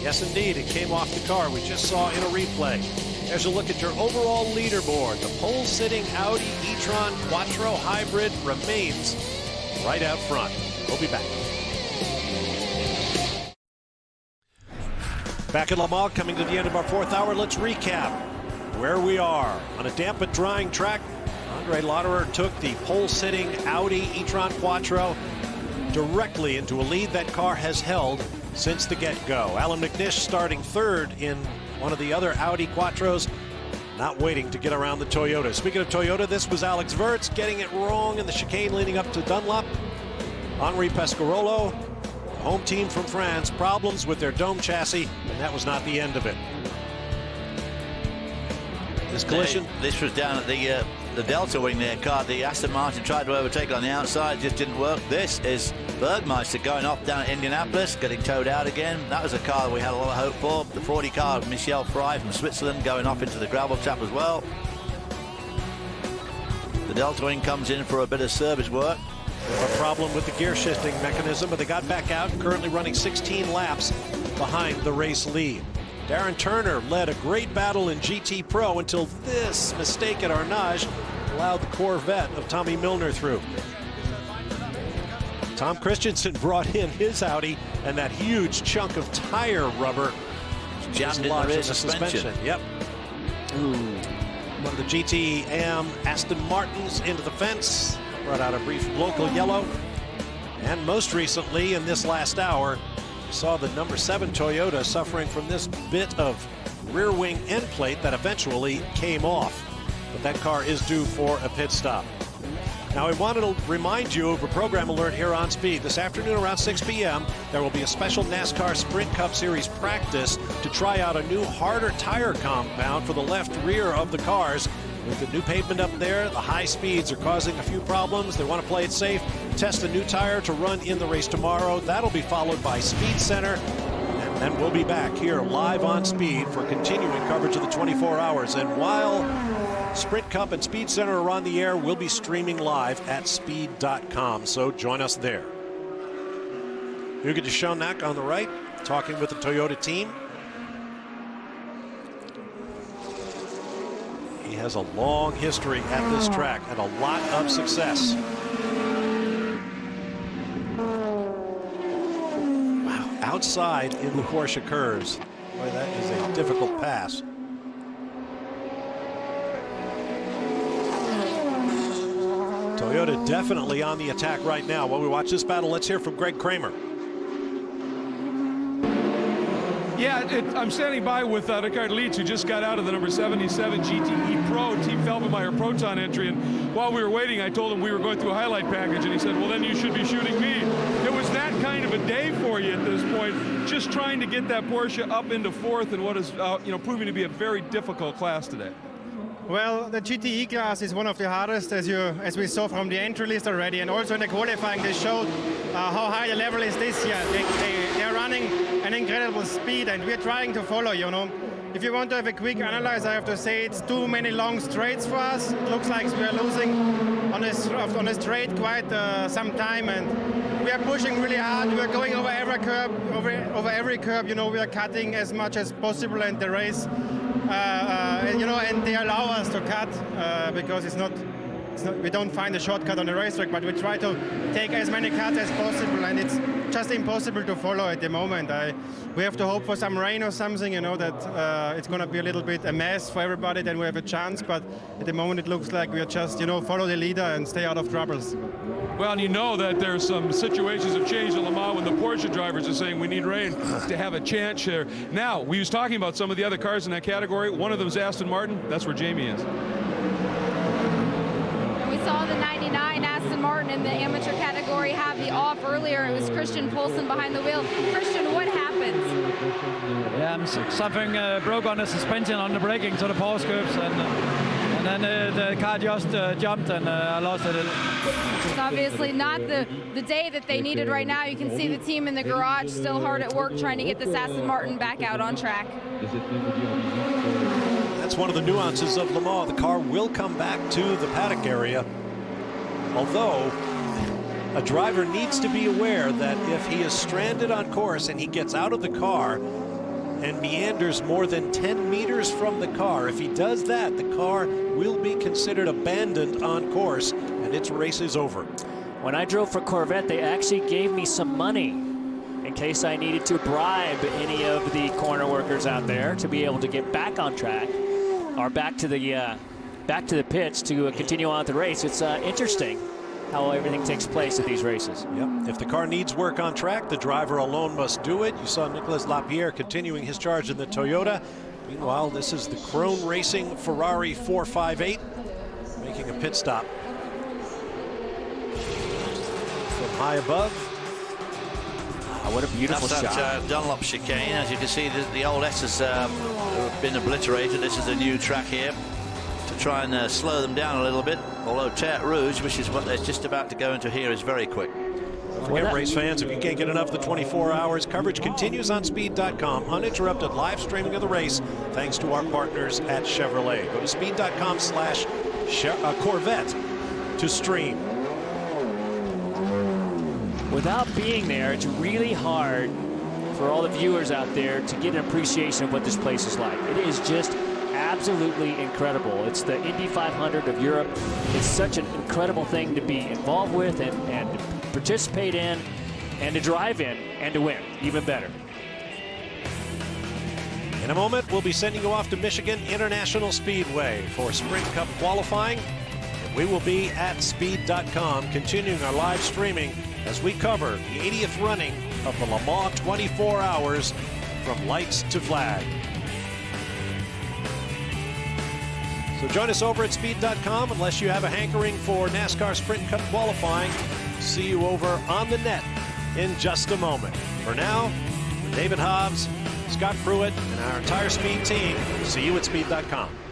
Yes, indeed. It came off the car. We just saw in a replay. There's a look at your overall leaderboard. The pole-sitting Audi e-tron Quattro Hybrid remains right out front. We'll be back. Back at Le Mans, coming to the end of our 4th hour. Let's recap where we are. On a damp but drying track, Andre Lauderer took the pole-sitting Audi e-tron Quattro directly into a lead that car has held since the get-go. Alan McNish starting 3rd in one of the other Audi Quattros, not waiting to get around the Toyota. Speaking of Toyota, this was Alex Wurz getting it wrong in the chicane leading up to Dunlop. Henri Pescarolo, home team from France, problems with their dome chassis, and that was not the end of it. This collision. This was down at the Delta wing there, car. The Aston Martin tried to overtake on the outside, just didn't work. This is Bergmeister going off down at Indianapolis, getting towed out again. That was a car that we had a lot of hope for. The 40 car of Michel Frey from Switzerland going off into the gravel trap as well. The Delta wing comes in for a bit of service work. A problem with the gear shifting mechanism, but they got back out, currently running 16 laps behind the race lead. Darren Turner led a great battle in GT Pro until this mistake at Arnage allowed the Corvette of Tommy Milner through. Tom Christensen brought in his Audi, and that huge chunk of tire rubber jammed in the rear suspension. Yep. Ooh. One of the GT AM Aston Martins into the fence, brought out a brief local yellow. And most recently, in this last hour, saw the number 7 Toyota suffering from this bit of rear wing end plate that eventually came off. But that car is due for a pit stop. Now, I wanted to remind you of a program alert here on Speed. This afternoon around 6 p.m., there will be a special NASCAR Sprint Cup Series practice to try out a new harder tire compound for the left rear of the cars. With the new pavement up there, the high speeds are causing a few problems. They want to play it safe, test a new tire to run in the race tomorrow. That'll be followed by Speed Center. And then we'll be back here live on Speed for continuing coverage of the 24 hours. And while Sprint Cup and Speed Center are on the air, we'll be streaming live at speed.com, so join us there. Hugo de Schoenack on the right, talking with the Toyota team. He has a long history at this track and a lot of success. Wow, outside in the Porsche curves. Boy, that is a difficult pass. Toyota definitely on the attack right now. While we watch this battle, let's hear from Greg Kramer. Yeah, I'm standing by with Ricard Leeds, who just got out of the number 77 GTE Pro Team Felbenmeyer Proton entry. And while we were waiting, I told him we were going through a highlight package, and he said, well, then you should be shooting me. It was that kind of a day for you at this point, just trying to get that Porsche up into fourth in what is proving to be a very difficult class today. Well, the GTE class is one of the hardest, as we saw from the entry list already, and also in the qualifying they showed how high the level is this year. They're running an incredible speed, and we're trying to follow, you know. If you want to have a quick analysis, I have to say it's too many long straights for us. It looks like we are losing on a straight quite some time, and we are pushing really hard. We are going over every curb, over every curb, you know, we are cutting as much as possible, and the race and they allow us to cut because it's not, we don't find a shortcut on the racetrack, but we try to take as many cuts as possible, and it's just impossible to follow at the moment. We have to hope for some rain or something, you know, that it's going to be a little bit a mess for everybody, then we have a chance, but at the moment it looks like we are just, you know, follow the leader and stay out of troubles. Well, and you know that there's some situations have changed at Le Mans when the Porsche drivers are saying we need rain to have a chance here. Now, we was talking about some of the other cars in that category. One of them is Aston Martin. That's where Jamie is. And we saw the 99 Aston Martin in the amateur category have the off earlier. It was Christian Poulsen behind the wheel. Christian, what happened? Yeah, something broke on the suspension on the braking to the pause curves, and then the car just jumped, and I lost it. It's obviously not the day that they needed right now. You can see the team in the garage still hard at work trying to get this Aston Martin back out on track. That's one of the nuances of Le Mans. The car will come back to the paddock area, although a driver needs to be aware that if he is stranded on course and he gets out of the car and meanders more than 10 meters from the car, if he does that, the car will be considered abandoned on course, and its race is over. When I drove for Corvette, they actually gave me some money in case I needed to bribe any of the corner workers out there to be able to get back on track or back to the pits to continue on with the race. It's interesting how everything takes place at these races. Yep. If the car needs work on track, the driver alone must do it. You saw Nicolas Lapierre continuing his charge in the Toyota. Meanwhile, this is the Krone Racing Ferrari 458 making a pit stop from high above. What a beautiful shot. shot. Dunlop chicane. As you can see, the old S's have been obliterated. This is a new track here to try and slow them down a little bit. Although Terre Rouge, which is what they're just about to go into here, is very quick. Don't forget, race fans, if you can't get enough of the 24 hours, coverage continues on speed.com. Uninterrupted live streaming of the race thanks to our partners at Chevrolet. Go to speed.com/Corvette to stream. Without being there, it's really hard for all the viewers out there to get an appreciation of what this place is like. It is just absolutely incredible. It's the Indy 500 of Europe. It's such an incredible thing to be involved with and to participate in and to drive in and to win. Even better. In a moment, we'll be sending you off to Michigan International Speedway for Sprint Cup qualifying. And we will be at speed.com continuing our live streaming as we cover the 80th running of the Le Mans 24 hours from lights to flag. So So join us over at speed.com unless you have a hankering for NASCAR Sprint Cup qualifying. See you over on the net in just a moment. For now, for David Hobbs, Scott Pruitt, and our entire Speed team, see you at speed.com.